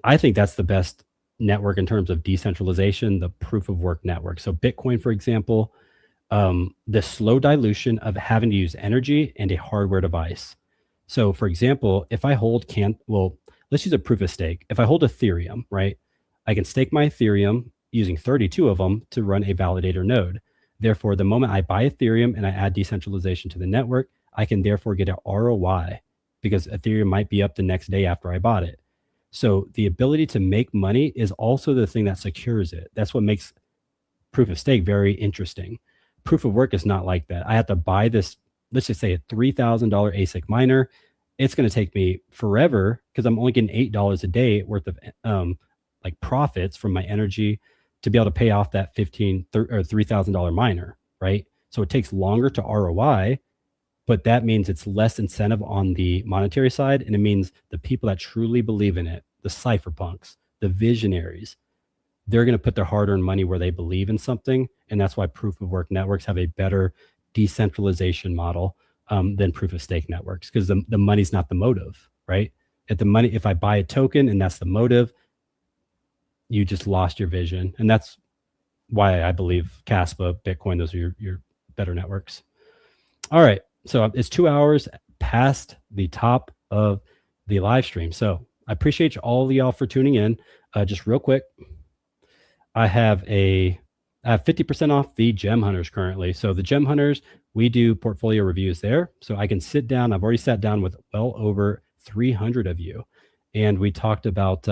I think that's the best network in terms of decentralization, the proof of work network. So Bitcoin, for example, the slow dilution of having to use energy and a hardware device. So for example, if I hold let's use a proof of stake. If I hold Ethereum, right, I can stake my Ethereum using 32 of them to run a validator node. Therefore, the moment I buy Ethereum and I add decentralization to the network, I can therefore get an ROI because Ethereum might be up the next day after I bought it. So the ability to make money is also the thing that secures it. That's what makes proof of stake very interesting. Proof of work is not like that. I have to buy this, let's just say a $3,000 ASIC miner. It's going to take me forever because I'm only getting $8 a day worth of like profits from my energy to be able to pay off that $3,000 miner, right? So it takes longer to ROI, but that means it's less incentive on the monetary side. And it means the people that truly believe in it, the cypherpunks, the visionaries, they're going to put their hard-earned money where they believe in something. And that's why proof of work networks have a better decentralization model than proof of stake networks, because the money's not the motive, right? If I buy a token and that's the motive, you just lost your vision. And that's why I believe Caspa, Bitcoin, those are your better networks. All right. So it's 2 hours past the top of the live stream. So I appreciate all of y'all for tuning in. Just real quick, I have 50% off the Gem Hunters currently. So the Gem Hunters, we do portfolio reviews there. So I can sit down. I've already sat down with well over 300 of you. And we talked about,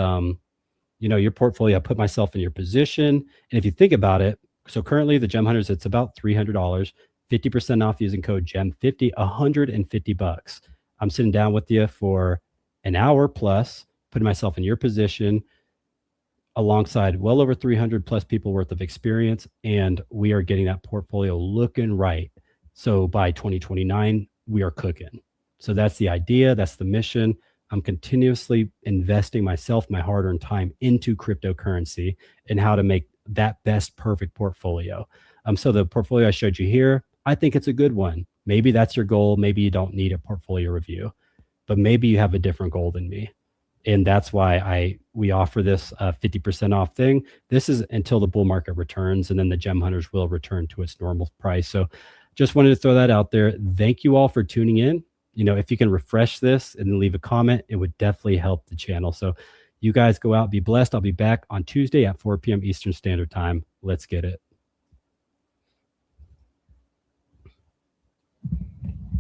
your portfolio. I put myself in your position. And if you think about it, so currently the Gem Hunters, it's about $300, 50% off using code GEM50, $150. I'm sitting down with you for an hour plus, putting myself in your position alongside well over 300 plus people worth of experience. And we are getting that portfolio looking right. So by 2029, we are cooking. So that's the idea. That's the mission. I'm continuously investing myself, my hard-earned time into cryptocurrency and how to make that best perfect portfolio. So the portfolio I showed you here, I think it's a good one. Maybe that's your goal. Maybe you don't need a portfolio review, but maybe you have a different goal than me. And that's why we offer this 50% off thing. This is until the bull market returns, and then the Gem Hunters will return to its normal price. So just wanted to throw that out there. Thank you all for tuning in. If you can refresh this and then leave a comment, it would definitely help the channel. So you guys go out, be blessed. I'll be back on Tuesday at 4 p.m. Eastern Standard Time. Let's get it.